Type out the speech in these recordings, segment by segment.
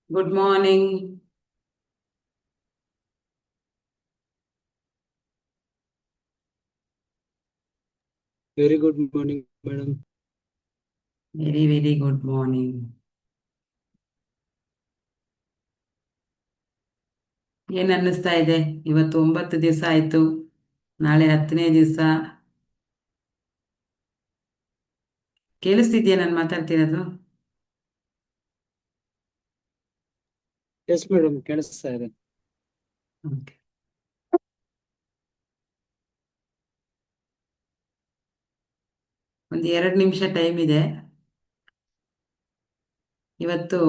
Good morning. Very good morning, madam. Very good morning. ಏನ್ ಅನ್ನಿಸ್ತಾ ಇದೆ? ಇವತ್ತು 9 ದಿವಸ ಆಯ್ತು. ನಾಳೆ 10ನೇ ದಿವಸ. ಕೇಳಿಸ್ತಿದ್ಯಾ ನಾನು ಮಾತಾಡ್ತಿರೋದು? ಎಸ್ ಮೇಡಮ್, ಕೇಳಿಸ್ತಾ ಇದೆ. Okay. ಒಂದು 2 ನಿಮಿಷ ಟೈಮ್ ಇದೆ. ಇವತ್ತು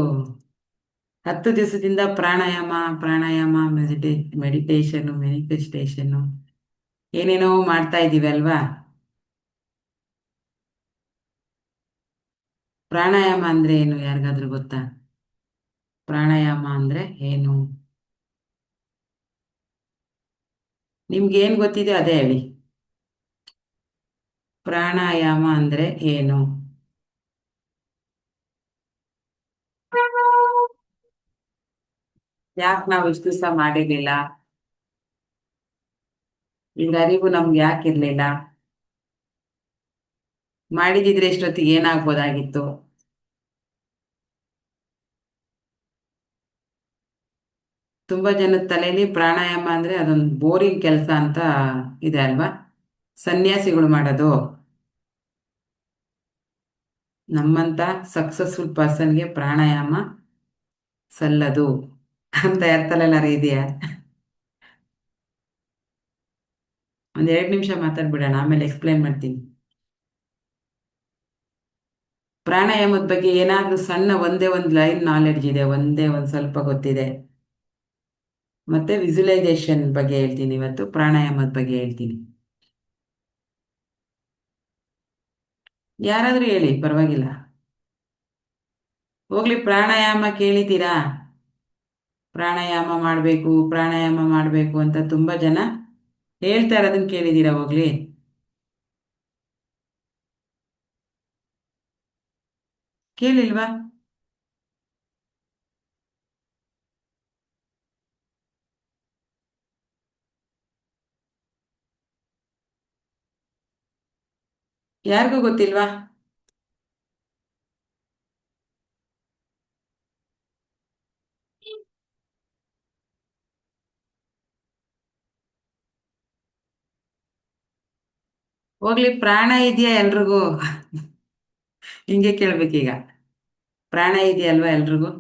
10 ದಿವಸದಿಂದ ಪ್ರಾಣಾಯಾಮ ಮೆಡಿಟೇಷನ್ ಮ್ಯಾನಿಫೆಸ್ಟೇಷನ್ ಏನೇನೋ ಮಾಡ್ತಾ ಇದ್ದೀವಿ ಅಲ್ವಾ? ಪ್ರಾಣಾಯಾಮ ಅಂದ್ರೆ ಏನು, ಯಾರಿಗಾದ್ರೂ ಗೊತ್ತಾ? ಪ್ರಾಣಾಯಾಮ ಅಂದ್ರೆ ಏನು? ನಿಮ್ಗೆ ಏನ್ ಗೊತ್ತಿದೆ ಅದೇ ಹೇಳಿ. ಪ್ರಾಣಾಯಾಮ ಅಂದ್ರೆ ಏನು? ಯಾಕೆ ನಾವು ಇಷ್ಟು ದಿವಸ ಮಾಡಿರ್ಲಿಲ್ಲ? ಈಗ ಅರಿವು ನಮ್ಗೆ ಯಾಕೆ ಇರ್ಲಿಲ್ಲ? ಮಾಡಿದಿದ್ರೆ ಇಷ್ಟೊತ್ತಿಗೆ ಏನಾಗ್ಬೋದಾಗಿತ್ತು? ತುಂಬಾ ಜನದ ತಲೆಯಲ್ಲಿ ಪ್ರಾಣಾಯಾಮ ಅಂದ್ರೆ ಅದೊಂದು ಬೋರಿಂಗ್ ಕೆಲಸ ಅಂತ ಇದೆ ಅಲ್ವಾ? ಸನ್ಯಾಸಿಗಳು ಮಾಡೋದು. ನಮ್ಮಂತ ಸಕ್ಸಸ್ಫುಲ್ ಪರ್ಸನ್ಗೆ ಪ್ರಾಣಾಯಾಮ ಸಲ್ಲದು ಅಂತ ಯಾರ ಇದೆಯಾ? 2 ನಿಮಿಷ ಮಾತಾಡ್ಬಿಡೋಣ, ಆಮೇಲೆ ಎಕ್ಸ್ಪ್ಲೈನ್ ಮಾಡ್ತೀನಿ. ಪ್ರಾಣಾಯಾಮದ ಬಗ್ಗೆ ಏನಾದ್ರೂ ಸಣ್ಣ ಒಂದೇ ಒಂದು ಲೈನ್ ನಾಲೆಡ್ಜ್ ಇದೆ, ಒಂದೇ ಒಂದು ಸ್ವಲ್ಪ ಗೊತ್ತಿದೆ? ಮತ್ತೆ ವಿಸುವಲೈಸೇಷನ್ ಬಗ್ಗೆ ಹೇಳ್ತೀನಿ, ಇವತ್ತು ಪ್ರಾಣಾಯಾಮದ ಬಗ್ಗೆ ಹೇಳ್ತೀನಿ. ಯಾರಾದ್ರೂ ಹೇಳಿ, ಪರವಾಗಿಲ್ಲ. ಹೋಗ್ಲಿ, ಪ್ರಾಣಾಯಾಮ ಕೇಳಿದ್ದೀರಾ? ಪ್ರಾಣಾಯಾಮ ಮಾಡಬೇಕು ಅಂತ ತುಂಬಾ ಜನ ಹೇಳ್ತಾ ಇರೋದನ್ನ ಕೇಳಿದ್ದೀರಾ? ಹೋಗ್ಲಿ, ಕೇಳಿಲ್ವಾ? ಯಾರಿಗೂ ಗೊತ್ತಿಲ್ವಾ? ಹೋಗ್ಲಿ, ಪ್ರಾಣ ಇದೆಯಾ ಎಲ್ರಿಗೂ? ಹಿಂಗೆ ಕೇಳ್ಬೇಕೀಗ. ಪ್ರಾಣ ಇದೆಯಲ್ವಾ ಎಲ್ರಿಗೂ?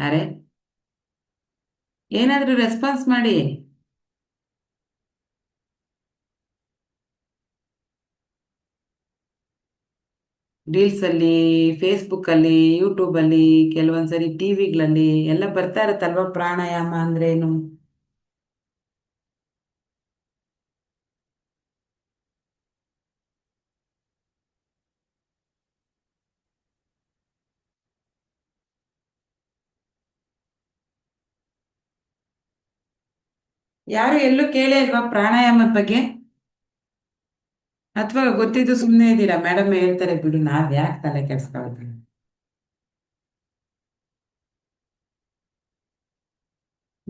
ಅರೆ, ಏನಾದ್ರೂ ರೆಸ್ಪಾನ್ಸ್ ಮಾಡಿ. ರೀಲ್ಸ್ ಅಲ್ಲಿ, ಫೇಸ್ಬುಕ್ ಅಲ್ಲಿ, ಯೂಟ್ಯೂಬ್ ಅಲ್ಲಿ, ಕೆಲವೊಂದ್ಸರಿ ಟಿವಿಗಳಲ್ಲಿ ಎಲ್ಲ ಬರ್ತಾ ಇರತ್ತಲ್ವಾ ಪ್ರಾಣಾಯಾಮ ಅಂದ್ರೆ ಏನು? ಯಾರು ಎಲ್ಲೂ ಕೇಳೇ ಇಲ್ವಾ ಪ್ರಾಣಾಯಾಮದ ಬಗ್ಗೆ? ಅಥವಾ ಗೊತ್ತಿದ್ದು ಸುಮ್ಮನೆ ಇದ್ದೀರಾ? ಮೇಡಮ್ ಹೇಳ್ತಾರೆ ಬಿಡು, ನಾವ್ ಯಾಕೆ ತಲೆ ಕೆಡ್ಸ್ಕೊಳ್ತೀವಿ?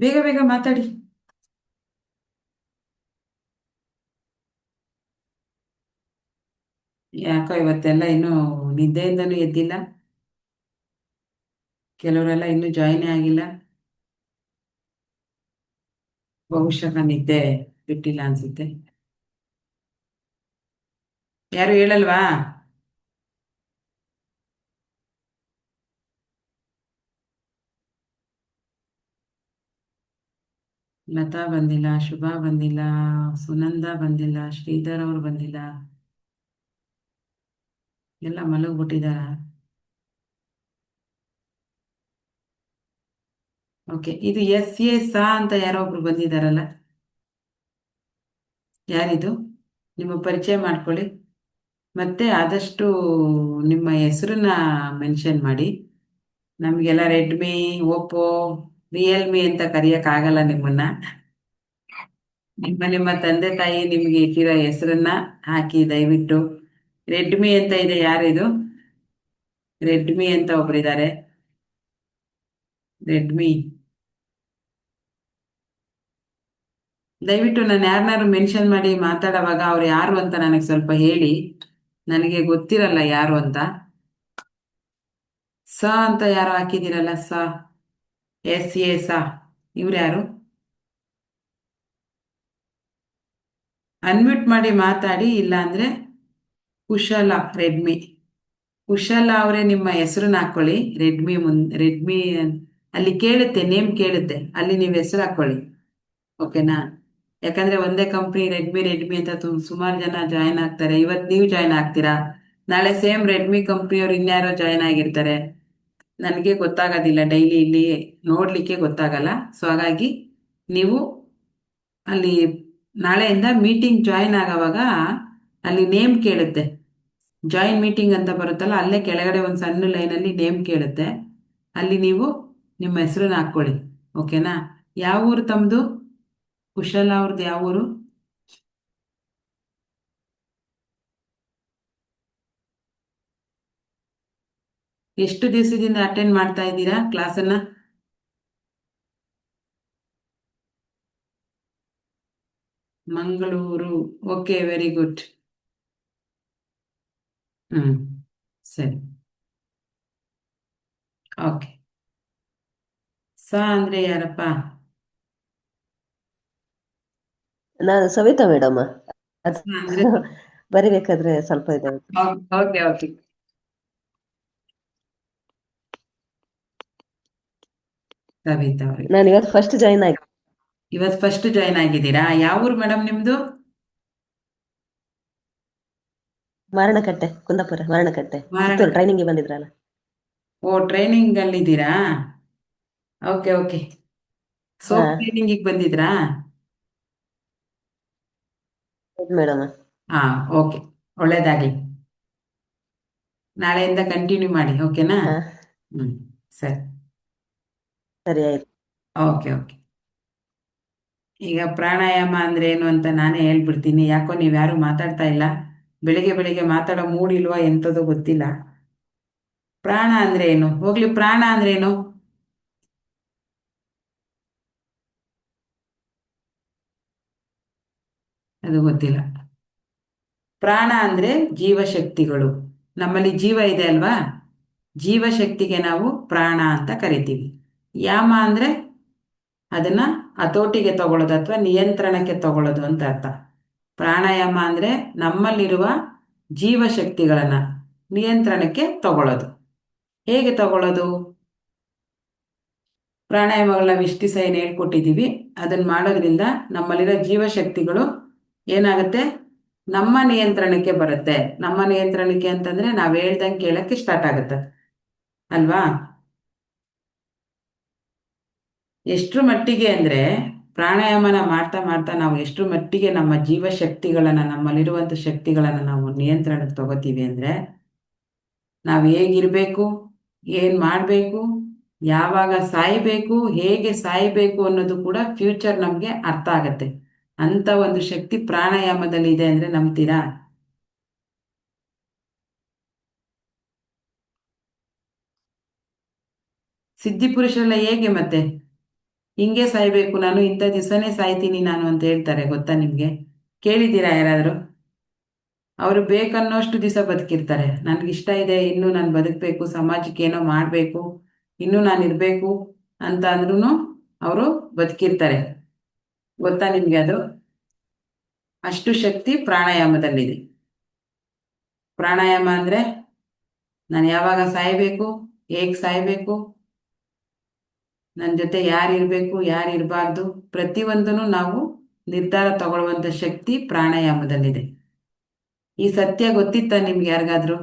ಬೇಗ ಬೇಗ ಮಾತಾಡಿ. ಯಾಕೋ ಇವತ್ತೆಲ್ಲ ಇನ್ನೂ ನಿದ್ದೆಯಿಂದನೂ ಎದ್ದಿಲ್ಲ. ಕೆಲವರೆಲ್ಲ ಇನ್ನೂ ಜಾಯಿನ್ ಆಗಿಲ್ಲ. ಬಹುಶಃ ನಿದ್ದೆ ಬಿಟ್ಟಿಲ್ಲ ಅನ್ಸುತ್ತೆ. ಯಾರು ಹೇಳಲ್ವಾ? ಲತಾ ಬಂದಿಲ್ಲ, ಶುಭಾ ಬಂದಿಲ್ಲ, ಸುನಂದ ಬಂದಿಲ್ಲ, ಶ್ರೀಧರ್ ಅವ್ರು ಬಂದಿಲ್ಲ. ಎಲ್ಲ ಮಲಗ್ಬಿಟ್ಟಿದಾರ. ಓಕೆ, ಇದು SA ಅಂತ ಯಾರೋ ಒಬ್ರು ಬಂದಿದಾರಲ್ಲ, ಯಾರಿದು? ನಿಮ್ಮ ಪರಿಚಯ ಮಾಡ್ಕೊಳ್ಳಿ. ಮತ್ತೆ ಆದಷ್ಟು ನಿಮ್ಮ ಹೆಸರನ್ನ ಮೆನ್ಷನ್ ಮಾಡಿ. ನಮಗೆಲ್ಲ ರೆಡ್ಮಿ, ಓಪೋ, ರಿಯಲ್ಮಿ ಅಂತ ಕರೆಯೋಕ್ಕಾಗಲ್ಲ ನಿಮ್ಮನ್ನ. ನಿಮ್ಮ ತಂದೆ ತಾಯಿ ನಿಮ್ಗೆ ಇಟ್ಟಿರೋ ಹೆಸರನ್ನ ಹಾಕಿ ದಯವಿಟ್ಟು. ರೆಡ್ಮಿ ಅಂತ ಇದೆ, ಯಾರಿದು? ರೆಡ್ಮಿ ಅಂತ ಒಬ್ರಿದ್ದಾರೆ. ರೆಡ್ಮಿ. ದಯವಿಟ್ಟು ನಾನು ಯಾರನ್ನಾರು ಮೆನ್ಷನ್ ಮಾಡಿ ಮಾತಾಡುವಾಗ ಅವ್ರು ಯಾರು ಅಂತ ನನಗೆ ಸ್ವಲ್ಪ ಹೇಳಿ. ನನಗೆ ಗೊತ್ತಿರಲ್ಲ ಯಾರು ಅಂತ. ಸ ಅಂತ ಯಾರು ಹಾಕಿದಿರಲ್ಲ, ಸ. ಇವ್ರು ಯಾರು? ಅನ್ಮ್ಯೂಟ್ ಮಾಡಿ ಮಾತಾಡಿ, ಇಲ್ಲ ಅಂದ್ರೆ ಕುಶಲ ರೆಡ್ಮಿ. ಕುಶಲ ಅವರೇ ನಿಮ್ಮ ಹೆಸರನ್ನ ಹಾಕೊಳ್ಳಿ. ರೆಡ್ಮಿ ಅಲ್ಲಿ ಕೇಳುತ್ತೆ, ನೇಮ್ ಕೇಳುತ್ತೆ, ಅಲ್ಲಿ ನೀವು ಹೆಸರು ಹಾಕೊಳ್ಳಿ. ಓಕೆನಾ? ಯಾಕಂದ್ರೆ ಒಂದೇ ಕಂಪ್ನಿ ರೆಡ್ಮಿ ಅಂತ ಸುಮಾರು ಜನ ಜಾಯ್ನ್ ಆಗ್ತಾರೆ. ಇವತ್ತು ನೀವು ಜಾಯ್ನ್ ಆಗ್ತೀರಾ, ನಾಳೆ ಸೇಮ್ ರೆಡ್ಮಿ ಕಂಪ್ನಿಯವ್ರು ಇನ್ಯಾರೋ ಜಾಯ್ನ್ ಆಗಿರ್ತಾರೆ. ನನಗೆ ಗೊತ್ತಾಗೋದಿಲ್ಲ, ಡೈಲಿ ಇಲ್ಲಿ ನೋಡ್ಲಿಕ್ಕೆ ಗೊತ್ತಾಗಲ್ಲ. ಸೊ ಹಾಗಾಗಿ ನೀವು ಅಲ್ಲಿ ನಾಳೆಯಿಂದ ಮೀಟಿಂಗ್ ಜಾಯ್ನ್ ಆಗೋವಾಗ ಅಲ್ಲಿ ನೇಮ್ ಕೇಳುತ್ತೆ. ಜಾಯಿನ್ ಮೀಟಿಂಗ್ ಅಂತ ಬರುತ್ತಲ್ಲ, ಅಲ್ಲೇ ಕೆಳಗಡೆ ಒಂದು ಸಣ್ಣ ಲೈನಲ್ಲಿ ನೇಮ್ ಕೇಳುತ್ತೆ. ಅಲ್ಲಿ ನೀವು ನಿಮ್ಮ ಹೆಸರನ್ನ ಹಾಕ್ಕೊಳ್ಳಿ. ಓಕೆನಾ? ಯಾವ ಊರು ತಮ್ಮದು? ಕುಶಲ ಅವ್ರದ್ದು ಯಾವ ಊರು? ಎಷ್ಟು ದಿವಸದಿಂದ ಅಟೆಂಡ್ ಮಾಡ್ತಾ ಇದ್ದೀರಾ ಕ್ಲಾಸನ್ನ? Mangaluru. Okay, very good. Hmm, ಸರಿ. ಓಕೆ. ಅಂದ್ರೆ ಯಾರಪ್ಪ? ನಾನು ಸವಿತಾ ಮೇಡಮ್. ಅದ್ ಅಂದ್ರೆ ಬರಿಬೇಕಾದ್ರೆ ಸ್ವಲ್ಪ ಇದೆ. Okay okay. ಸವಿತಾ ಅವ್ರಿಗೆ ನಾನು ಇವತ್ತು ಫಸ್ಟ್ ಜಾಯಿನ್ ಆಗಿ ಇವತ್ತು ಫಸ್ಟ್ ಜಾಯ್ನ್ ಆಗಿದ್ದೀರಾ? ಯಾವ ಊರು ಮೇಡಮ್ ನಿಮ್ದು? ಮಾರಣಕಟ್ಟೆ, ಕುಂದಾಪುರ ಮಾರಣಕಟ್ಟೆ. ಕಿತ್ತೂರು ಟ್ರೈನಿಂಗ್ಗೆ ಬಂದಿದ್ರಲ್ಲ. ಓ, ಟ್ರೈನಿಂಗ್ ಅಲ್ಲಿ ಇದ್ದೀರಾ? Okay okay. ಸೋಪ್ ಹಾ ಟ್ರೈನಿಂಗಿಗೆ ಬಂದಿದ್ರಾ? ಮೇಡಮ್. ಹಾ, ಓಕೆ. ಒಳ್ಳೇದಾಗ್ಲಿ. ನಾಳೆಯಿಂದ ಕಂಟಿನ್ಯೂ ಮಾಡಿ. ಓಕೆನಾ? ಹಾ ಹ್ಮ್, ಸರಿ. ಸರಿ ಆಯ್ತು. Okay okay. ಈಗ ಪ್ರಾಣಾಯಾಮ ಅಂದ್ರೆ ಏನು ಅಂತ ನಾನೇ ಹೇಳ್ಬಿಡ್ತೀನಿ. ಯಾಕೋ ನೀವು ಯಾರು ಮಾತಾಡ್ತಾ ಇಲ್ಲ. ಬೆಳಿಗ್ಗೆ ಬೆಳಿಗ್ಗೆ ಮಾತಾಡೋ ಮೂಡ್ ಇಲ್ವಾ ಎಂಥದ್ದು ಗೊತ್ತಿಲ್ಲ. ಪ್ರಾಣ ಅಂದ್ರೆ ಏನು? ಹೋಗ್ಲಿ, ಪ್ರಾಣ ಅಂದ್ರೆ ಏನು? ಅದು ಗೊತ್ತಿಲ್ಲ. ಪ್ರಾಣ ಅಂದ್ರೆ ಜೀವಶಕ್ತಿಗಳು. ನಮ್ಮಲ್ಲಿ ಜೀವ ಇದೆ ಅಲ್ವಾ? ಜೀವಶಕ್ತಿಗೆ ನಾವು ಪ್ರಾಣ ಅಂತ ಕರಿತೀವಿ. ಯಾಮ ಅಂದ್ರೆ ಅದನ್ನ ಹತೋಟಿಗೆ ತಗೊಳ್ಳೋದು ಅಥವಾ ನಿಯಂತ್ರಣಕ್ಕೆ ತಗೊಳ್ಳೋದು ಅಂತ ಅರ್ಥ. ಪ್ರಾಣಾಯಾಮ ಅಂದ್ರೆ ನಮ್ಮಲ್ಲಿರುವ ಜೀವಶಕ್ತಿಗಳನ್ನ ನಿಯಂತ್ರಣಕ್ಕೆ ತಗೊಳ್ಳೋದು. ಹೇಗೆ ತಗೊಳ್ಳೋದು? ಪ್ರಾಣಾಯಾಮಗಳನ್ನ ಇಷ್ಟು ದಿವಸ ಏನು ಹೇಳ್ಕೊಟ್ಟಿದ್ದೀವಿ, ಅದನ್ನ ಮಾಡೋದ್ರಿಂದ ನಮ್ಮಲ್ಲಿರೋ ಜೀವಶಕ್ತಿಗಳು ಏನಾಗುತ್ತೆ? ನಮ್ಮ ನಿಯಂತ್ರಣಕ್ಕೆ ಬರುತ್ತೆ. ನಮ್ಮ ನಿಯಂತ್ರಣಕ್ಕೆ ಅಂತಂದ್ರೆ ನಾವು ಹೇಳ್ದಂಗೆ ಕೇಳಕ್ಕೆ ಸ್ಟಾರ್ಟ್ ಆಗುತ್ತೆ ಅಲ್ವಾ? ಎಷ್ಟ್ರ ಮಟ್ಟಿಗೆ ಅಂದ್ರೆ ಪ್ರಾಣಾಯಾಮನ ಮಾಡ್ತಾ ಮಾಡ್ತಾ ನಾವು ಎಷ್ಟ್ರ ಮಟ್ಟಿಗೆ ನಮ್ಮ ಜೀವಶಕ್ತಿಗಳನ್ನ, ನಮ್ಮಲ್ಲಿರುವಂಥ ಶಕ್ತಿಗಳನ್ನ ನಾವು ನಿಯಂತ್ರಣಕ್ಕೆ ತಗೋತೀವಿ ಅಂದ್ರೆ ನಾವು ಹೇಗಿರ್ಬೇಕು, ಏನ್ ಮಾಡಬೇಕು, ಯಾವಾಗ ಸಾಯ್ಬೇಕು, ಹೇಗೆ ಸಾಯ್ಬೇಕು ಅನ್ನೋದು ಕೂಡ ಫ್ಯೂಚರ್ ನಮಗೆ ಅರ್ಥ ಆಗತ್ತೆ. ಅಂತ ಒಂದು ಶಕ್ತಿ ಪ್ರಾಣಾಯಾಮದಲ್ಲಿ ಇದೆ ಅಂದ್ರೆ ನಂಬ್ತೀರಾ? ಸಿದ್ಧಿಪುರುಷರೆಲ್ಲ ಹೇಗೆ ಮತ್ತೆ ಹಿಂಗೆ ಸಾಯ್ಬೇಕು, ನಾನು ಇಂಥ ದಿವಸನೇ ಸಾಯ್ತೀನಿ ನಾನು ಅಂತ ಹೇಳ್ತಾರೆ, ಗೊತ್ತಾ ನಿಮ್ಗೆ? ಕೇಳಿದ್ದೀರಾ ಯಾರಾದರೂ? ಅವರು ಬೇಕನ್ನೋಷ್ಟು ದಿವಸ ಬದುಕಿರ್ತಾರೆ. ನನ್ಗಿಷ್ಟ ಇದೆ, ಇನ್ನೂ ನಾನು ಬದುಕಬೇಕು, ಸಮಾಜಕ್ಕೆ ಏನೋ ಮಾಡಬೇಕು, ಇನ್ನೂ ನಾನು ಇರಬೇಕು ಅಂತ ಅಂದ್ರೂ ಅವರು ಬದುಕಿರ್ತಾರೆ. ಗೊತ್ತಾ ನಿಮ್ಗೆ ಅದು? ಅಷ್ಟು ಶಕ್ತಿ ಪ್ರಾಣಾಯಾಮದಲ್ಲಿದೆ. ಪ್ರಾಣಾಯಾಮ ಅಂದ್ರೆ ನಾನು ಯಾವಾಗ ಸಾಯ್ಬೇಕು, ಹೇಗೆ ಸಾಯ್ಬೇಕು, ನನ್ನ ಜೊತೆ ಯಾರು ಇರಬೇಕು, ಯಾರು ಇರಬಾರ್ದು, ಪ್ರತಿಯೊಂದನ್ನು ನಾವು ನಿರ್ಧಾರ ತಗೊಳ್ಳುವಂಥ ಶಕ್ತಿ ಪ್ರಾಣಾಯಾಮದಲ್ಲಿದೆ. ಈ ಸತ್ಯ ಗೊತ್ತಿತ್ತಾ ನಿಮ್ಗೆ ಯಾರಿಗಾದ್ರೂ?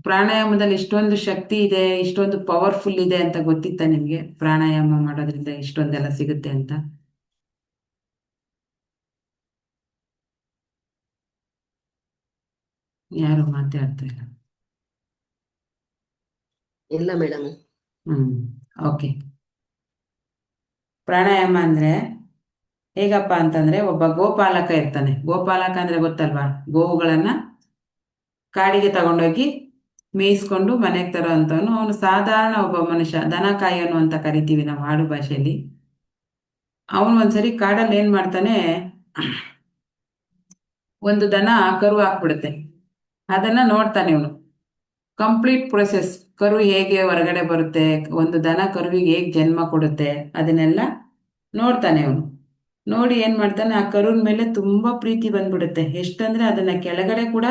ಪ್ರಾಣಾಯಾಮದಲ್ಲಿ ಇಷ್ಟೊಂದು ಶಕ್ತಿ ಇದೆ, ಇಷ್ಟೊಂದು ಪವರ್ಫುಲ್ ಇದೆ ಅಂತ ಗೊತ್ತಿತ್ತಾ ನಿಮ್ಗೆ? ಪ್ರಾಣಾಯಾಮ ಮಾಡೋದ್ರಿಂದ ಇಷ್ಟೊಂದೆಲ್ಲ ಸಿಗುತ್ತೆ ಅಂತ. ಯಾರು ಮಾತಾಡ್ತಾ ಇಲ್ಲ. ಇಲ್ಲ ಮೇಡಮ್. ಓಕೆ. ಪ್ರಾಣಾಯಾಮ ಅಂದ್ರೆ ಹೇಗಪ್ಪ ಅಂತಂದ್ರೆ, ಒಬ್ಬ ಗೋಪಾಲಕ ಇರ್ತಾನೆ. ಗೋಪಾಲಕ ಅಂದ್ರೆ ಗೊತ್ತಲ್ವಾ? ಗೋವುಗಳನ್ನ ಕಾಡಿಗೆ ತಗೊಂಡೋಗಿ ಮೇಯಿಸ್ಕೊಂಡು ಮನೆಗೆ ತರೋ ಅಂಥವನು. ಅವನು ಸಾಧಾರಣ ಒಬ್ಬ ಮನುಷ್ಯ, ದನ ಕಾಯೋನು ಅಂತ ಕರಿತೀವಿ ನಾವು ಆಡು ಭಾಷೆಯಲ್ಲಿ. ಅವನು ಒಂದ್ಸರಿ ಕಾಡಲ್ಲಿ ಏನು ಮಾಡ್ತಾನೆ, ಒಂದು ದನ ಕರು ಹಾಕ್ಬಿಡುತ್ತೆ. ಅದನ್ನು ನೋಡ್ತಾನೆ ಇವನು, ಕಂಪ್ಲೀಟ್ ಪ್ರೊಸೆಸ್, ಕರು ಹೇಗೆ ಹೊರಗಡೆ ಬರುತ್ತೆ, ಒಂದು ದನ ಕರುವಿಗೆ ಹೇಗೆ ಜನ್ಮ ಕೊಡುತ್ತೆ, ಅದನ್ನೆಲ್ಲ ನೋಡ್ತಾನೆ ಅವನು. ನೋಡಿ ಏನು ಮಾಡ್ತಾನೆ, ಆ ಕರುವಿನ ಮೇಲೆ ತುಂಬ ಪ್ರೀತಿ ಬಂದ್ಬಿಡುತ್ತೆ. ಎಷ್ಟಂದರೆ ಅದನ್ನು ಕೆಳಗಡೆ ಕೂಡ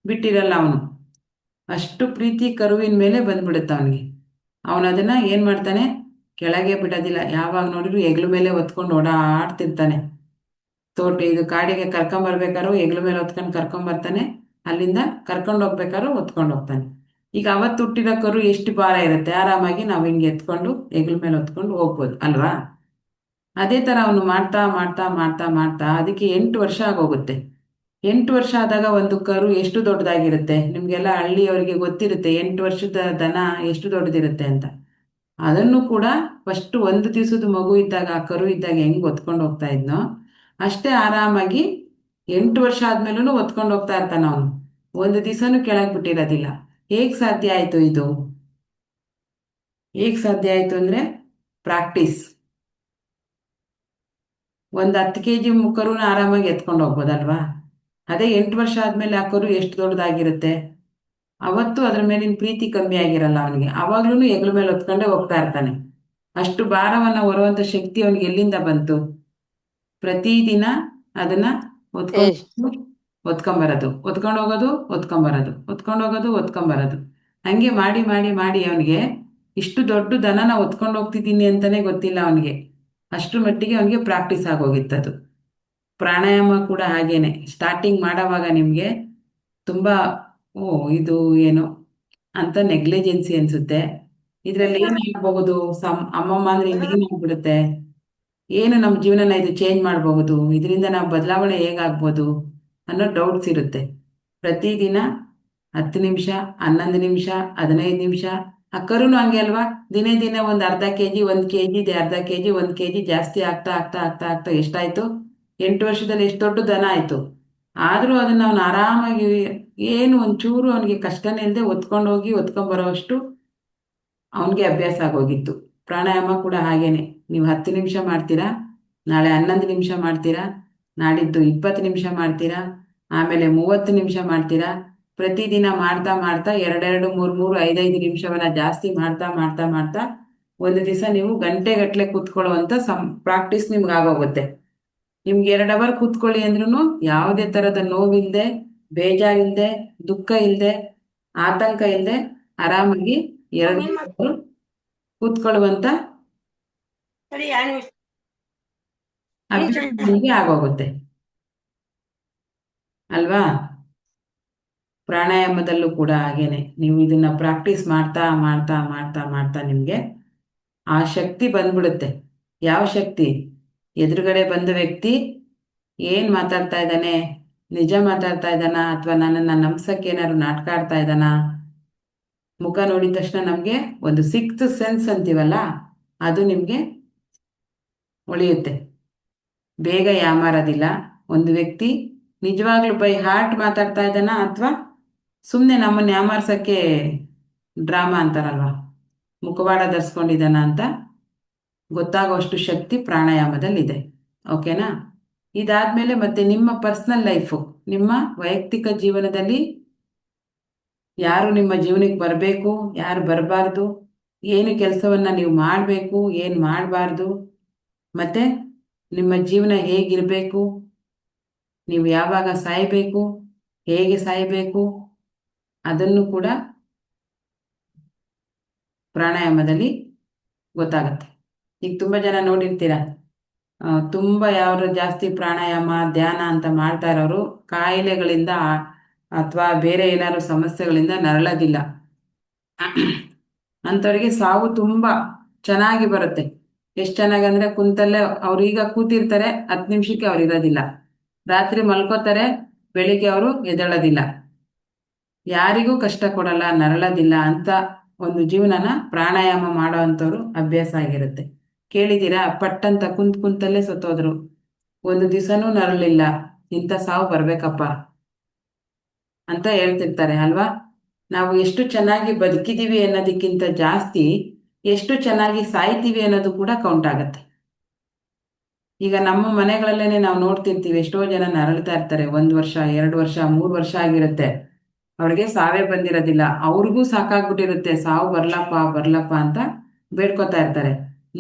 ಬಿಟ್ಟಿರಲ್ಲ ಅವನು, ಅಷ್ಟು ಪ್ರೀತಿ ಕರುವಿನ ಮೇಲೆ ಬಂದ್ಬಿಡುತ್ತೆ ಅವನಿಗೆ. ಅವನು ಅದನ್ನು ಏನು ಮಾಡ್ತಾನೆ, ಕೆಳಗೆ ಬಿಡೋದಿಲ್ಲ, ಯಾವಾಗ ನೋಡಿದ್ರು ಹೆಗ್ಲ ಮೇಲೆ ಹೊತ್ಕೊಂಡು ಓಡಾಡ್ತಿರ್ತಾನೆ. ಇದು ಕಾಡಿಗೆ ಕರ್ಕೊಂಬರ್ಬೇಕಾದ್ರೂ ಹೆಗ್ಲ ಮೇಲೆ ಹೊತ್ಕೊಂಡು ಕರ್ಕೊಂಬರ್ತಾನೆ, ಅಲ್ಲಿಂದ ಕರ್ಕೊಂಡು ಹೋಗ್ಬೇಕಾದ್ರೂ ಹೊತ್ಕೊಂಡು ಹೋಗ್ತಾನೆ. ಈಗ ಅವತ್ತು ಹುಟ್ಟಿದ ಕರು ಎಷ್ಟು ಭಾರ ಇರುತ್ತೆ, ಆರಾಮಾಗಿ ನಾವು ಹಿಂಗೆ ಎತ್ಕೊಂಡು ಹೆಗ್ಲ ಮೇಲೆ ಹೊತ್ಕೊಂಡು ಹೋಗ್ಬೋದು ಅಲ್ವಾ. ಅದೇ ಥರ ಅವನು ಮಾಡ್ತಾ ಮಾಡ್ತಾ ಮಾಡ್ತಾ ಮಾಡ್ತಾ ಅದಕ್ಕೆ 8 ವರ್ಷ ಆಗೋಗುತ್ತೆ. 8 ವರ್ಷ ಆದಾಗ ಒಂದು ಕರು ಎಷ್ಟು ದೊಡ್ಡದಾಗಿರುತ್ತೆ, ನಿಮಗೆಲ್ಲ ಹಳ್ಳಿಯವರಿಗೆ ಗೊತ್ತಿರುತ್ತೆ 8 ವರ್ಷದ ದನ ಎಷ್ಟು ದೊಡ್ಡದಿರುತ್ತೆ ಅಂತ. ಅದನ್ನು ಕೂಡ ಫಸ್ಟ್ ಒಂದು ದಿವಸದ ಮಗು ಇದ್ದಾಗ, ಆ ಕರು ಇದ್ದಾಗ ಹೆಂಗೆ ಹೊತ್ಕೊಂಡು ಹೋಗ್ತಾ ಇದ್ನೋ ಅಷ್ಟೇ ಆರಾಮಾಗಿ 8 ವರ್ಷ ಆದ್ಮೇಲೂ ಹೊತ್ಕೊಂಡು ಹೋಗ್ತಾ ಇರ್ತಾನೆ ಅವನು. ಒಂದು ದಿವಸನೂ ಕೆಳಗೆ ಬಿಟ್ಟಿರೋದಿಲ್ಲ. ಹೇಗೆ ಸಾಧ್ಯ ಆಯಿತು ಇದು? ಹೇಗೆ ಸಾಧ್ಯ ಆಯಿತು ಅಂದರೆ ಪ್ರಾಕ್ಟೀಸ್. ಒಂದು 10 kg ಕರುನ ಆರಾಮಾಗಿ ಎತ್ಕೊಂಡು ಹೋಗ್ಬೋದಲ್ವಾ. ಅದೇ 8 ವರ್ಷ ಆದಮೇಲೆ ಆ ಕರು ಎಷ್ಟು ದೊಡ್ಡದಾಗಿರುತ್ತೆ. ಅವತ್ತು ಅದ್ರ ಮೇಲಿನ ಪ್ರೀತಿ ಕಮ್ಮಿ ಆಗಿರಲ್ಲ ಅವನಿಗೆ, ಆವಾಗ್ಲೂ ಹೆಗ್ಲ ಮೇಲೆ ಹೊತ್ಕೊಂಡೇ ಹೋಗ್ತಾ ಇರ್ತಾನೆ. ಅಷ್ಟು ಭಾರವನ್ನು ಹೊರುವಂಥ ಶಕ್ತಿ ಅವನಿಗೆ ಎಲ್ಲಿಂದ ಬಂತು? ಪ್ರತಿದಿನ ಅದನ್ನ ಹೊತ್ಕೊಂಬರೋದು, ಹೊತ್ಕೊಂಡು ಹೋಗೋದು, ಹೊತ್ಕೊಂಬರೋದು, ಹೊತ್ಕೊಂಡು ಹೋಗೋದು, ಹೊತ್ಕೊಂಬರೋದು, ಹಂಗೆ ಮಾಡಿ ಮಾಡಿ ಮಾಡಿ ಅವನಿಗೆ ಇಷ್ಟು ದೊಡ್ಡ ದನನ ಹೊತ್ಕೊಂಡು ಹೋಗ್ತಿದ್ದೀನಿ ಅಂತಾನೆ ಗೊತ್ತಿಲ್ಲ ಅವನಿಗೆ. ಅಷ್ಟರ ಮಟ್ಟಿಗೆ ಅವನಿಗೆ ಪ್ರಾಕ್ಟೀಸ್ ಆಗೋಗಿತ್ತದು. ಪ್ರಾಣಾಯಾಮ ಕೂಡ ಹಾಗೇನೆ. ಸ್ಟಾರ್ಟಿಂಗ್ ಮಾಡೋವಾಗ ನಿಮಗೆ ತುಂಬ ಇದು ಏನು ಅಂತ ನೆಗ್ಲಿಜೆನ್ಸಿ ಅನಿಸುತ್ತೆ. ಇದರಲ್ಲಿ ಏನಾಗಬಹುದು, ಅಮ್ಮಮ್ಮ ಅಂದರೆ ಇನ್ನೇನಾಗ್ಬಿಡುತ್ತೆ, ಏನು ನಮ್ಮ ಜೀವನನ ಇದು ಚೇಂಜ್ ಮಾಡಬಹುದು, ಇದರಿಂದ ನಾವು ಬದಲಾವಣೆ ಹೇಗಾಗ್ಬೋದು ಅನ್ನೋ ಡೌಟ್ಸ್ ಇರುತ್ತೆ. ಪ್ರತಿದಿನ 10 ನಿಮಿಷ, 11 ನಿಮಿಷ, 15 ನಿಮಿಷ. ಆ ಕರುನು ಹಂಗೆ ಅಲ್ವಾ, ದಿನೇ ದಿನೇ ಒಂದು ಅರ್ಧ kg, 1 kg, ಅರ್ಧ kg, 1 kg ಜಾಸ್ತಿ ಆಗ್ತಾ ಆಗ್ತಾ ಆಗ್ತಾ ಆಗ್ತಾ ಎಷ್ಟಾಯ್ತು, 8 ವರ್ಷದಲ್ಲಿ ಎಷ್ಟು ದೊಡ್ಡ ದನ ಆಯಿತು. ಆದರೂ ಅದನ್ನು ಅವನು ಆರಾಮಾಗಿ, ಏನು ಒಂಚೂರು ಅವನಿಗೆ ಕಷ್ಟನೇ ಇಲ್ಲದೆ ಹೊತ್ಕೊಂಡು ಹೋಗಿ ಹೊತ್ಕೊಂಡ್ಬರೋ ಅಷ್ಟು ಅವನಿಗೆ ಅಭ್ಯಾಸ ಆಗೋಗಿತ್ತು. ಪ್ರಾಣಾಯಾಮ ಕೂಡ ಹಾಗೇನೆ. ನೀವು 10 ನಿಮಿಷ ಮಾಡ್ತೀರಾ, ನಾಳೆ 11 ನಿಮಿಷ ಮಾಡ್ತೀರಾ, ನಾಡಿದ್ದು 20 ನಿಮಿಷ ಮಾಡ್ತೀರಾ, ಆಮೇಲೆ 30 ನಿಮಿಷ ಮಾಡ್ತೀರಾ. ಪ್ರತಿದಿನ ಮಾಡ್ತಾ ಮಾಡ್ತಾ 2-2, 3-3, 5-5 ನಿಮಿಷವನ್ನ ಜಾಸ್ತಿ ಮಾಡ್ತಾ ಮಾಡ್ತಾ ಮಾಡ್ತಾ ಒಂದು ದಿವಸ ನೀವು ಗಂಟೆಗಟ್ಟಲೆ ಕೂತ್ಕೊಳ್ಳುವಂಥ ಪ್ರಾಕ್ಟೀಸ್ ನಿಮ್ಗೆ ಆಗೋಗುತ್ತೆ. ನಿಮ್ಗೆ 2 ಅವರ್ ಕೂತ್ಕೊಳ್ಳಿ ಅಂದ್ರೂ ಯಾವುದೇ ಥರದ ನೋವಿಲ್ಲದೆ, ಬೇಜಾರಿಲ್ಲದೆ, ದುಃಖ ಇಲ್ಲದೆ, ಆತಂಕ ಇಲ್ಲದೆ ಆರಾಮಾಗಿ 2 ಅವರ್ ಕೂತ್ಕೊಳ್ಳುವಂಥ ಅಭ್ಯಾಸ ನಿಮಗೆ ಆಗೋಗುತ್ತೆ ಅಲ್ವಾ. ಪ್ರಾಣಾಯಾಮದಲ್ಲೂ ಕೂಡ ಹಾಗೇನೆ. ನೀವು ಇದನ್ನ ಪ್ರಾಕ್ಟೀಸ್ ಮಾಡ್ತಾ ಮಾಡ್ತಾ ಮಾಡ್ತಾ ಮಾಡ್ತಾ ನಿಮಗೆ ಆ ಶಕ್ತಿ ಬಂದ್ಬಿಡುತ್ತೆ. ಯಾವ ಶಕ್ತಿ? ಎದುರುಗಡೆ ಬಂದ ವ್ಯಕ್ತಿ ಏನು ಮಾತಾಡ್ತಾ ಇದ್ದಾನೆ, ನಿಜ ಮಾತಾಡ್ತಾ ಇದ್ದಾನ ಅಥವಾ ನನ್ನನ್ನು ನಂಬ್ಸಕ್ಕೆ ಏನಾದ್ರು ನಾಟಕ ಆಡ್ತಾ ಇದ್ದಾನ, ಮುಖ ನೋಡಿದ ತಕ್ಷಣ ನಮಗೆ ಒಂದು 6th ಸೆನ್ಸ್ ಅಂತೀವಲ್ಲ, ಅದು ನಿಮಗೆ ಉಳಿಯುತ್ತೆ. ಬೇಗ ಯಾಮಾರೋದಿಲ್ಲ. ಒಂದು ವ್ಯಕ್ತಿ ನಿಜವಾಗ್ಲೂ ಬೈ ಹಾರ್ಟ್ ಮಾತಾಡ್ತಾ ಇದ್ದಾನ ಅಥವಾ ಸುಮ್ಮನೆ ನಮ್ಮನ್ನು ಯಾಮಾರ್ಸೋಕ್ಕೆ ಡ್ರಾಮಾ ಅಂತಾರಲ್ವ, ಮುಖವಾಡ ಧರಿಸ್ಕೊಂಡಿದ್ದಾನ ಅಂತ ಗೊತ್ತಾಗೋಷ್ಟು ಶಕ್ತಿ ಪ್ರಾಣಾಯಾಮದಲ್ಲಿದೆ. ಓಕೆನಾ? ಇದಾದಮೇಲೆ ಮತ್ತೆ ನಿಮ್ಮ ಪರ್ಸ್ನಲ್ ಲೈಫು, ನಿಮ್ಮ ವೈಯಕ್ತಿಕ ಜೀವನದಲ್ಲಿ ಯಾರು ನಿಮ್ಮ ಜೀವನಕ್ಕೆ ಬರಬೇಕು, ಯಾರು ಬರಬಾರ್ದು, ಏನು ಕೆಲಸವನ್ನು ನೀವು ಮಾಡಬೇಕು, ಏನು ಮಾಡಬಾರ್ದು, ಮತ್ತು ನಿಮ್ಮ ಜೀವನ ಹೇಗಿರಬೇಕು, ನೀವು ಯಾವಾಗ ಸಾಯಬೇಕು, ಹೇಗೆ ಸಾಯಬೇಕು, ಅದನ್ನು ಕೂಡ ಪ್ರಾಣಾಯಾಮದಲ್ಲಿ ಗೊತ್ತಾಗುತ್ತೆ. ಈಗ ತುಂಬ ಜನ ನೋಡಿರ್ತೀರ, ತುಂಬ ಯಾರು ಜಾಸ್ತಿ ಪ್ರಾಣಾಯಾಮ ಧ್ಯಾನ ಅಂತ ಮಾಡ್ತಾ ಇರೋರು ಕಾಯಿಲೆಗಳಿಂದ ಅಥವಾ ಬೇರೆ ಏನಾದ್ರು ಸಮಸ್ಯೆಗಳಿಂದ ನರಳೋದಿಲ್ಲ. ಅಂಥವ್ರಿಗೆ ಸಾವು ತುಂಬ ಚೆನ್ನಾಗಿ ಬರುತ್ತೆ. ಎಷ್ಟು ಚೆನ್ನಾಗಂದರೆ, ಕುಂತಲ್ಲೇ ಅವ್ರು ಈಗ ಕೂತಿರ್ತಾರೆ, 10 ನಿಮಿಷಕ್ಕೆ ಅವ್ರು ಇರೋದಿಲ್ಲ, ರಾತ್ರಿ ಮಲ್ಕೋತಾರೆ, ಬೆಳಿಗ್ಗೆ ಅವರು ಎದ್ದೇಳೋದಿಲ್ಲ, ಯಾರಿಗೂ ಕಷ್ಟ ಕೊಡಲ್ಲ, ನರಳೋದಿಲ್ಲ ಅಂತ ಒಂದು ಜೀವನನ ಪ್ರಾಣಾಯಾಮ ಮಾಡೋ ಅಂಥವ್ರು ಅಭ್ಯಾಸ ಆಗಿರುತ್ತೆ. ಕೇಳಿದ್ದೀರಾ, ಪಟ್ಟಂತ ಕುಂತಲ್ಲೇ ಸತ್ತೋದ್ರು, ಒಂದು ದಿವಸನೂ ನರಳಿಲ್ಲ, ಇಂಥ ಸಾವು ಬರಬೇಕಪ್ಪ ಅಂತ ಹೇಳ್ತಿರ್ತಾರೆ ಅಲ್ವಾ. ನಾವು ಎಷ್ಟು ಚೆನ್ನಾಗಿ ಬದುಕಿದೀವಿ ಅನ್ನೋದಕ್ಕಿಂತ ಜಾಸ್ತಿ ಎಷ್ಟು ಚೆನ್ನಾಗಿ ಸಾಯ್ತೀವಿ ಅನ್ನೋದು ಕೂಡ ಕೌಂಟ್ ಆಗತ್ತೆ. ಈಗ ನಮ್ಮ ಮನೆಗಳಲ್ಲೇನೆ ನಾವು ನೋಡ್ತಿರ್ತೀವಿ, ಎಷ್ಟೋ ಜನ ನರಳ್ತಾ ಇರ್ತಾರೆ, 1 ವರ್ಷ 2 ವರ್ಷ 3 ವರ್ಷ ಆಗಿರುತ್ತೆ, ಅವ್ರಿಗೆ ಸಾವೇ ಬಂದಿರೋದಿಲ್ಲ. ಅವ್ರಿಗೂ ಸಾಕಾಗ್ಬಿಟ್ಟಿರುತ್ತೆ, ಸಾವು ಬರ್ಲಪ್ಪ ಬರ್ಲಪ್ಪ ಅಂತ ಬೇಡ್ಕೊತಾ ಇರ್ತಾರೆ.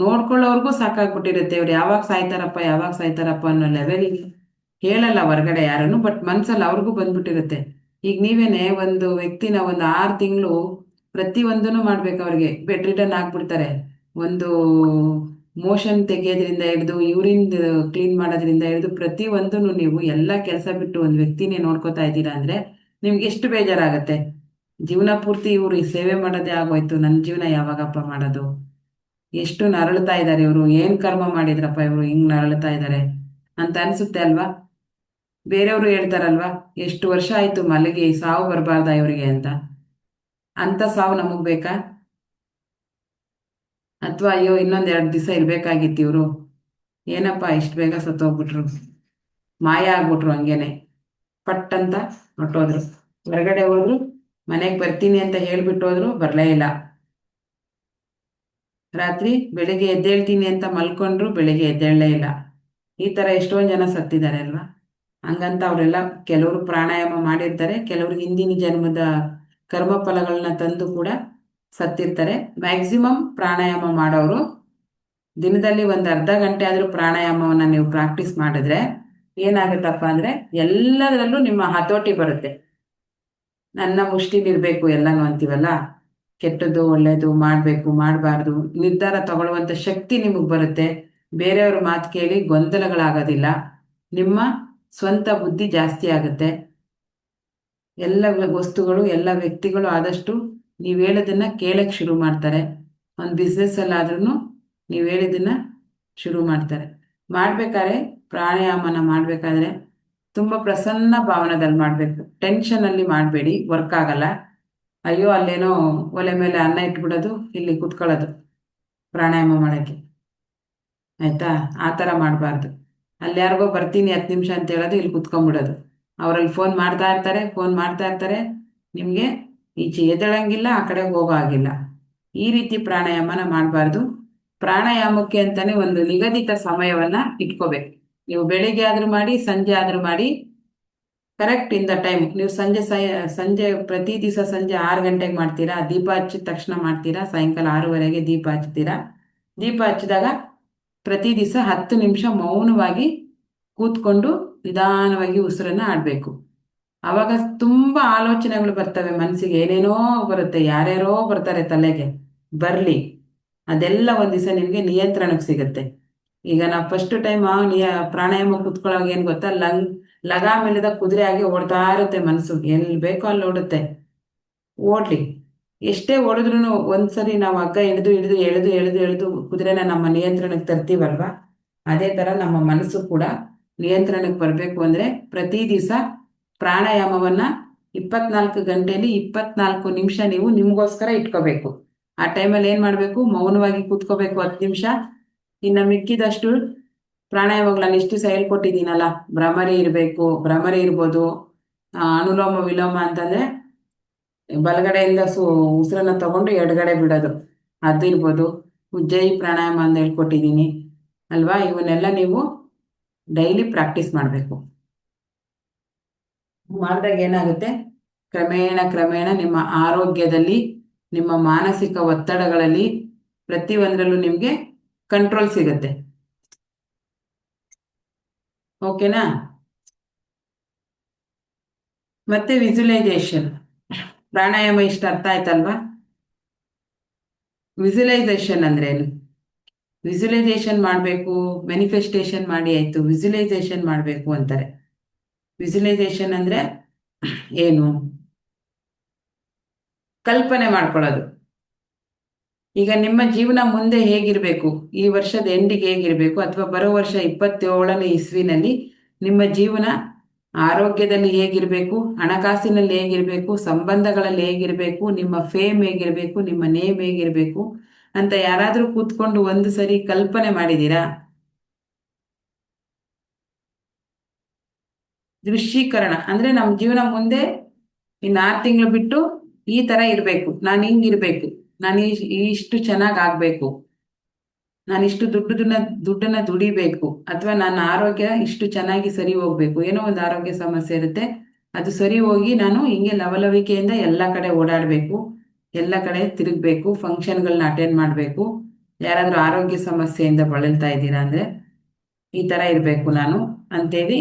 ನೋಡ್ಕೊಳ್ಳೋರ್ಗೂ ಸಾಕಾಗ್ಬಿಟ್ಟಿರುತ್ತೆ, ಇವ್ರು ಯಾವಾಗ ಸಾಯ್ತಾರಪ್ಪ ಯಾವಾಗ ಸಾಯ್ತಾರಪ್ಪ ಅನ್ನೋ ಲೆವೆಲ್ ಹೇಳಲ್ಲ ಹೊರಗಡೆ ಯಾರನ್ನು, ಬಟ್ ಮನ್ಸಲ್ಲಿ ಅವ್ರಿಗೂ ಬಂದ್ಬಿಟ್ಟಿರುತ್ತೆ. ಈಗ ನೀವೇನೆ ಒಂದು ವ್ಯಕ್ತಿನ ಒಂದು 6 ತಿಂಗಳು ಪ್ರತಿಯೊಂದೂ ಮಾಡ್ಬೇಕು, ಅವ್ರಿಗೆ ಬೆಡ್ ರಿಟರ್ನ್ ಆಗ್ಬಿಡ್ತಾರೆ. ಒಂದು ಮೋಷನ್ ತೆಗೆಯೋದ್ರಿಂದ ಹಿಡಿದು ಯೂರಿನ್ ಕ್ಲೀನ್ ಮಾಡೋದ್ರಿಂದ ಹಿಡಿದು ಪ್ರತಿಯೊಂದೂ ನೀವು ಎಲ್ಲ ಕೆಲಸ ಬಿಟ್ಟು ಒಂದು ವ್ಯಕ್ತಿನೇ ನೋಡ್ಕೋತಾ ಇದ್ದೀರಾ ಅಂದರೆ ನಿಮ್ಗೆ ಎಷ್ಟು ಬೇಜಾರಾಗತ್ತೆ. ಜೀವನ ಪೂರ್ತಿ ಇವರು ಈ ಸೇವೆ ಮಾಡೋದೇ ಆಗೋಯ್ತು, ನನ್ನ ಜೀವನ ಯಾವಾಗಪ್ಪ ಮಾಡೋದು, ಎಷ್ಟು ನರಳ್ತಾ ಇದ್ದಾರೆ ಇವರು, ಏನು ಕರ್ಮ ಮಾಡಿದ್ರಪ್ಪ ಇವರು ಹಿಂಗೆ ನರಳ್ತಾ ಇದ್ದಾರೆ ಅಂತ ಅನಿಸುತ್ತೆ ಅಲ್ವಾ. ಬೇರೆಯವರು ಹೇಳ್ತಾರಲ್ವಾ, ಎಷ್ಟು ವರ್ಷ ಆಯಿತು ಮಲಗಿ, ಸಾವು ಬರಬಾರ್ದಾ ಇವರಿಗೆ ಅಂತ ಸಾವು ನಮಗೆ ಬೇಕಾ? ಅಥವಾ ಅಯ್ಯೋ ಇನ್ನೊಂದು 2 ದಿವಸ ಇರಬೇಕಾಗಿತ್ತು ಇವರು, ಏನಪ್ಪ ಇಷ್ಟು ಬೇಗ ಸತ್ತೋಗ್ಬಿಟ್ರು, ಮಾಯ ಆಗ್ಬಿಟ್ರು, ಹಂಗೇನೆ ಪಟ್ ಅಂತ ಹೊಟ್ಟೋದ್ರು. ಹೊರಗಡೆ ಹೋದ್ರು, ಮನೆಗೆ ಬರ್ತೀನಿ ಅಂತ ಹೇಳ್ಬಿಟ್ಟು ಹೋದ್ರು, ಬರಲೇ ಇಲ್ಲ. ರಾತ್ರಿ ಬೆಳಿಗ್ಗೆ ಎದ್ದೇಳ್ತೀನಿ ಅಂತ ಮಲ್ಕೊಂಡ್ರು, ಬೆಳಿಗ್ಗೆ ಎದ್ದೇಳಲೇ ಇಲ್ಲ. ಈ ಥರ ಎಷ್ಟೊಂದು ಜನ ಸತ್ತಿದ್ದಾರೆ ಅಲ್ವಾ. ಹಂಗಂತ ಅವರೆಲ್ಲ ಕೆಲವರು ಪ್ರಾಣಾಯಾಮ ಮಾಡಿರ್ತಾರೆ, ಕೆಲವರು ಹಿಂದಿನ ಜನ್ಮದ ಕರ್ಮ ಫಲಗಳನ್ನ ತಂದು ಕೂಡ ಸತ್ತಿರ್ತಾರೆ. ಮ್ಯಾಕ್ಸಿಮಮ್ ಪ್ರಾಣಾಯಾಮ ಮಾಡೋರು ದಿನದಲ್ಲಿ ಒಂದು ಅರ್ಧ ಗಂಟೆ ಆದರೂ ಪ್ರಾಣಾಯಾಮವನ್ನು ನೀವು ಪ್ರಾಕ್ಟೀಸ್ ಮಾಡಿದ್ರೆ ಏನಾಗುತ್ತಪ್ಪ ಅಂದರೆ ಎಲ್ಲದರಲ್ಲೂ ನಿಮ್ಮ ಹತೋಟಿ ಬರುತ್ತೆ. ನನ್ನ ಮುಷ್ಟಿಲಿರಬೇಕು ಎಲ್ಲನೂ ಅಂತೀವಲ್ಲ, ಕೆಟ್ಟದ್ದು ಒಳ್ಳೆಯದು ಮಾಡಬೇಕು ಮಾಡಬಾರ್ದು ನಿರ್ಧಾರ ತಗೊಳ್ಳುವಂಥ ಶಕ್ತಿ ನಿಮಗೆ ಬರುತ್ತೆ. ಬೇರೆಯವ್ರ ಮಾತು ಕೇಳಿ ಗೊಂದಲಗಳಾಗೋದಿಲ್ಲ, ನಿಮ್ಮ ಸ್ವಂತ ಬುದ್ಧಿ ಜಾಸ್ತಿ ಆಗುತ್ತೆ. ಎಲ್ಲ ವಸ್ತುಗಳು ಎಲ್ಲ ವ್ಯಕ್ತಿಗಳು ಆದಷ್ಟು ನೀವು ಹೇಳೋದನ್ನು ಕೇಳಕ್ಕೆ ಶುರು ಮಾಡ್ತಾರೆ. ಒಂದು ಬಿಸ್ನೆಸ್ಸಲ್ಲಾದ್ರೂ ನೀವು ಹೇಳಿದ್ದನ್ನು ಶುರು ಮಾಡ್ತಾರೆ. ಮಾಡಬೇಕಾದ್ರೆ ಪ್ರಾಣಾಯಾಮನ ಮಾಡಬೇಕಾದ್ರೆ ತುಂಬ ಪ್ರಸನ್ನ ಭಾವನದಲ್ಲಿ ಮಾಡಬೇಕು, ಟೆನ್ಷನಲ್ಲಿ ಮಾಡಬೇಡಿ, ವರ್ಕ್ ಆಗಲ್ಲ. ಅಯ್ಯೋ ಅಲ್ಲೇನೋ ಒಲೆ ಮೇಲೆ ಅನ್ನ ಇಟ್ಬಿಡೋದು, ಇಲ್ಲಿ ಕುತ್ಕೊಳ್ಳೋದು ಪ್ರಾಣಾಯಾಮ ಮಾಡೋಕ್ಕೆ, ಆಯಿತಾ? ಆ ಥರ ಮಾಡಬಾರ್ದು. ಅಲ್ಲಿ ಯಾರಿಗೋ ಬರ್ತೀನಿ 10 ನಿಮಿಷ ಅಂತ ಹೇಳೋದು, ಇಲ್ಲಿ ಕುತ್ಕೊಂಡ್ಬಿಡೋದು, ಅವರಲ್ಲಿ ಫೋನ್ ಮಾಡ್ತಾ ಇರ್ತಾರೆ, ನಿಮಗೆ ಈಚೆ ಎದ್ದೇಳಂಗಿಲ್ಲ, ಆ ಕಡೆ ಹೋಗೋ ಆಗಿಲ್ಲ. ಈ ರೀತಿ ಪ್ರಾಣಾಯಾಮನ ಮಾಡಬಾರ್ದು. ಪ್ರಾಣಾಯಾಮಕ್ಕೆ ಅಂತಲೇ ಒಂದು ನಿಗದಿತ ಸಮಯವನ್ನು ಇಟ್ಕೋಬೇಕು. ನೀವು ಬೆಳಿಗ್ಗೆ ಆದರೂ ಮಾಡಿ, ಸಂಜೆ ಆದರೂ ಮಾಡಿ, ಕರೆಕ್ಟ್ ಇನ್ ದ ಟೈಮ್. ನೀವು ಸಂಜೆ ಪ್ರತಿ ದಿವಸ ಸಂಜೆ 6 ಗಂಟೆಗೆ ಮಾಡ್ತೀರಾ, ದೀಪ ಹಚ್ಚಿದ ತಕ್ಷಣ ಮಾಡ್ತೀರಾ, ಸಾಯಂಕಾಲ 6:30ಗೆ ದೀಪ ಹಚ್ತೀರಾ. ದೀಪ ಹಚ್ಚಿದಾಗ ಪ್ರತಿ ದಿವಸ 10 ನಿಮಿಷ ಮೌನವಾಗಿ ಕೂತ್ಕೊಂಡು ನಿಧಾನವಾಗಿ ಉಸಿರನ್ನು ಆಡಬೇಕು. ಆವಾಗ ತುಂಬ ಆಲೋಚನೆಗಳು ಬರ್ತವೆ ಮನಸ್ಸಿಗೆ, ಏನೇನೋ ಬರುತ್ತೆ, ಯಾರ್ಯಾರೋ ಬರ್ತಾರೆ ತಲೆಗೆ, ಬರಲಿ, ಅದೆಲ್ಲ ಒಂದು ದಿವಸ ನಿಮಗೆ ನಿಯಂತ್ರಣಕ್ಕೆ ಸಿಗುತ್ತೆ. ಈಗ ನಾವು ಫಸ್ಟ್ ಟೈಮ್ ಪ್ರಾಣಾಯಾಮ ಕೂತ್ಕೊಳ್ಳೋವಾಗ ಏನು ಗೊತ್ತಾ, ಲಗಾಮಿಲ್ಲದ ಕುದುರೆ ಆಗಿ ಓಡ್ತಾ ಇರುತ್ತೆ ಮನಸ್ಸು, ಎಲ್ಲಿ ಬೇಕೋ ಅಲ್ಲಿ ಓಡುತ್ತೆ. ಓಡಲಿ, ಎಷ್ಟೇ ಓಡಿದ್ರೂ ಒಂದ್ಸರಿ ನಾವು ಹಗ್ಗ ಹಿಡಿದು ಹಿಡಿದು ಎಳೆದು ಎಳೆದು ಎಳೆದು ಕುದುರೆನ ನಮ್ಮ ನಿಯಂತ್ರಣಕ್ಕೆ ತರ್ತೀವಲ್ವ, ಅದೇ ಥರ ನಮ್ಮ ಮನಸ್ಸು ಕೂಡ ನಿಯಂತ್ರಣಕ್ಕೆ ಬರಬೇಕು ಅಂದರೆ ಪ್ರತಿ ದಿವಸ ಪ್ರಾಣಾಯಾಮವನ್ನು 24 ಗಂಟೆಯಲ್ಲಿ 24 ನಿಮಿಷ ನೀವು ನಿಮಗೋಸ್ಕರ ಇಟ್ಕೋಬೇಕು. ಆ ಟೈಮಲ್ಲಿ ಏನು ಮಾಡಬೇಕು, ಮೌನವಾಗಿ ಕೂತ್ಕೋಬೇಕು 10 ನಿಮಿಷ. ಇನ್ನು ಮಿಕ್ಕಿದಷ್ಟು ಪ್ರಾಣಾಯಾಮಗಳು ನಾನು ಇಷ್ಟು ದಿವಸ ಹೇಳ್ಕೊಟ್ಟಿದ್ದೀನಲ್ಲ, ಭ್ರಮರಿ ಇರಬೇಕು, ಭ್ರಮರಿ ಇರ್ಬೋದು, ಅನುಲೋಮ ವಿಲೋಮ ಅಂತಂದರೆ ಬಲಗಡೆಯಿಂದ ಉಸಿರನ್ನು ತಗೊಂಡು ಎಡಗಡೆ ಬಿಡೋದು, ಅದು ಇರ್ಬೋದು, ಉಜ್ಜಯಿ ಪ್ರಾಣಾಯಾಮ ಅಂತ ಹೇಳ್ಕೊಟ್ಟಿದ್ದೀನಿ ಅಲ್ವಾ. ಇವನ್ನೆಲ್ಲ ನೀವು ಡೈಲಿ ಪ್ರಾಕ್ಟೀಸ್ ಮಾಡಬೇಕು. ಮಾಡಿದಾಗ ಏನಾಗುತ್ತೆ, ಕ್ರಮೇಣ ಕ್ರಮೇಣ ನಿಮ್ಮ ಆರೋಗ್ಯದಲ್ಲಿ, ನಿಮ್ಮ ಮಾನಸಿಕ ಒತ್ತಡಗಳಲ್ಲಿ ಪ್ರತಿಯೊಂದರಲ್ಲೂ ನಿಮಗೆ ಕಂಟ್ರೋಲ್ ಸಿಗುತ್ತೆ. ಓಕೆನಾ? ಮತ್ತೆ ವಿಜುವಲೈಸೇಷನ್, ಪ್ರಾಣಾಯಾಮ ಇಷ್ಟ ಅರ್ಥ ಆಯ್ತಲ್ವಾ? ವಿಜುವಲೈಸೇಷನ್ ಅಂದ್ರೇನು? ವಿಜುವಲೈಸೇಷನ್ ಮಾಡಬೇಕು, ಮ್ಯಾನಿಫೆಸ್ಟೇಷನ್ ಮಾಡಿ ಆಯಿತು, ವಿಜುವಲೈಸೇಷನ್ ಮಾಡಬೇಕು ಅಂತಾರೆ. ವಿಜುವಲೈಸೇಷನ್ ಅಂದರೆ ಏನು? ಕಲ್ಪನೆ ಮಾಡ್ಕೊಳ್ಳೋದು. ಈಗ ನಿಮ್ಮ ಜೀವನ ಮುಂದೆ ಹೇಗಿರಬೇಕು, ಈ ವರ್ಷದ ಎಂಡಿಗೆ ಹೇಗಿರಬೇಕು, ಅಥವಾ ಬರೋ ವರ್ಷ 27ನೇ ಇಸ್ವಿನಲ್ಲಿ ನಿಮ್ಮ ಜೀವನ ಆರೋಗ್ಯದಲ್ಲಿ ಹೇಗಿರಬೇಕು, ಹಣಕಾಸಿನಲ್ಲಿ ಹೇಗಿರಬೇಕು, ಸಂಬಂಧಗಳಲ್ಲಿ ಹೇಗಿರಬೇಕು, ನಿಮ್ಮ ಫೇಮ್ ಹೇಗಿರಬೇಕು, ನಿಮ್ಮ ನೇಮ್ ಹೇಗಿರಬೇಕು ಅಂತ ಯಾರಾದರೂ ಕೂತ್ಕೊಂಡು ಒಂದು ಸರಿ ಕಲ್ಪನೆ ಮಾಡಿದ್ದೀರಾ? ದೃಶ್ಯೀಕರಣ ಅಂದರೆ ನಮ್ಮ ಜೀವನ ಮುಂದೆ ಇನ್ನು 6 ತಿಂಗಳು ಬಿಟ್ಟು ಈ ತರ ಇರಬೇಕು, ನಾನು ಹಿಂಗಿರ್ಬೇಕು, ನಾನು ಇಷ್ಟು ಚೆನ್ನಾಗಿ ಆಗ್ಬೇಕು, ನಾನು ಇಷ್ಟು ದುಡ್ಡನ್ನ ದುಡಿಬೇಕು, ಅಥವಾ ನನ್ನ ಆರೋಗ್ಯ ಇಷ್ಟು ಚೆನ್ನಾಗಿ ಸರಿ ಹೋಗ್ಬೇಕು. ಏನೋ ಒಂದು ಆರೋಗ್ಯ ಸಮಸ್ಯೆ ಇರುತ್ತೆ, ಅದು ಸರಿ ಹೋಗಿ ನಾನು ಹಿಂಗೆ ಲವಲವಿಕೆಯಿಂದ ಎಲ್ಲ ಕಡೆ ಓಡಾಡಬೇಕು, ಎಲ್ಲ ಕಡೆ ತಿರುಗಬೇಕು, ಫಂಕ್ಷನ್ಗಳನ್ನ ಅಟೆಂಡ್ ಮಾಡಬೇಕು. ಯಾರಾದರೂ ಆರೋಗ್ಯ ಸಮಸ್ಯೆಯಿಂದ ಬಳಲ್ತಾ ಇದ್ದೀರಾ ಅಂದರೆ ಈ ಥರ ಇರಬೇಕು ನಾನು ಅಂತೇಳಿ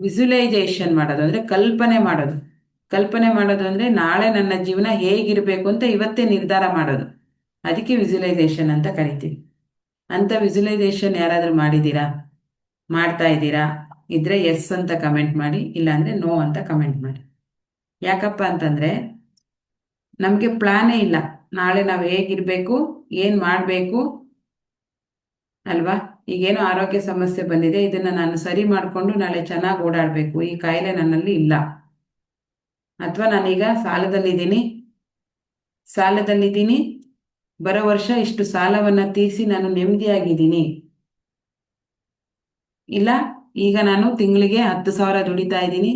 ವಿಸುಲೈಸೇಷನ್ ಮಾಡೋದು, ಅಂದರೆ ಕಲ್ಪನೆ ಮಾಡೋದು ಅಂದರೆ ನಾಳೆ ನನ್ನ ಜೀವನ ಹೇಗಿರಬೇಕು ಅಂತ ಇವತ್ತೇ ನಿರ್ಧಾರ ಮಾಡೋದು. ಅದಕ್ಕೆ ವಿಸುಲೈಸೇಷನ್ ಅಂತ ಕರಿತೀವಿ. ಅಂತ ವಿಸುಲೈಸೇಷನ್ ಯಾರಾದರೂ ಮಾಡಿದ್ದೀರಾ, ಮಾಡ್ತಾ ಇದ್ದೀರಾ ಇದ್ರೆ ಎಸ್ ಅಂತ ಕಮೆಂಟ್ ಮಾಡಿ, ಇಲ್ಲಾಂದರೆ ನೋ ಅಂತ ಕಮೆಂಟ್ ಮಾಡಿ. ಯಾಕಪ್ಪ ಅಂತಂದರೆ ನಮಗೆ ಪ್ಲಾನೇ ಇಲ್ಲ, ನಾಳೆ ನಾವು ಹೇಗಿರಬೇಕು, ಏನು ಮಾಡಬೇಕು ಅಲ್ವಾ. ಈಗೇನೋ ಆರೋಗ್ಯ ಸಮಸ್ಯೆ ಬಂದಿದೆ, ಇದನ್ನು ನಾನು ಸರಿ ಮಾಡಿಕೊಂಡು ನಾಳೆ ಚೆನ್ನಾಗಿ ಓಡಾಡಬೇಕು, ಈ ಕಾಯಿಲೆ ನನ್ನಲ್ಲಿ ಇಲ್ಲ. ಅಥವಾ ನಾನೀಗ ಸಾಲದಲ್ಲಿದ್ದೀನಿ, ಬರೋ ವರ್ಷ ಇಷ್ಟು ಸಾಲವನ್ನು ತೀರಿಸಿ ನಾನು ನೆಮ್ಮದಿಯಾಗಿದ್ದೀನಿ. ಇಲ್ಲ, ಈಗ ನಾನು ತಿಂಗಳಿಗೆ 10,000 ದುಡಿತಾ ಇದ್ದೀನಿ,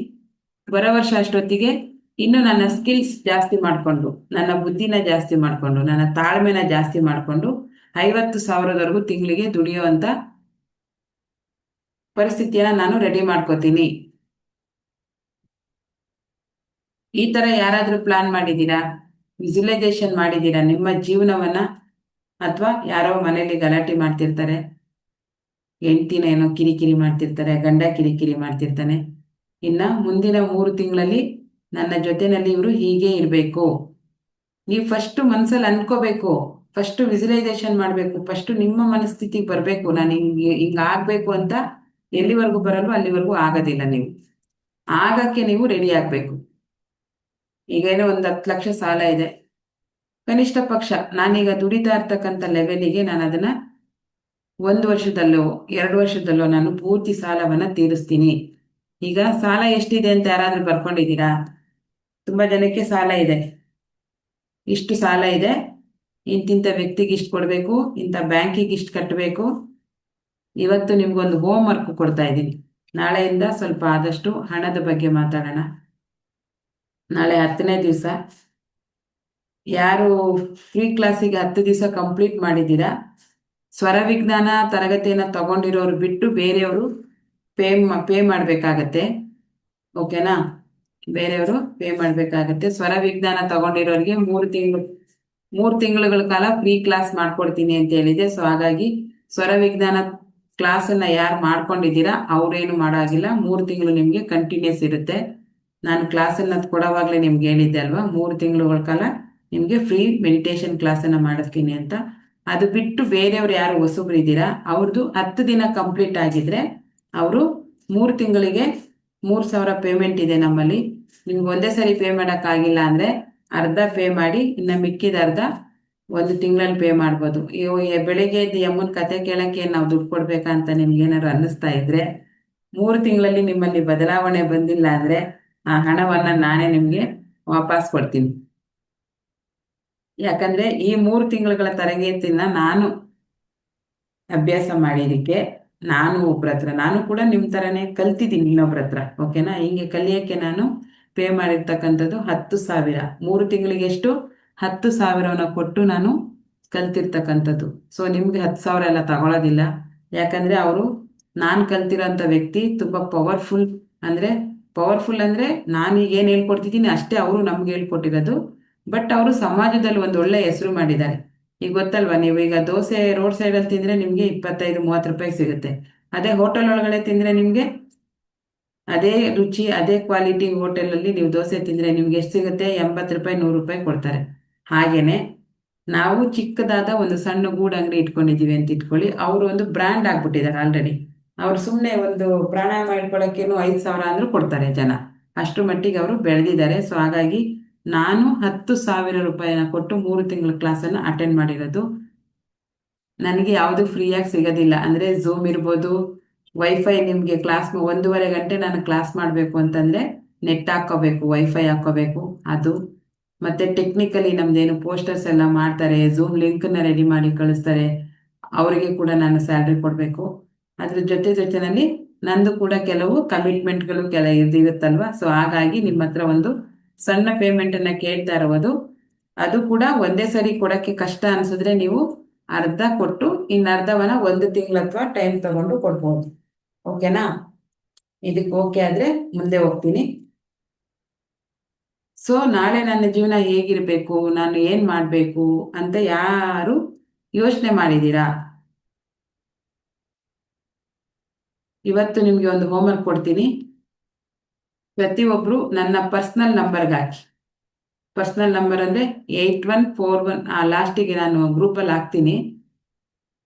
ಬರೋ ವರ್ಷ ಅಷ್ಟೊತ್ತಿಗೆ ಇನ್ನು ನನ್ನ ಸ್ಕಿಲ್ಸ್ ಜಾಸ್ತಿ ಮಾಡಿಕೊಂಡು, ನನ್ನ ಬುದ್ಧಿನ ಜಾಸ್ತಿ ಮಾಡಿಕೊಂಡು, ನನ್ನ ತಾಳ್ಮೆನ ಜಾಸ್ತಿ ಮಾಡಿಕೊಂಡು 50,000ವರೆಗೂ ತಿಂಗಳಿಗೆ ದುಡಿಯುವಂಥ ಪರಿಸ್ಥಿತಿಯನ್ನು ನಾನು ರೆಡಿ ಮಾಡ್ಕೋತೀನಿ. ಈ ಥರ ಯಾರಾದರೂ ಪ್ಲಾನ್ ಮಾಡಿದ್ದೀರಾ, ವಿಸುಲೈಸೇಷನ್ ಮಾಡಿದ್ದೀರಾ ನಿಮ್ಮ ಜೀವನವನ್ನು? ಅಥವಾ ಯಾರೋ ಮನೇಲಿ ಗಲಾಟೆ ಮಾಡ್ತಿರ್ತಾರೆ, ಹೆಂಡ್ತಿನ ಏನೋ ಕಿರಿಕಿರಿ ಮಾಡ್ತಿರ್ತಾರೆ, ಗಂಡ ಕಿರಿಕಿರಿ ಮಾಡ್ತಿರ್ತಾನೆ, ಇನ್ನು ಮುಂದಿನ 3 ತಿಂಗಳಲ್ಲಿ ನನ್ನ ಜೊತೆಯಲ್ಲಿ ಇವರು ಹೀಗೆ ಇರಬೇಕು. ನೀವು ಫಸ್ಟು ಮನಸ್ಸಲ್ಲಿ ಅನ್ಕೋಬೇಕು, ಫಸ್ಟು ವಿಸುಲೈಸೇಷನ್ ಮಾಡಬೇಕು, ಫಸ್ಟು ನಿಮ್ಮ ಮನಸ್ಥಿತಿಗೆ ಬರಬೇಕು. ನಾನು ಹಿಂಗೆ ಆಗಬೇಕು ಅಂತ ಎಲ್ಲಿವರೆಗೂ ಬರಲ್ವೋ ಅಲ್ಲಿವರೆಗೂ ಆಗೋದಿಲ್ಲ. ನೀವು ಆಗಕ್ಕೆ ನೀವು ರೆಡಿ ಆಗಬೇಕು. ಈಗೇನೋ ಒಂದು 10 ಲಕ್ಷ ಸಾಲ ಇದೆ, ಕನಿಷ್ಠ ಪಕ್ಷ ನಾನೀಗ ದುಡಿತಾ ಇರ್ತಕ್ಕಂಥ ಲೆವೆಲಿಗೆ ನಾನು ಅದನ್ನು 1 ವರ್ಷದಲ್ಲೋ 2 ವರ್ಷದಲ್ಲೋ ನಾನು ಪೂರ್ತಿ ಸಾಲವನ್ನು ತೀರಿಸ್ತೀನಿ. ಈಗ ಸಾಲ ಎಷ್ಟಿದೆ ಅಂತ ಯಾರಾದರೂ ಬರ್ಕೊಂಡಿದ್ದೀರಾ? ತುಂಬ ಜನಕ್ಕೆ ಸಾಲ ಇದೆ, ಇಷ್ಟು ಸಾಲ ಇದೆ, ಇಂತಿಂಥ ವ್ಯಕ್ತಿಗೆ ಇಷ್ಟು ಕೊಡಬೇಕು, ಇಂಥ ಬ್ಯಾಂಕಿಗೆ ಇಷ್ಟು ಕಟ್ಟಬೇಕು. ಇವತ್ತು ನಿಮ್ಗೊಂದು ಹೋಮ್ ವರ್ಕ್ ಕೊಡ್ತಾ ಇದ್ದೀನಿ. ನಾಳೆಯಿಂದ ಸ್ವಲ್ಪ ಆದಷ್ಟು ಹಣದ ಬಗ್ಗೆ ಮಾತಾಡೋಣ. ನಾಳೆ 10ನೇ ದಿವಸ. ಯಾರು ಫ್ರೀ ಕ್ಲಾಸಿಗೆ 10 ದಿವಸ ಕಂಪ್ಲೀಟ್ ಮಾಡಿದ್ದೀರಾ, ಸ್ವರ ವಿಜ್ಞಾನ ತರಗತಿಯನ್ನು ತಗೊಂಡಿರೋರು ಬಿಟ್ಟು ಬೇರೆಯವರು ಪೇ ಮಾಡಬೇಕಾಗತ್ತೆ. ಓಕೆನಾ? ಬೇರೆಯವರು ಪೇ ಮಾಡಬೇಕಾಗತ್ತೆ. ಸ್ವರ ವಿಜ್ಞಾನ ತಗೊಂಡಿರೋರಿಗೆ 3 ತಿಂಗಳುಗಳ ಕಾಲ ಫ್ರೀ ಕ್ಲಾಸ್ ಮಾಡ್ಕೊಡ್ತೀನಿ ಅಂತ ಹೇಳಿದೆ. ಸೊ ಹಾಗಾಗಿ ಸ್ವರ ವಿಜ್ಞಾನ ಕ್ಲಾಸನ್ನು ಯಾರು ಮಾಡ್ಕೊಂಡಿದ್ದೀರಾ ಅವ್ರೇನು ಮಾಡೋದಿಲ್ಲ, 3 ತಿಂಗಳು ನಿಮಗೆ ಕಂಟಿನ್ಯೂಸ್ ಇರುತ್ತೆ. ನಾನು ಕ್ಲಾಸನ್ನು ಕೊಡೋವಾಗಲೇ ನಿಮ್ಗೆ ಹೇಳಿದ್ದೆ ಅಲ್ವಾ, 3 ತಿಂಗಳುಗಳ ಕಾಲ ನಿಮಗೆ ಫ್ರೀ ಮೆಡಿಟೇಷನ್ ಕ್ಲಾಸನ್ನು ಮಾಡಿಸ್ತೀನಿ ಅಂತ. ಅದು ಬಿಟ್ಟು ಬೇರೆಯವ್ರು ಯಾರು ಹೊಸಬ್ರು ಇದ್ದೀರಾ, ಅವ್ರದ್ದು 10 ದಿನ ಕಂಪ್ಲೀಟ್ ಆಗಿದ್ರೆ ಅವರು 3 ತಿಂಗಳಿಗೆ 3,000 ಪೇಮೆಂಟ್ ಇದೆ ನಮ್ಮಲ್ಲಿ. ನಿಮ್ಗೆ ಒಂದೇ ಸರಿ ಪೇ ಮಾಡೋಕ್ಕಾಗಿಲ್ಲ ಅಂದರೆ ಅರ್ಧ ಪೇ ಮಾಡಿ, ಇನ್ನು ಮಿಕ್ಕಿದ ಅರ್ಧ 1 ತಿಂಗಳಲ್ಲಿ ಪೇ ಮಾಡ್ಬೋದು. ಬೆಳಿಗ್ಗೆ ಎದ್ದು ಯಮ್ಮನ ಕತೆ ಕೇಳೋಕ್ಕೆ ನಾವು ದುಡ್ಡು ಕೊಡ್ಬೇಕಾ ಅಂತ ನಿಮ್ಗೇನಾದ್ರು ಅನ್ನಿಸ್ತಾ ಇದ್ರೆ, 3 ತಿಂಗಳಲ್ಲಿ ನಿಮ್ಮಲ್ಲಿ ಬದಲಾವಣೆ ಬಂದಿಲ್ಲ ಅಂದರೆ ಆ ಹಣವನ್ನು ನಾನೇ ನಿಮಗೆ ವಾಪಸ್ ಕೊಡ್ತೀನಿ. ಯಾಕಂದರೆ ಈ 3 ತಿಂಗಳುಗಳ ತರಬೇತಿನ ನಾನು ಅಭ್ಯಾಸ ಮಾಡಿದ್ದಕ್ಕೆ ನಾನು ನಾನು ಕೂಡ ನಿಮ್ಮ ಥರನೇ ಕಲ್ತಿದ್ದೀನಿ ಇನ್ನೊಬ್ರ ಹತ್ರ. ಓಕೆನಾ? ಹಿಂಗೆ ಕಲಿಯೋಕ್ಕೆ ನಾನು ಪೇ ಮಾಡಿರ್ತಕ್ಕಂಥದ್ದು 10,000. 3 ತಿಂಗಳಿಗೆ ಎಷ್ಟು? 10,000ನ ಕೊಟ್ಟು ನಾನು ಕಲ್ತಿರ್ತಕ್ಕಂಥದ್ದು. ಸೊ ನಿಮಗೆ 10,000 ಎಲ್ಲ ತಗೊಳ್ಳೋದಿಲ್ಲ. ಯಾಕಂದರೆ ನಾನು ಕಲ್ತಿರೋಂಥ ವ್ಯಕ್ತಿ ತುಂಬ ಪವರ್ಫುಲ್ ಅಂದರೆ ನಾನು ಈಗ ಏನು ಹೇಳ್ಕೊಡ್ತಿದ್ದೀನಿ ಅಷ್ಟೇ ಅವರು ನಮ್ಗೆ ಹೇಳ್ಕೊಟ್ಟಿರೋದು. ಬಟ್ ಅವರು ಸಮಾಜದಲ್ಲಿ ಒಂದು ಒಳ್ಳೆ ಹೆಸರು ಮಾಡಿದ್ದಾರೆ. ಈಗ ಗೊತ್ತಲ್ವಾ, ನೀವು ಈಗ ದೋಸೆ ರೋಡ್ ಸೈಡಲ್ಲಿ ತಿಂದರೆ ನಿಮಗೆ 25-30 ರೂಪಾಯಿಗೆ ಸಿಗುತ್ತೆ. ಅದೇ ಹೋಟೆಲ್ ಒಳಗಡೆ ತಿಂದರೆ ನಿಮಗೆ ಅದೇ ರುಚಿ ಅದೇ ಕ್ವಾಲಿಟಿ ಹೋಟೆಲಲ್ಲಿ ನೀವು ದೋಸೆ ತಿಂದರೆ ನಿಮ್ಗೆ ಎಷ್ಟು ಸಿಗುತ್ತೆ? 80 ರೂಪಾಯಿ 100 ರೂಪಾಯಿ ಕೊಡ್ತಾರೆ. ಹಾಗೆಯೇ ನಾವು ಚಿಕ್ಕದಾದ ಒಂದು ಸಣ್ಣ ಗೂಡು ಅಂಗಡಿ ಇಟ್ಕೊಂಡಿದ್ದೀವಿ ಅಂತ ಇಟ್ಕೊಳ್ಳಿ, ಅವರು ಒಂದು ಬ್ರ್ಯಾಂಡ್ ಆಗ್ಬಿಟ್ಟಿದ್ದಾರೆ ಆಲ್ರೆಡಿ. ಅವ್ರು ಸುಮ್ಮನೆ ಒಂದು ಪ್ರಾಣಾಯಾಮ ಇಟ್ಕೊಳ್ಳೋಕ್ಕೇನು 5,000 ಅಂದರೂ ಕೊಡ್ತಾರೆ ಜನ, ಅಷ್ಟು ಮಟ್ಟಿಗೆ ಅವರು ಬೆಳೆದಿದ್ದಾರೆ. ಸೊ ಹಾಗಾಗಿ ನಾನು 10,000 ರೂಪಾಯಿನ ಕೊಟ್ಟು 3 ತಿಂಗಳ ಕ್ಲಾಸನ್ನು ಅಟೆಂಡ್ ಮಾಡಿರೋದು. ನನಗೆ ಯಾವುದು ಫ್ರೀಯಾಗಿ ಸಿಗೋದಿಲ್ಲ. ಅಂದರೆ ಝೂಮ್ ಇರ್ಬೋದು, ವೈಫೈ, ನಿಮಗೆ ಕ್ಲಾಸ್ 1.5 ಗಂಟೆ ನಾನು ಕ್ಲಾಸ್ ಮಾಡಬೇಕು ಅಂತಂದರೆ ನೆಟ್ ಹಾಕ್ಕೋಬೇಕು, ವೈಫೈ ಹಾಕ್ಕೋಬೇಕು. ಅದು ಮತ್ತು ಟೆಕ್ನಿಕಲಿ ನಮ್ಮದೇನು ಪೋಸ್ಟರ್ಸ್ ಎಲ್ಲ ಮಾಡ್ತಾರೆ, ಝೂಮ್ ಲಿಂಕನ್ನು ರೆಡಿ ಮಾಡಿ ಕಳಿಸ್ತಾರೆ, ಅವರಿಗೆ ಕೂಡ ನಾನು ಸ್ಯಾಲ್ರಿ ಕೊಡಬೇಕು. ಅದ್ರ ಜೊತೆಯಲ್ಲಿ ನಂದು ಕೂಡ ಕೆಲವು ಕಮಿಟ್ಮೆಂಟ್ಗಳು ಇರುತ್ತಲ್ವ. ಸೊ ಹಾಗಾಗಿ ನಿಮ್ಮ ಹತ್ರ ಒಂದು ಸಣ್ಣ ಪೇಮೆಂಟನ್ನು ಕೇಳ್ತಾ ಇರೋದು. ಅದು ಕೂಡ ಒಂದೇ ಸರಿ ಕೊಡೋಕ್ಕೆ ಕಷ್ಟ ಅನಿಸಿದ್ರೆ ನೀವು ಅರ್ಧ ಕೊಟ್ಟು ಇನ್ನರ್ಧವನ್ನ 1 ತಿಂಗಳು ಅಥವಾ ಟೈಮ್ ತಗೊಂಡು ಕೊಡ್ಬೋದು. ಓಕೆನಾ? ಇದಕ್ಕೆ ಓಕೆ ಆದರೆ ಮುಂದೆ ಹೋಗ್ತೀನಿ. ಸೊ ನಾಳೆ ನನ್ನ ಜೀವನ ಹೇಗಿರಬೇಕು, ನಾನು ಏನು ಮಾಡಬೇಕು ಅಂತ ಯಾರು ಯೋಚನೆ ಮಾಡಿದ್ದೀರಾ? ಇವತ್ತು ನಿಮಗೆ ಒಂದು ಹೋಮ್ವರ್ಕ್ ಕೊಡ್ತೀನಿ. ಪ್ರತಿಯೊಬ್ಬರು ನನ್ನ ಪರ್ಸ್ನಲ್ ನಂಬರ್ಗೆ ಹಾಕಿ. ಪರ್ಸ್ನಲ್ ನಂಬರ್ ಅಂದರೆ 8141, ಆ ಲಾಸ್ಟಿಗೆ ನಾನು ಗ್ರೂಪಲ್ಲಿ ಹಾಕ್ತೀನಿ.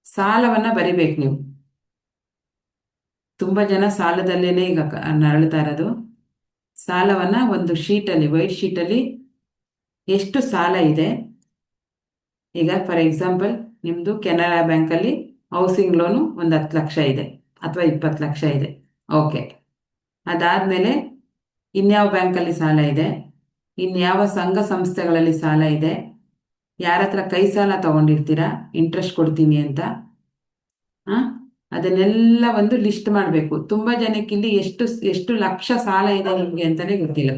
ಸಾಲವನ್ನು ಬರಿಬೇಕು ನೀವು. ತುಂಬ ಜನ ಸಾಲದಲ್ಲೇನೆ ಈಗ ನರಳ್ತಾ ಇರೋದು. ಸಾಲವನ್ನು ಒಂದು ಶೀಟಲ್ಲಿ, ವೈಟ್ ಶೀಟಲ್ಲಿ ಎಷ್ಟು ಸಾಲ ಇದೆ, ಈಗ ಫಾರ್ ಎಕ್ಸಾಂಪಲ್ ನಿಮ್ಮದು ಕೆನರಾ ಬ್ಯಾಂಕಲ್ಲಿ ಹೌಸಿಂಗ್ ಲೋನು ಒಂದು 10 ಲಕ್ಷ ಇದೆ ಅಥವಾ 20 ಲಕ್ಷ ಇದೆ. ಓಕೆ, ಅದಾದಮೇಲೆ ಇನ್ಯಾವ ಬ್ಯಾಂಕಲ್ಲಿ ಸಾಲ ಇದೆ, ಇನ್ಯಾವ ಸಂಘ ಸಂಸ್ಥೆಗಳಲ್ಲಿ ಸಾಲ ಇದೆ, ಯಾರ ಹತ್ರ ಕೈ ಸಾಲ ತಗೊಂಡಿರ್ತೀರಾ ಇಂಟ್ರೆಸ್ಟ್ ಕೊಡ್ತೀನಿ ಅಂತ, ಅದನ್ನೆಲ್ಲ ಒಂದು ಲಿಸ್ಟ್ ಮಾಡಬೇಕು. ತುಂಬ ಜನಕ್ಕಿಲ್ಲಿ ಎಷ್ಟು ಎಷ್ಟು ಲಕ್ಷ ಸಾಲ ಇದೆ ನಿಮಗೆ ಅಂತಲೇ ಗೊತ್ತಿಲ್ಲ.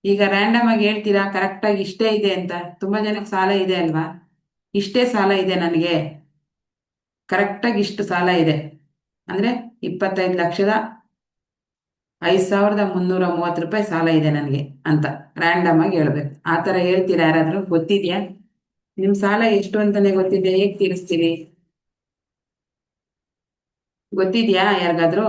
ಈಗ ರ್ಯಾಂಡಮ್ ಆಗಿ ಹೇಳ್ತೀರಾ ಕರೆಕ್ಟಾಗಿ ಇಷ್ಟೇ ಇದೆ ಅಂತ. ತುಂಬ ಜನಕ್ಕೆ ಸಾಲ ಇದೆ ಅಲ್ವಾ? ಇಷ್ಟೇ ಸಾಲ ಇದೆ ನನಗೆ, ಕರೆಕ್ಟಾಗಿ ಇಷ್ಟು ಸಾಲ ಇದೆ ಅಂದರೆ 25,05,330 ರೂಪಾಯಿ ಸಾಲ ಇದೆ ನನಗೆ ಅಂತ ರ್ಯಾಂಡಮ್ ಆಗಿ ಹೇಳ್ಬೇಕು. ಆ ಥರ ಹೇಳ್ತೀರಾ? ಯಾರಾದರೂ ಗೊತ್ತಿದೆಯಾ? ನಿಮ್ಮ ಸಾಲ ಎಷ್ಟು ಅಂತಲೇ ಗೊತ್ತಿದೆಯಾ? ಹೇಗೆ ತೀರಿಸ್ತೀರಿ ಗೊತ್ತಿದೆಯಾ ಯಾರಿಗಾದ್ರೂ?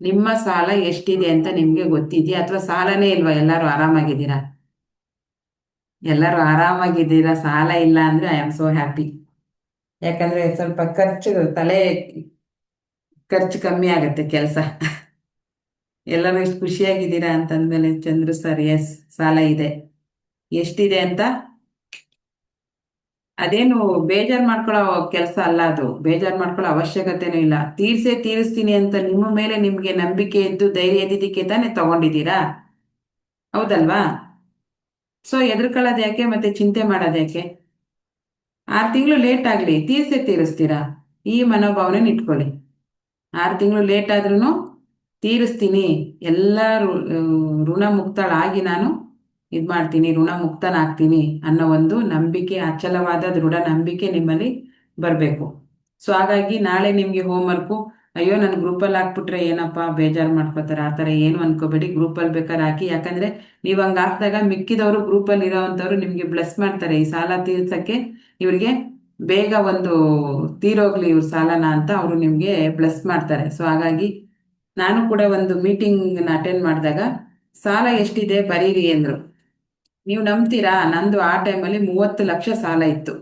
ನಿಮ್ಮ ಸಾಲ ಎಷ್ಟಿದೆ ಅಂತ ನಿಮಗೆ ಗೊತ್ತಿದೆಯಾ? ಅಥವಾ ಸಾಲನೇ ಇಲ್ವಾ? ಎಲ್ಲರೂ ಆರಾಮಾಗಿದ್ದೀರಾ? ಎಲ್ಲರೂ ಆರಾಮಾಗಿದ್ದೀರಾ? ಸಾಲ ಇಲ್ಲ ಅಂದರೆ ಐ ಆಮ್ ಸೋ ಹ್ಯಾಪಿ. ಯಾಕಂದರೆ ಸ್ವಲ್ಪ ಖರ್ಚು ಕಮ್ಮಿ ಆಗುತ್ತೆ ಕೆಲಸ. ಎಲ್ಲರೂ ಎಷ್ಟು ಖುಷಿಯಾಗಿದ್ದೀರಾ ಅಂತಂದಮೇಲೆ ಚಂದ್ರು ಸರ್ ಎಸ್ ಸಾಲ ಇದೆ. ಎಷ್ಟಿದೆ ಅಂತ ಅದೇನು ಬೇಜಾರು ಮಾಡ್ಕೊಳ್ಳೋ ಕೆಲಸ ಅಲ್ಲ, ಅದು ಬೇಜಾರು ಮಾಡ್ಕೊಳ್ಳೋ ಅವಶ್ಯಕತೆನೂ ಇಲ್ಲ. ತೀರಿಸ್ತೀನಿ ಅಂತ ನಿಮ್ಮ ಮೇಲೆ ನಿಮಗೆ ನಂಬಿಕೆ ಇದ್ದು ಧೈರ್ಯ ಇದ್ದಿದ್ದಕ್ಕೆ ತಾನೇ ತಗೊಂಡಿದ್ದೀರಾ, ಹೌದಲ್ವಾ? ಸೊ ಹೆದರ್ಕೊಳ್ಳೋದು ಯಾಕೆ, ಮತ್ತೆ ಚಿಂತೆ ಮಾಡೋದು ಯಾಕೆ? 6 ತಿಂಗಳು ಲೇಟ್ ಆಗಲಿ, ತೀರಿಸ್ತೀರಾ, ಈ ಮನೋಭಾವನೆ ಇಟ್ಕೊಳ್ಳಿ. 6 ತಿಂಗಳು ಲೇಟ್ ಆದ್ರೂ ತೀರಿಸ್ತೀನಿ, ಎಲ್ಲ ಋಣ ಮುಕ್ತಳಾಗಿ ನಾನು ಇದು ಮಾಡ್ತೀನಿ, ಋಣ ಮುಕ್ತನಾಗ್ತೀನಿ ಅನ್ನೋ ಒಂದು ನಂಬಿಕೆ, ಅಚಲವಾದ ದೃಢ ನಂಬಿಕೆ ನಿಮ್ಮಲ್ಲಿ ಬರಬೇಕು. ಸೊ ಹಾಗಾಗಿ ನಾಳೆ ನಿಮಗೆ ಹೋಮ್ವರ್ಕು, ಅಯ್ಯೋ ನನ್ನ ಗ್ರೂಪಲ್ಲಿ ಹಾಕ್ಬಿಟ್ರೆ ಏನಪ್ಪ ಬೇಜಾರು ಮಾಡ್ಕೋತಾರೆ, ಆ ಥರ ಏನು ಅನ್ಕೋಬೇಡಿ. ಗ್ರೂಪಲ್ಲಿ ಬೇಕಾದ್ರೆ ಹಾಕಿ. ಯಾಕಂದರೆ ನೀವು ಹಂಗೆ ಹಾಕಿದಾಗ ಮಿಕ್ಕಿದವರು ಗ್ರೂಪಲ್ಲಿ ಇರೋವಂಥವ್ರು ನಿಮಗೆ ಬ್ಲೆಸ್ ಮಾಡ್ತಾರೆ. ಈ ಸಾಲ ತೀರ್ಸೋಕ್ಕೆ ಇವರಿಗೆ ಬೇಗ ಒಂದು ತೀರೋಗ್ಲಿ ಇವ್ರ ಸಾಲನ ಅಂತ ಅವರು ನಿಮಗೆ ಬ್ಲೆಸ್ ಮಾಡ್ತಾರೆ. ಸೊ ಹಾಗಾಗಿ ನಾನು ಕೂಡ ಒಂದು ಮೀಟಿಂಗ್ನ ಅಟೆಂಡ್ ಮಾಡಿದಾಗ ಸಾಲ ಎಷ್ಟಿದೆ ಬರೀರಿ ಅಂದರು. ನೀವು ನಂಬ್ತೀರಾ, ನಂದು ಆ ಟೈಮಲ್ಲಿ 30 ಲಕ್ಷ ಸಾಲ ಇತ್ತು.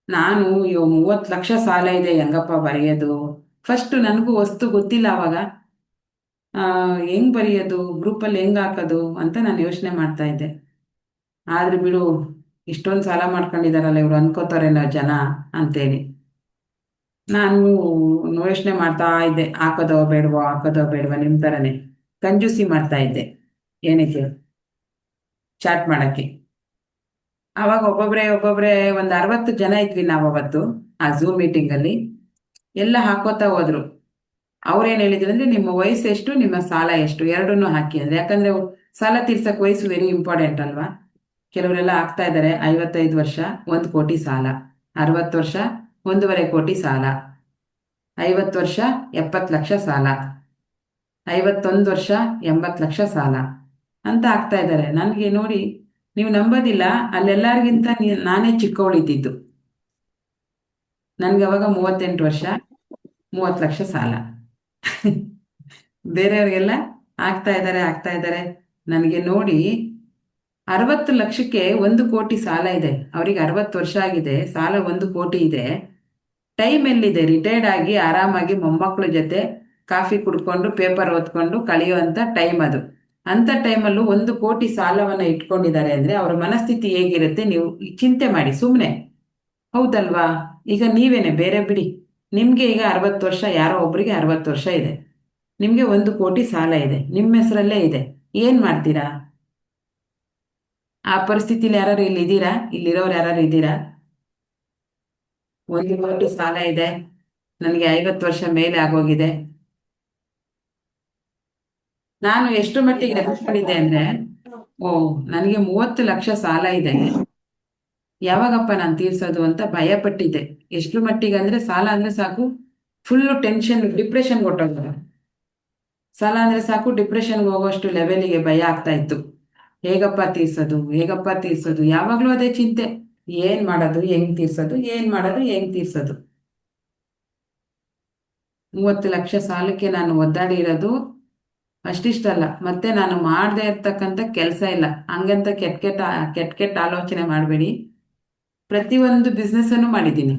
ನಾನು 30 ಲಕ್ಷ ಸಾಲ ಇದೆ ಹೆಂಗಪ್ಪ ಬರೆಯೋದು? ಫಸ್ಟು ನನಗೂ ವಸ್ತು ಗೊತ್ತಿಲ್ಲ ಅವಾಗ, ಹೆಂಗೆ ಬರೆಯೋದು, ಗ್ರೂಪಲ್ಲಿ ಹೆಂಗೆ ಹಾಕೋದು ಅಂತ ನಾನು ಯೋಚನೆ ಮಾಡ್ತಾ ಇದ್ದೆ. ಆದರೆ ಬಿಡು, ಇಷ್ಟೊಂದು ಸಾಲ ಮಾಡ್ಕೊಂಡಿದ್ದಾರಲ್ಲ ಇವರು ಅನ್ಕೋತಾರೇನೋ ಜನ ಅಂತೇಳಿ ನಾನು ಯೋಚನೆ ಮಾಡ್ತಾ ಇದ್ದೆ, ಹಾಕೋದೋ ಬೇಡವಾ ನಿಮ್ಮ ಥರನೇ ಕಂಜೂಸಿ ಮಾಡ್ತಾ ಇದ್ದೆ. ಏನಕ್ಕೆ? ಚಾಟ್ ಮಾಡೋಕ್ಕೆ. ಆವಾಗ ಒಬ್ಬೊಬ್ಬರೇ ಒಂದು 60 ಜನ ಇದ್ವಿ ನಾವು ಅವತ್ತು ಆ ಝೂಮ್ ಮೀಟಿಂಗಲ್ಲಿ. ಎಲ್ಲ ಹಾಕೋತಾ ಹೋದ್ರು. ಅವ್ರೇನು ಹೇಳಿದ್ರು ಅಂದರೆ ನಿಮ್ಮ ವಯಸ್ಸು ಎಷ್ಟು, ನಿಮ್ಮ ಸಾಲ ಎಷ್ಟು, ಎರಡನ್ನೂ ಹಾಕಿ ಅಂದರೆ. ಯಾಕಂದರೆ ಸಾಲ ತೀರ್ಸೋಕ್ಕೆ ವಯಸ್ಸು ವೆರಿ ಇಂಪಾರ್ಟೆಂಟ್ ಅಲ್ವಾ? ಕೆಲವರೆಲ್ಲ ಆಗ್ತಾ ಇದ್ದಾರೆ 55 ವರ್ಷ 1 ಕೋಟಿ ಸಾಲ, 60 ವರ್ಷ 1.5 ಕೋಟಿ ಸಾಲ, 50 ವರ್ಷ 70 ಲಕ್ಷ ಸಾಲ, 51 ವರ್ಷ 80 ಲಕ್ಷ ಸಾಲ ಅಂತ ಆಗ್ತಾ ಇದ್ದಾರೆ. ನನಗೆ ನೋಡಿ, ನೀವು ನಂಬೋದಿಲ್ಲ, ಅಲ್ಲೆಲ್ಲರಿಗಿಂತ ನಾನೇ ಚಿಕ್ಕವಳಿದ್ದಿದ್ದು. ನನಗೆ ಅವಾಗ 38 ವರ್ಷ 30 ಲಕ್ಷ ಸಾಲ. ಬೇರೆಯವ್ರಿಗೆಲ್ಲ ಆಗ್ತಾ ಇದ್ದಾರೆ. ನನಗೆ ನೋಡಿ 60 ಲಕ್ಷಕ್ಕೆ 1 ಕೋಟಿ ಸಾಲ ಇದೆ. ಅವರಿಗೆ 60 ವರ್ಷ ಆಗಿದೆ, ಸಾಲ 1 ಕೋಟಿ ಇದೆ. ಟೈಮ್ ಎಲ್ಲಿದೆ? ರಿಟೈರ್ಡ್ ಆಗಿ ಆರಾಮಾಗಿ ಮೊಮ್ಮಕ್ಕಳ ಜೊತೆ ಕಾಫಿ ಕುಡ್ಕೊಂಡು ಪೇಪರ್ ಓದ್ಕೊಂಡು ಕಳೆಯುವಂಥ ಟೈಮ್ ಅದು. ಅಂಥ ಟೈಮಲ್ಲೂ 1 ಕೋಟಿ ಸಾಲವನ್ನು ಇಟ್ಕೊಂಡಿದ್ದಾರೆ ಅಂದರೆ ಅವರ ಮನಸ್ಥಿತಿ ಹೇಗಿರುತ್ತೆ ನೀವು ಚಿಂತೆ ಮಾಡಿ ಸುಮ್ಮನೆ, ಹೌದಲ್ವಾ? ಈಗ ನೀವೇನೆ ಬೇರೆ ಬಿಡಿ, ನಿಮಗೆ ಈಗ 60 ವರ್ಷ, ಯಾರೋ ಒಬ್ಬರಿಗೆ 60 ವರ್ಷ ಇದೆ, ನಿಮಗೆ 1 ಕೋಟಿ ಸಾಲ ಇದೆ, ನಿಮ್ಮ ಹೆಸರಲ್ಲೇ ಇದೆ. ಏನು ಮಾಡ್ತೀರಾ? ಆ ಪರಿಸ್ಥಿತಿಲಿ ಯಾರು ಇಲ್ಲಿದ್ದೀರಾ? ಇಲ್ಲಿರೋರು ಯಾರು ಇದ್ದೀರಾ? 1 ಕೋಟಿ ಸಾಲ ಇದೆ, ನನಗೆ 50 ವರ್ಷ ಮೇಲೆ ಆಗೋಗಿದೆ, ನಾನು ಎಷ್ಟು ಮಟ್ಟಿಗೆ ಎದ್ಕೊಂಡಿದ್ದೆ ಅಂದ್ರೆ, ಓ ನನಗೆ 30 ಲಕ್ಷ ಸಾಲ ಇದೆ, ಯಾವಾಗಪ್ಪ ನಾನು ತೀರ್ಸೋದು ಅಂತ ಭಯ ಪಟ್ಟಿದ್ದೆ. ಎಷ್ಟು ಮಟ್ಟಿಗೆ ಅಂದ್ರೆ ಸಾಲ ಅಂದ್ರೆ ಸಾಕು ಫುಲ್ ಟೆನ್ಷನ್, ಡಿಪ್ರೆಷನ್ ಕೊಟ್ಟೋಗ. ಸಾಲ ಅಂದ್ರೆ ಸಾಕು ಡಿಪ್ರೆಷನ್ಗೆ ಹೋಗೋಷ್ಟು ಲೆವೆಲಿಗೆ ಭಯ ಆಗ್ತಾ ಇತ್ತು. ಹೇಗಪ್ಪ ತೀರ್ಸೋದು, ಹೇಗಪ್ಪ ತೀರ್ಸೋದು, ಯಾವಾಗ್ಲೂ ಅದೇ ಚಿಂತೆ. ಏನ್ ಮಾಡೋದು, ಹೆಂಗ್ ತೀರ್ಸೋದು, ಏನ್ ಮಾಡೋದು, ಹೆಂಗ್ ತೀರ್ಸೋದು. 30 ಲಕ್ಷ ಸಾಲಕ್ಕೆ ನಾನು ಒದ್ದಾಡಿ ಇರೋದು ಅಷ್ಟಿಷ್ಟಲ್ಲ, ಮತ್ತೆ ನಾನು ಮಾಡದೇ ಇರ್ತಕ್ಕಂಥ ಕೆಲಸ ಇಲ್ಲ. ಹಂಗಂತ ಕೆಟ್ಟ ಆಲೋಚನೆ ಮಾಡಬೇಡಿ. ಪ್ರತಿಯೊಂದು ಬಿಸ್ನೆಸ್ ಅನ್ನು ಮಾಡಿದ್ದೀನಿ.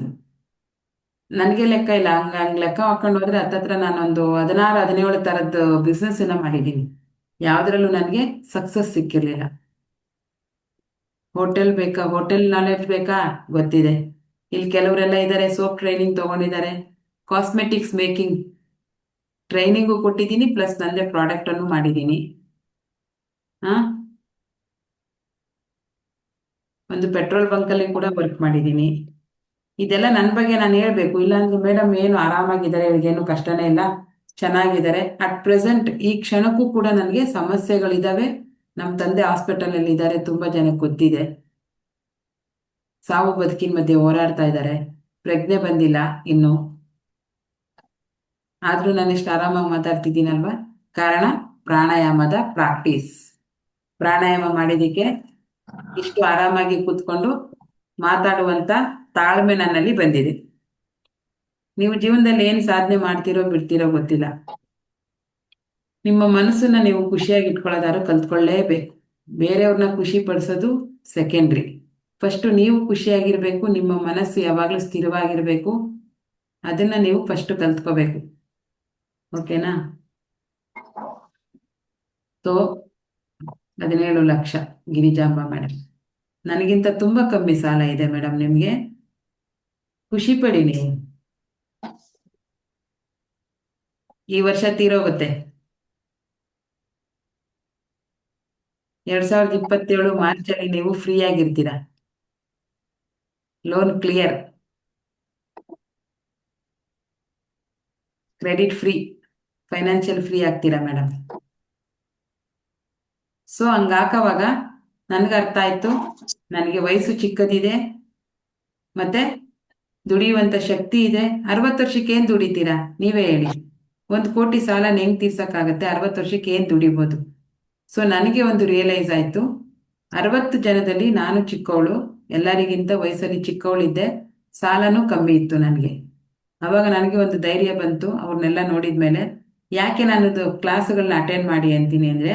ನನಗೆ ಲೆಕ್ಕ ಇಲ್ಲ, ಹಂಗ್ ಲೆಕ್ಕ ಹಾಕೊಂಡು ಹೋದ್ರೆ ಹತ್ತತ್ರ ನಾನೊಂದು 16-17 ಥರದ್ದು ಬಿಸ್ನೆಸ್ ಅನ್ನ ಮಾಡಿದ್ದೀನಿ. ಯಾವುದ್ರಲ್ಲೂ ನನಗೆ ಸಕ್ಸಸ್ ಸಿಕ್ಕಿರ್ಲಿಲ್ಲ. ಹೋಟೆಲ್ ಬೇಕಾ, ಹೋಟೆಲ್ ನಾಲೆಡ್ಜ್ ಬೇಕಾ, ಗೊತ್ತಿದೆ. ಇಲ್ಲಿ ಕೆಲವರೆಲ್ಲ ಇದ್ದಾರೆ, ಸೋಪ್ ಟ್ರೈನಿಂಗ್ ತಗೊಂಡಿದ್ದಾರೆ, ಕಾಸ್ಮೆಟಿಕ್ಸ್ ಮೇಕಿಂಗ್ ಟ್ರೈನಿಂಗು ಕೊಟ್ಟಿದ್ದೀನಿ, ಪ್ಲಸ್ ನಂದೇ ಪ್ರಾಡಕ್ಟ್ ಅನ್ನು ಮಾಡಿದ್ದೀನಿ. ಹಾ, ಒಂದು ಪೆಟ್ರೋಲ್ ಬಂಕಲ್ಲಿ ಕೂಡ ವರ್ಕ್ ಮಾಡಿದ್ದೀನಿ. ಇದೆಲ್ಲ ನನ್ನ ಬಗ್ಗೆ ನಾನು ಹೇಳ್ಬೇಕು, ಇಲ್ಲಾಂದ್ರೆ ಮೇಡಮ್ ಏನು ಆರಾಮಾಗಿದ್ದಾರೆ, ಇವ್ರಿಗೇನು ಕಷ್ಟನೇ ಇಲ್ಲ, ಚೆನ್ನಾಗಿದ್ದಾರೆ. ಅಟ್ ಪ್ರೆಸೆಂಟ್ ಈ ಕ್ಷಣಕ್ಕೂ ಕೂಡ ನನಗೆ ಸಮಸ್ಯೆಗಳಿದಾವೆ. ನಮ್ಮ ತಂದೆ ಹಾಸ್ಪಿಟಲಲ್ಲಿ ಇದ್ದಾರೆ, ತುಂಬಾ ಜನಕ್ಕೆ ಗೊತ್ತಿದೆ. ಸಾವು ಬದುಕಿನ ಮಧ್ಯೆ ಹೋರಾಡ್ತಾ ಇದ್ದಾರೆ. ಪ್ರಜ್ಞೆ ಬಂದಿಲ್ಲ ಇನ್ನು. ಆದ್ರೂ ನಾನು ಇಷ್ಟು ಆರಾಮಾಗಿ ಮಾತಾಡ್ತಿದ್ದೀನಲ್ವಾ, ಕಾರಣ ಪ್ರಾಣಾಯಾಮದ ಪ್ರಾಕ್ಟೀಸ್. ಪ್ರಾಣಾಯಾಮ ಮಾಡಿದ್ದಕ್ಕೆ ಇಷ್ಟು ಆರಾಮಾಗಿ ಕೂತ್ಕೊಂಡು ಮಾತಾಡುವಂತ ತಾಳ್ಮೆ ನನ್ನಲ್ಲಿ ಬಂದಿದೆ. ನೀವು ಜೀವನದಲ್ಲಿ ಏನು ಸಾಧನೆ ಮಾಡ್ತೀರೋ ಬಿಡ್ತೀರೋ ಗೊತ್ತಿಲ್ಲ, ನಿಮ್ಮ ಮನಸ್ಸನ್ನ ನೀವು ಖುಷಿಯಾಗಿ ಇಟ್ಕೊಳ್ಳೋದಾದ್ರೂ ಕಲ್ತ್ಕೊಳ್ಳೇಬೇಕು. ಬೇರೆಯವ್ರನ್ನ ಖುಷಿ ಪಡಿಸೋದು ಸೆಕೆಂಡ್ರಿ. ಫಸ್ಟ್ ನೀವು ಖುಷಿಯಾಗಿರ್ಬೇಕು, ನಿಮ್ಮ ಮನಸ್ಸು ಯಾವಾಗಲೂ ಸ್ಥಿರವಾಗಿರ್ಬೇಕು. ಅದನ್ನ ನೀವು ಫಸ್ಟ್ ಕಲ್ತ್ಕೋಬೇಕು. ಓಕೆನಾ? So 17 lakh Girijamba madam. ನನಗಿಂತ ತುಂಬಾ ಕಮ್ಮಿ ಸಾಲ ಇದೆ ಮೇಡಮ್. ನಿಮ್ಗೆ ಖುಷಿ ಪಡಿ ನೀವು. ಈ ವರ್ಷ ತೀರೋಗುತ್ತೆ. 2027 ಮಾರ್ಚಲ್ಲಿ ನೀವು ಫ್ರೀ ಆಗಿರ್ತೀರಾ. Loan clear, credit free, financial free ಆಗ್ತೀರಾ ಮೇಡಮ್. ಸೊ ಹಂಗಾಕವಾಗ ನನ್ಗೆ ಅರ್ಥ ಆಯ್ತು, ನನಗೆ ವಯಸ್ಸು ಚಿಕ್ಕದಿದೆ, ಮತ್ತೆ ದುಡಿಯುವಂತ ಶಕ್ತಿ ಇದೆ. 60 ವರ್ಷಕ್ಕೆ ಏನ್ ದುಡಿತೀರಾ ನೀವೇ ಹೇಳಿ? 1 ಕೋಟಿ ಸಾಲ ಹೆಂಗ್ ತೀರ್ಸಕ್ಕಾಗತ್ತೆ? 60 ವರ್ಷಕ್ಕೆ ಏನ್ ದುಡಿಬೋದು? ಸೊ ನನಗೆ ಒಂದು ರಿಯಲೈಸ್ ಆಯ್ತು, 60 ಜನದಲ್ಲಿ ನಾನು ಚಿಕ್ಕವಳು, ಎಲ್ಲರಿಗಿಂತ ವಯಸ್ಸಲ್ಲಿ ಚಿಕ್ಕವಳಿದ್ದೆ, ಸಾಲನೂ ಕಮ್ಮಿ ಇತ್ತು ನನಗೆ. ಅವಾಗ ನನಗೆ ಒಂದು ಧೈರ್ಯ ಬಂತು. ಅವ್ರನ್ನೆಲ್ಲ ನೋಡಿದ್ಮೇಲೆ ಯಾಕೆ ನಾನದು ಕ್ಲಾಸ್ಗಳನ್ನ ಅಟೆಂಡ್ ಮಾಡಿ ಅಂತೀನಿ ಅಂದ್ರೆ,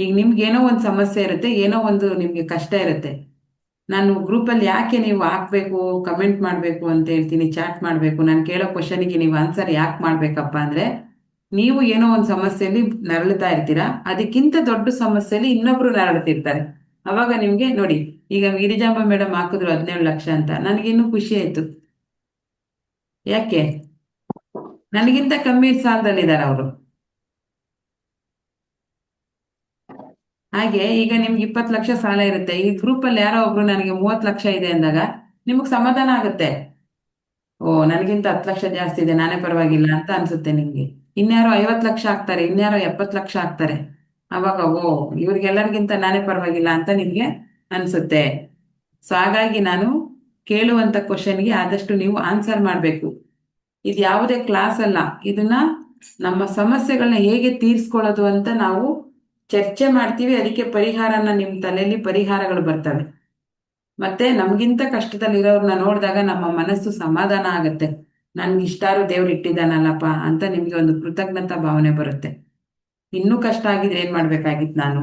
ಈಗ ನಿಮ್ಗೆ ಏನೋ ಒಂದು ಸಮಸ್ಯೆ ಇರುತ್ತೆ, ಏನೋ ಒಂದು ನಿಮ್ಗೆ ಕಷ್ಟ ಇರುತ್ತೆ. ನಾನು ಗ್ರೂಪಲ್ಲಿ ಯಾಕೆ ನೀವು ಹಾಕ್ಬೇಕು, ಕಮೆಂಟ್ ಮಾಡಬೇಕು ಅಂತ ಹೇಳ್ತೀನಿ, ಚಾಟ್ ಮಾಡಬೇಕು, ನಾನು ಕೇಳೋ ಕ್ವಶನಿಗೆ ನೀವು ಆನ್ಸರ್ ಯಾಕೆ ಮಾಡ್ಬೇಕಪ್ಪ ಅಂದ್ರೆ, ನೀವು ಏನೋ ಒಂದು ಸಮಸ್ಯೆಯಲ್ಲಿ ನರಳುತ್ತಾ ಇರ್ತೀರಾ, ಅದಕ್ಕಿಂತ ದೊಡ್ಡ ಸಮಸ್ಯೆಯಲ್ಲಿ ಇನ್ನೊಬ್ರು ನರಳುತ್ತಿರ್ತಾರೆ. ಅವಾಗ ನಿಮ್ಗೆ ನೋಡಿ, ಈಗ ಗಿರಿಜಾಂಬ ಮೇಡಮ್ ಹಾಕಿದ್ರು 17 ಲಕ್ಷ ಅಂತ, ನನಗಿನ್ನೂ ಖುಷಿ ಆಯ್ತು. ಯಾಕೆ? ನನಗಿಂತ ಕಮ್ಮಿ ಸಾಲದಲ್ಲಿದ್ದಾರೆ ಅವರು. ಹಾಗೆ ಈಗ ನಿಮ್ಗೆ 20 ಲಕ್ಷ ಸಾಲ ಇರುತ್ತೆ, ಈ ಗ್ರೂಪಲ್ಲಿ ಯಾರೋ ಒಬ್ರು ನನಗೆ 30 ಲಕ್ಷ ಇದೆ ಅಂದಾಗ ನಿಮಗೆ ಸಮಾಧಾನ ಆಗುತ್ತೆ. ಓ ನನಗಿಂತ 10 ಲಕ್ಷ ಜಾಸ್ತಿ ಇದೆ, ನಾನೇ ಪರವಾಗಿಲ್ಲ ಅಂತ ಅನ್ಸುತ್ತೆ ನಿಮ್ಗೆ. ಇನ್ಯಾರೋ 50 ಲಕ್ಷ ಆಗ್ತಾರೆ, ಇನ್ಯಾರೋ 70 ಲಕ್ಷ ಆಗ್ತಾರೆ. ಅವಾಗ ಓ ಇವ್ರಿಗೆಲ್ಲರಿಗಿಂತ ನಾನೇ ಪರವಾಗಿಲ್ಲ ಅಂತ ನಿಮ್ಗೆ ಅನ್ಸುತ್ತೆ. ಸೊ ಹಾಗಾಗಿ ನಾನು ಕೇಳುವಂತ ಕ್ವಶನ್ಗೆ ಆದಷ್ಟು ನೀವು ಆನ್ಸರ್ ಮಾಡಬೇಕು. ಇದು ಯಾವುದೇ ಕ್ಲಾಸ್ ಅಲ್ಲ, ಇದನ್ನ ನಮ್ಮ ಸಮಸ್ಯೆಗಳನ್ನ ಹೇಗೆ ತೀರ್ಸ್ಕೊಳ್ಳೋದು ಅಂತ ನಾವು ಚರ್ಚೆ ಮಾಡ್ತೀವಿ. ಅದಕ್ಕೆ ಪರಿಹಾರನ ನಿಮ್ಮ ತಲೆಯಲ್ಲಿ ಪರಿಹಾರಗಳು ಬರ್ತವೆ. ಮತ್ತೆ ನಮ್ಗಿಂತ ಕಷ್ಟದಲ್ಲಿರೋರ್ನ ನೋಡಿದಾಗ ನಮ್ಮ ಮನಸ್ಸು ಸಮಾಧಾನ ಆಗುತ್ತೆ. ನನ್ಗೆ ಇಷ್ಟಾರು ದೇವ್ರು ಇಟ್ಟಿದ್ದಾನಲ್ಲಪ್ಪ ಅಂತ ನಿಮ್ಗೆ ಒಂದು ಕೃತಜ್ಞತಾ ಭಾವನೆ ಬರುತ್ತೆ. ಇನ್ನೂ ಕಷ್ಟ ಆಗಿದ್ರೆ ಏನ್ ಮಾಡ್ಬೇಕಾಗಿತ್ತು ನಾನು?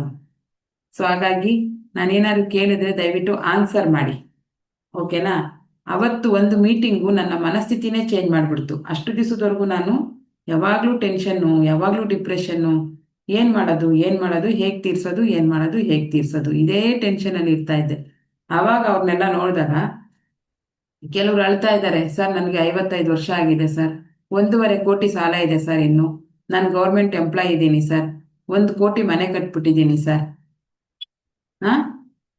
ಸೊ ಹಾಗಾಗಿ ನಾನೇನಾದ್ರು ಕೇಳಿದ್ರೆ ದಯವಿಟ್ಟು ಆನ್ಸರ್ ಮಾಡಿ, ಓಕೆನಾ? ಅವತ್ತು ಒಂದು ಮೀಟಿಂಗು ನನ್ನ ಮನಸ್ಥಿತಿನೇ ಚೇಂಜ್ ಮಾಡ್ಬಿಡ್ತು. ಅಷ್ಟು ದಿವಸದವರೆಗೂ ನಾನು ಯಾವಾಗ್ಲೂ ಟೆನ್ಷನ್ನು, ಯಾವಾಗ್ಲೂ ಡಿಪ್ರೆಷನ್ನು, ಏನ್ ಮಾಡೋದು, ಏನ್ ಮಾಡೋದು, ಹೇಗ್ ತೀರ್ಸೋದು, ಏನ್ ಮಾಡೋದು, ಹೇಗ್ ತೀರ್ಸೋದು, ಇದೇ ಟೆನ್ಷನ್ ಅಲ್ಲಿ ಇರ್ತಾ ಇದ್ದೆ. ಆವಾಗ ಅವ್ರನ್ನೆಲ್ಲ ನೋಡಿದಾಗ ಕೆಲವ್ರು ಅಳ್ತಾ ಇದ್ದಾರೆ, ಸರ್ ನನಗೆ 55 ವರ್ಷ ಆಗಿದೆ ಸರ್, 1.5 ಕೋಟಿ ಸಾಲ ಇದೆ ಸರ್, ಇನ್ನು ನಾನು ಗೌರ್ಮೆಂಟ್ ಎಂಪ್ಲಾಯ್ ಇದ್ದೀನಿ ಸರ್, 1 ಕೋಟಿ ಮನೆ ಕಟ್ಬಿಟ್ಟಿದ್ದೀನಿ ಸರ್, ಹಾ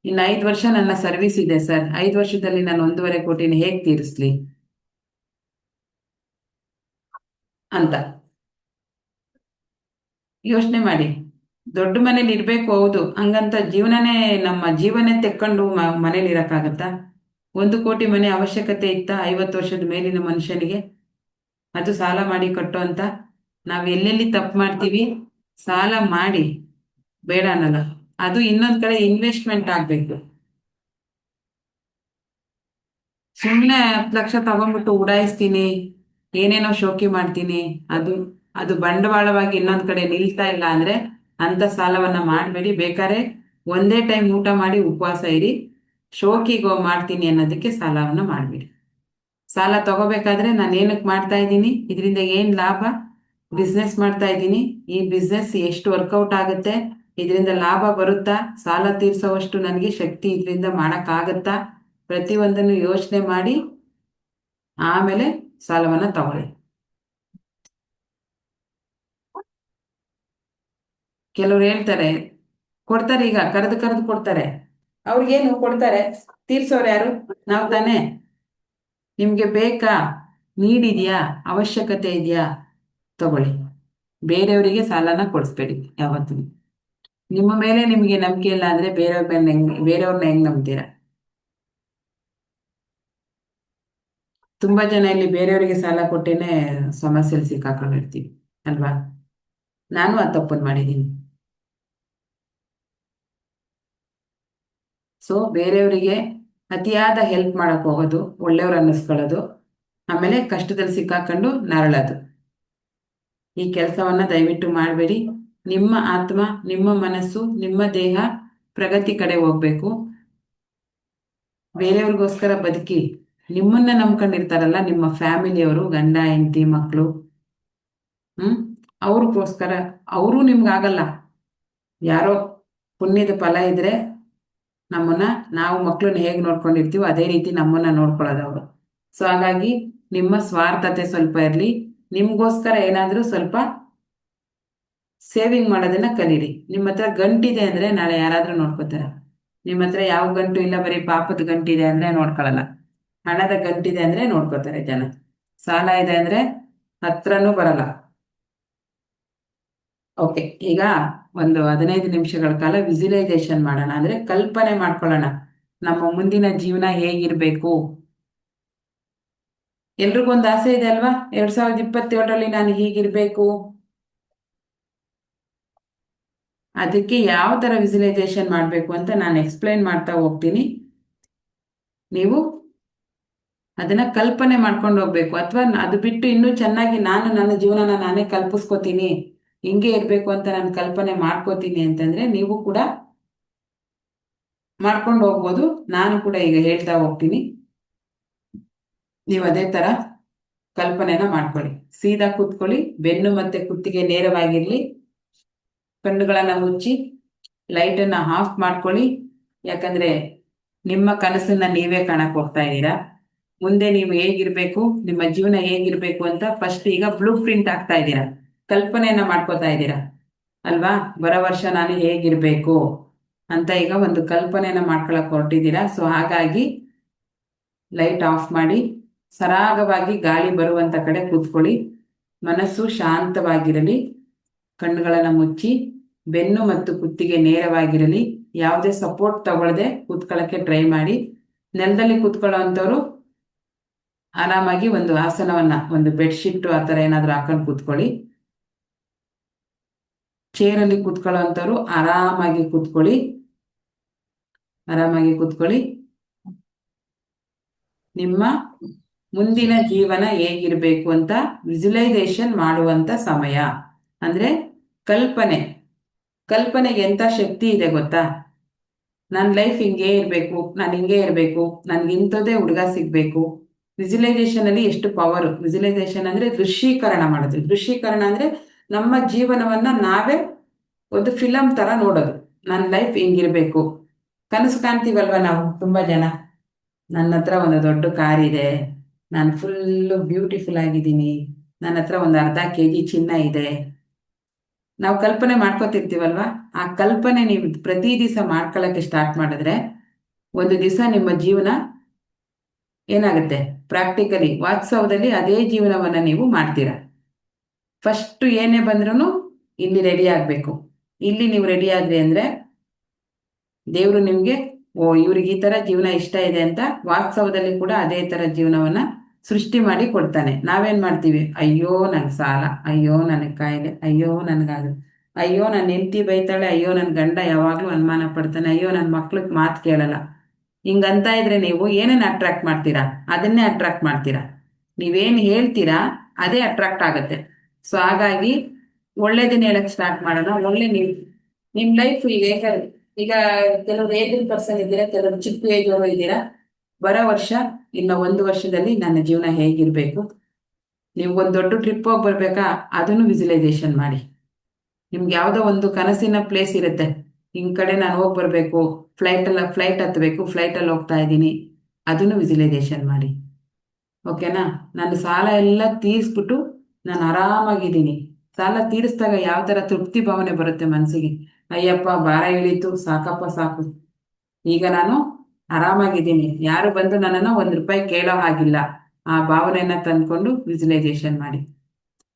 ಇನ್ನು 5 ವರ್ಷ ನನ್ನ ಸರ್ವಿಸ್ ಇದೆ ಸರ್, 5 ವರ್ಷದಲ್ಲಿ ನಾನು 1.5 ಕೋಟಿನ ಹೇಗ್ ತೀರಿಸ್ಲಿ ಅಂತ ಯೋಚನೆ ಮಾಡಿ. ದೊಡ್ಡ ಮನೇಲಿ ಇರ್ಬೇಕು, ಹೌದು. ಹಂಗಂತ ಜೀವನನೇ ನಮ್ಮ ಜೀವನೇ ತೆಕ್ಕೊಂಡು ಮನೇಲಿ ಇರಕ್ಕಾಗತ್ತಾ? 1 ಕೋಟಿ ಮನೆ ಅವಶ್ಯಕತೆ ಇತ್ತಾ 50 ವರ್ಷದ ಮೇಲಿನ ಮನುಷ್ಯನಿಗೆ? ಅದು ಸಾಲ ಮಾಡಿ ಕಟ್ಟೋ ಅಂತ. ನಾವ್ ಎಲ್ಲೆಲ್ಲಿ ತಪ್ಪು ಮಾಡ್ತೀವಿ, ಸಾಲ ಮಾಡಿ ಬೇಡ ಅನ್ನಲ್ಲ. ಅದು ಇನ್ನೊಂದ್ ಕಡೆ ಇನ್ವೆಸ್ಟ್ಮೆಂಟ್ ಆಗ್ಬೇಕು. ಸುಮ್ಮನೆ 10 ಲಕ್ಷ ತಗೊಂಡ್ಬಿಟ್ಟು ಉಡಾಯಿಸ್ತೀನಿ, ಏನೇನೋ ಶೋಕಿ ಮಾಡ್ತೀನಿ, ಅದು ಅದು ಬಂಡವಾಳವಾಗಿ ಇನ್ನೊಂದ್ ಕಡೆ ನಿಲ್ತಾ ಇಲ್ಲ ಅಂದ್ರೆ ಅಂತ ಸಾಲವನ್ನ ಮಾಡಬೇಡಿ. ಬೇಕಾದ್ರೆ ಒಂದೇ ಟೈಮ್ ಊಟ ಮಾಡಿ ಉಪವಾಸ ಇರಿ. ಶೋಕಿಗೋ ಮಾಡ್ತೀನಿ ಅನ್ನೋದಕ್ಕೆ ಸಾಲವನ್ನ ಮಾಡಬೇಡಿ. ಸಾಲ ತಗೋಬೇಕಾದ್ರೆ ನಾನು ಏನಕ್ಕೆ ಮಾಡ್ತಾ ಇದ್ದೀನಿ, ಇದರಿಂದ ಏನ್ ಲಾಭ, ಬಿಸ್ನೆಸ್ ಮಾಡ್ತಾ ಇದ್ದೀನಿ, ಈ ಬಿಸ್ನೆಸ್ ಎಷ್ಟು ವರ್ಕೌಟ್ ಆಗುತ್ತೆ, ಇದರಿಂದ ಲಾಭ ಬರುತ್ತಾ, ಸಾಲ ತೀರ್ಸೋವಷ್ಟು ನನಗೆ ಶಕ್ತಿ ಇದರಿಂದ ಮಾಡಕ್ಕಾಗತ್ತಾ, ಪ್ರತಿಯೊಂದನ್ನು ಯೋಚನೆ ಮಾಡಿ ಆಮೇಲೆ ಸಾಲವನ್ನ ತಗೊಳ್ಳಿ. ಕೆಲವ್ರು ಹೇಳ್ತಾರೆ ಕೊಡ್ತಾರೆ, ಈಗ ಕರೆದು ಕರೆದು ಕೊಡ್ತಾರೆ. ಅವ್ರಿಗೇನು ಕೊಡ್ತಾರೆ, ತೀರ್ಸೋರು ಯಾರು? ನಾವು ತಾನೇ. ನಿಮ್ಗೆ ಬೇಕಾ, ನೀಡಿದ್ಯಾ, ಅವಶ್ಯಕತೆ ಇದೆಯಾ, ತಗೊಳ್ಳಿ. ಬೇರೆಯವರಿಗೆ ಸಾಲನ ಕೊಡಿಸ್ಬೇಡಿ ಯಾವತ್ತೂ. ನಿಮ್ಮ ಮೇಲೆ ನಿಮಗೆ ನಂಬಿಕೆ ಇಲ್ಲ ಅಂದ್ರೆ ಬೇರೆಯವ್ರನ್ನ ಹೆಂಗ್ ನಂಬ್ತೀರಾ? ತುಂಬಾ ಜನ ಇಲ್ಲಿ ಬೇರೆಯವರಿಗೆ ಸಾಲ ಕೊಟ್ಟೇನೆ ಸಮಸ್ಯೆಯಲ್ಲಿ ಸಿಕ್ಕಾಕೊಂಡಿರ್ತೀವಿ ಅಲ್ವಾ? ನಾನು ಆ ತಪ್ಪನ್ನು ಮಾಡಿದ್ದೀನಿ. ಸೊ ಬೇರೆಯವರಿಗೆ ಅತಿಯಾದ ಹೆಲ್ಪ್ ಮಾಡಕ್ ಹೋಗೋದು, ಒಳ್ಳೆಯವ್ರು ಅನ್ನಿಸ್ಕೊಳ್ಳೋದು, ಆಮೇಲೆ ಕಷ್ಟದಲ್ಲಿ ಸಿಕ್ಕಾಕೊಂಡು ನರಳೋದು, ಈ ಕೆಲಸವನ್ನ ದಯವಿಟ್ಟು ಮಾಡಬೇಡಿ. ನಿಮ್ಮ ಆತ್ಮ, ನಿಮ್ಮ ಮನಸ್ಸು, ನಿಮ್ಮ ದೇಹ ಪ್ರಗತಿ ಕಡೆ ಹೋಗ್ಬೇಕು. ಬೇರೆಯವ್ರಿಗೋಸ್ಕರ ಬದುಕಿ. ನಿಮ್ಮನ್ನ ನಂಬ್ಕೊಂಡಿರ್ತಾರಲ್ಲ ನಿಮ್ಮ ಫ್ಯಾಮಿಲಿಯವರು, ಗಂಡ ಹೆಂಡತಿ ಮಕ್ಕಳು, ಅವ್ರಿಗೋಸ್ಕರ ಅವರು ನಿಮ್ಗಾಗಲ್ಲ. ಯಾರೋ ಪುಣ್ಯದ ಫಲ ಇದ್ರೆ ನಮ್ಮನ್ನ, ನಾವು ಮಕ್ಕಳನ್ನ ಹೇಗೆ ನೋಡ್ಕೊಂಡಿರ್ತೀವೋ ಅದೇ ರೀತಿ ನಮ್ಮನ್ನ ನೋಡ್ಕೊಳ್ಳೋದು ಅವರು. ಸೊ ಹಾಗಾಗಿ ನಿಮ್ಮ ಸ್ವಾರ್ಥತೆ ಸ್ವಲ್ಪ ಇರಲಿ. ನಿಮ್ಗೋಸ್ಕರ ಏನಾದ್ರೂ ಸ್ವಲ್ಪ ಸೇವಿಂಗ್ ಮಾಡೋದನ್ನ ಕಲೀರಿ. ನಿಮ್ಮ ಹತ್ರ ಗಂಟಿದೆ ಅಂದ್ರೆ ನಾಳೆ ಯಾರಾದ್ರೂ ನೋಡ್ಕೋತಾರೆ. ನಿಮ್ಮ ಹತ್ರ ಯಾವ ಗಂಟು ಇಲ್ಲ, ಬರೀ ಪಾಪದ ಗಂಟಿದೆ ಅಂದ್ರೆ ನೋಡ್ಕೊಳ್ಳಲ್ಲ. ಹಣದ ಗಂಟಿದೆ ಅಂದ್ರೆ ನೋಡ್ಕೋತಾರೆ ಜನ. ಸಾಲ ಇದೆ ಅಂದ್ರೆ ಹತ್ರನೂ ಬರಲ್ಲ. ಓಕೆ, ಈಗ ಒಂದು 15 ನಿಮಿಷಗಳ ಕಾಲ ವಿಜುವಲೈಸೇಷನ್ ಮಾಡೋಣ, ಅಂದ್ರೆ ಕಲ್ಪನೆ ಮಾಡ್ಕೊಳ್ಳೋಣ ನಮ್ಮ ಮುಂದಿನ ಜೀವನ ಹೇಗಿರ್ಬೇಕು. ಎಲ್ರಿಗೊಂದು ಆಸೆ ಇದೆ ಅಲ್ವಾ, 2027ರಲ್ಲಿ ನಾನು ಹೀಗಿರ್ಬೇಕು. ಅದಕ್ಕೆ ಯಾವ ತರ ವಿಜುವಲೈಸೇಷನ್ ಮಾಡಬೇಕು ಅಂತ ನಾನು ಎಕ್ಸ್ಪ್ಲೈನ್ ಮಾಡ್ತಾ ಹೋಗ್ತೀನಿ. ನೀವು ಅದನ್ನ ಕಲ್ಪನೆ ಮಾಡ್ಕೊಂಡು ಹೋಗ್ಬೇಕು. ಅಥವಾ ಅದು ಬಿಟ್ಟು ಇನ್ನೂ ಚೆನ್ನಾಗಿ ನಾನು ನನ್ನ ಜೀವನನ ನಾನೇ ಕಲ್ಪಿಸ್ಕೋತೀನಿ, ಹಿಂಗೆ ಇರ್ಬೇಕು ಅಂತ ನಾನು ಕಲ್ಪನೆ ಮಾಡ್ಕೋತೀನಿ ಅಂತಂದ್ರೆ ನೀವು ಕೂಡ ಮಾಡ್ಕೊಂಡು ಹೋಗ್ಬೋದು. ನಾನು ಕೂಡ ಈಗ ಹೇಳ್ತಾ ಹೋಗ್ತೀನಿ, ನೀವು ಅದೇ ತರ ಕಲ್ಪನೆನ ಮಾಡ್ಕೊಳ್ಳಿ. ಸೀದಾ ಕೂತ್ಕೊಳ್ಳಿ, ಬೆನ್ನು ಮತ್ತೆ ಕುತ್ತಿಗೆ ನೇರವಾಗಿರ್ಲಿ, ಕಣ್ಣುಗಳನ್ನ ಮುಚ್ಚಿ ಲೈಟನ್ನ ಆಫ್ ಮಾಡ್ಕೊಳ್ಳಿ. ಯಾಕಂದ್ರೆ ನಿಮ್ಮ ಕನಸನ್ನ ನೀವೇ ಕಾಣಕ್ ಹೋಗ್ತಾ ಇದ್ದೀರಾ. ಮುಂದೆ ನೀವು ಹೇಗಿರ್ಬೇಕು, ನಿಮ್ಮ ಜೀವನ ಹೇಗಿರ್ಬೇಕು ಅಂತ ಫಸ್ಟ್ ಈಗ ಬ್ಲೂ ಪ್ರಿಂಟ್ ಆಗ್ತಾ ಇದ್ದೀರಾ, ಕಲ್ಪನೆಯನ್ನ ಮಾಡ್ಕೋತಾ ಇದ್ದೀರಾ ಅಲ್ವಾ? ಬರೋ ವರ್ಷ ನಾನು ಹೇಗಿರ್ಬೇಕು ಅಂತ ಈಗ ಒಂದು ಕಲ್ಪನೆಯನ್ನ ಮಾಡ್ಕೊಳಕ್ ಹೊರಟಿದ್ದೀರಾ. ಸೊ ಹಾಗಾಗಿ ಲೈಟ್ ಆಫ್ ಮಾಡಿ, ಸರಾಗವಾಗಿ ಗಾಳಿ ಬರುವಂತ ಕಡೆ ಕೂತ್ಕೊಳ್ಳಿ. ಮನಸ್ಸು ಶಾಂತವಾಗಿರಲಿ, ಕಣ್ಣುಗಳನ್ನ ಮುಚ್ಚಿ, ಬೆನ್ನು ಮತ್ತು ಕುತ್ತಿಗೆ ನೇರವಾಗಿರಲಿ. ಯಾವುದೇ ಸಪೋರ್ಟ್ ತಗೊಳ್ಳದೆ ಕೂತ್ಕೊಳ್ಳಕ್ಕೆ ಟ್ರೈ ಮಾಡಿ. ನೆಲದಲ್ಲಿ ಕೂತ್ಕೊಳ್ಳೋ ಅಂಥವ್ರು ಆರಾಮಾಗಿ ಒಂದು ಆಸನವನ್ನ, ಒಂದು ಬೆಡ್ಶೀಟ್ ಆ ಥರ ಏನಾದರೂ ಹಾಕೊಂಡು ಕೂತ್ಕೊಳ್ಳಿ. ಚೇರಲ್ಲಿ ಕೂತ್ಕೊಳ್ಳೋ ಅಂಥವ್ರು ಆರಾಮಾಗಿ ಕೂತ್ಕೊಳ್ಳಿ, ಆರಾಮಾಗಿ ಕೂತ್ಕೊಳ್ಳಿ. ನಿಮ್ಮ ಮುಂದಿನ ಜೀವನ ಹೇಗಿರ್ಬೇಕು ಅಂತ ವಿಜುವಲೈಸೇಷನ್ ಮಾಡುವಂತ ಸಮಯ. ಅಂದ್ರೆ ಕಲ್ಪನೆಗೆ ಎಂತ ಶಕ್ತಿ ಇದೆ ಗೊತ್ತಾ? ನನ್ನ ಲೈಫ್ ಹಿಂಗೇ ಇರಬೇಕು, ನಾನು ಹಿಂಗೇ ಇರಬೇಕು, ನನ್ಗೆ ಇಂಥದ್ದೇ ಹುಡುಗ ಸಿಗ್ಬೇಕು. ವಿಜುವಲೈಸೇಷನ್ ಅಲ್ಲಿ ಎಷ್ಟು ಪವರ್. ವಿಜುವಲೈಸೇಷನ್ ಅಂದ್ರೆ ದೃಶ್ಯೀಕರಣ ಮಾಡೋದು. ದೃಶ್ಯೀಕರಣ ಅಂದ್ರೆ ನಮ್ಮ ಜೀವನವನ್ನ ನಾವೇ ಒಂದು ಫಿಲಂ ತರ ನೋಡೋದು. ನನ್ನ ಲೈಫ್ ಹಿಂಗಿರ್ಬೇಕು. ಕನಸು ಕಾಣ್ತೀವಲ್ವಾ ನಾವು ತುಂಬಾ ಜನ, ನನ್ನ ಹತ್ರ ಒಂದು ದೊಡ್ಡ ಕಾರ್ ಇದೆ, ನಾನು ಫುಲ್ಲು ಬ್ಯೂಟಿಫುಲ್ ಆಗಿದ್ದೀನಿ, ನನ್ನ ಹತ್ರ ಒಂದು ½ kg ಚಿನ್ನ ಇದೆ, ನಾವು ಕಲ್ಪನೆ ಮಾಡ್ಕೋತಿರ್ತೀವಲ್ವಾ. ಆ ಕಲ್ಪನೆ ನೀವು ಪ್ರತಿ ದಿವಸ ಮಾಡ್ಕೊಳ್ಳಕ್ಕೆ ಸ್ಟಾರ್ಟ್ ಮಾಡಿದ್ರೆ ಒಂದು ದಿವಸ ನಿಮ್ಮ ಜೀವನ ಏನಾಗುತ್ತೆ, ಪ್ರಾಕ್ಟಿಕಲಿ ವಾಸ್ತವದಲ್ಲಿ ಅದೇ ಜೀವನವನ್ನ ನೀವು ಮಾಡ್ತೀರಾ. ಫಸ್ಟ್ ಏನೇ ಬಂದ್ರೂ ಇಲ್ಲಿ ರೆಡಿ ಆಗ್ಬೇಕು. ಇಲ್ಲಿ ನೀವು ರೆಡಿ ಆದ್ರಿ ಅಂದ್ರೆ ದೇವರು ನಿಮ್ಗೆ ಇವ್ರಿಗೆ ಈ ತರ ಜೀವನ ಇಷ್ಟ ಇದೆ ಅಂತ ವಾಸ್ತವದಲ್ಲಿ ಕೂಡ ಅದೇ ತರ ಜೀವನವನ್ನ ಸೃಷ್ಟಿ ಮಾಡಿ ಕೊಡ್ತಾನೆ. ನಾವೇನ್ ಮಾಡ್ತೀವಿ, ಅಯ್ಯೋ ನನ್ ಸಾಲ, ಅಯ್ಯೋ ನನಗ್ ಕಾಯಿಲೆ, ಅಯ್ಯೋ ನನ್ಗಾಗ, ಅಯ್ಯೋ ನನ್ನ ಹೆಂಡತಿ ಬೈತಾಳೆ, ಅಯ್ಯೋ ನನ್ನ ಗಂಡ ಯಾವಾಗ್ಲೂ ಅನುಮಾನ ಪಡ್ತಾನೆ, ಅಯ್ಯೋ ನನ್ನ ಮಕ್ಳಿಗೆ ಮಾತು ಕೇಳಲ್ಲ. ಹಿಂಗಂತ ಇದ್ರೆ ನೀವು ಏನನ್ನ ಅಟ್ರಾಕ್ಟ್ ಮಾಡ್ತೀರಾ? ಅದನ್ನೇ ಅಟ್ರಾಕ್ಟ್ ಮಾಡ್ತೀರಾ. ನೀವೇನ್ ಹೇಳ್ತೀರಾ ಅದೇ ಅಟ್ರಾಕ್ಟ್ ಆಗತ್ತೆ. ಸೊ ಹಾಗಾಗಿ ಒಳ್ಳೇದನ್ನ ಹೇಳಕ್ ಸ್ಟಾರ್ಟ್ ಮಾಡೋಣ. ಒಳ್ಳೆ ನಿಮ್ ಲೈಫ್ ಈಗ ಕೆಲವರು ಏಜ್ಡ್ ಪರ್ಸನ್ ಇದ್ದೀರಾ, ಕೆಲವರು ಚಿಕ್ಕ ಏಜ್ ಅವರು ಇದ್ದೀರಾ. ಬರೋ ವರ್ಷ ಇನ್ನು 1 ವರ್ಷದಲ್ಲಿ ನನ್ನ ಜೀವನ ಹೇಗಿರ್ಬೇಕು, ನೀವು ಒಂದು ದೊಡ್ಡ ಟ್ರಿಪ್ ಹೋಗಿ ಬರ್ಬೇಕಾ, ಅದನ್ನು ವಿಜುವಲೈಸೇಷನ್ ಮಾಡಿ. ನಿಮ್ಗೆ ಯಾವ್ದೋ ಒಂದು ಕನಸಿನ ಪ್ಲೇಸ್ ಇರುತ್ತೆ, ಹಿಂಗ್ ಕಡೆ ನಾನು ಹೋಗಿ ಬರ್ಬೇಕು, ಫ್ಲೈಟ್ ಹತ್ತಬೇಕು, ಫ್ಲೈಟಲ್ಲಿ ಹೋಗ್ತಾ ಇದ್ದೀನಿ, ಅದನ್ನು ವಿಜುವಲೈಸೇಷನ್ ಮಾಡಿ. ಓಕೆನಾ? ನಾನು ಸಾಲ ಎಲ್ಲ ತೀರಿಸ್ಬಿಟ್ಟು ನಾನು ಆರಾಮಾಗಿದ್ದೀನಿ. ಸಾಲ ತೀರಿಸಿದಾಗ ಯಾವ ತರ ತೃಪ್ತಿ ಭಾವನೆ ಬರುತ್ತೆ ಮನಸ್ಸಿಗೆ, ಅಯ್ಯಪ್ಪ ಭಾರ ಇಳೀತು, ಸಾಕಪ್ಪ ಸಾಕು, ಈಗ ನಾನು ಆರಾಮಾಗಿದ್ದೀನಿ, ಯಾರು ಬಂದು ನನ್ನನ್ನು ₹1 ಕೇಳೋ ಹಾಗಿಲ್ಲ. ಆ ಭಾವನೆಯನ್ನ ತಂದ್ಕೊಂಡು ವಿಜುವಲೈಸೇಷನ್ ಮಾಡಿ.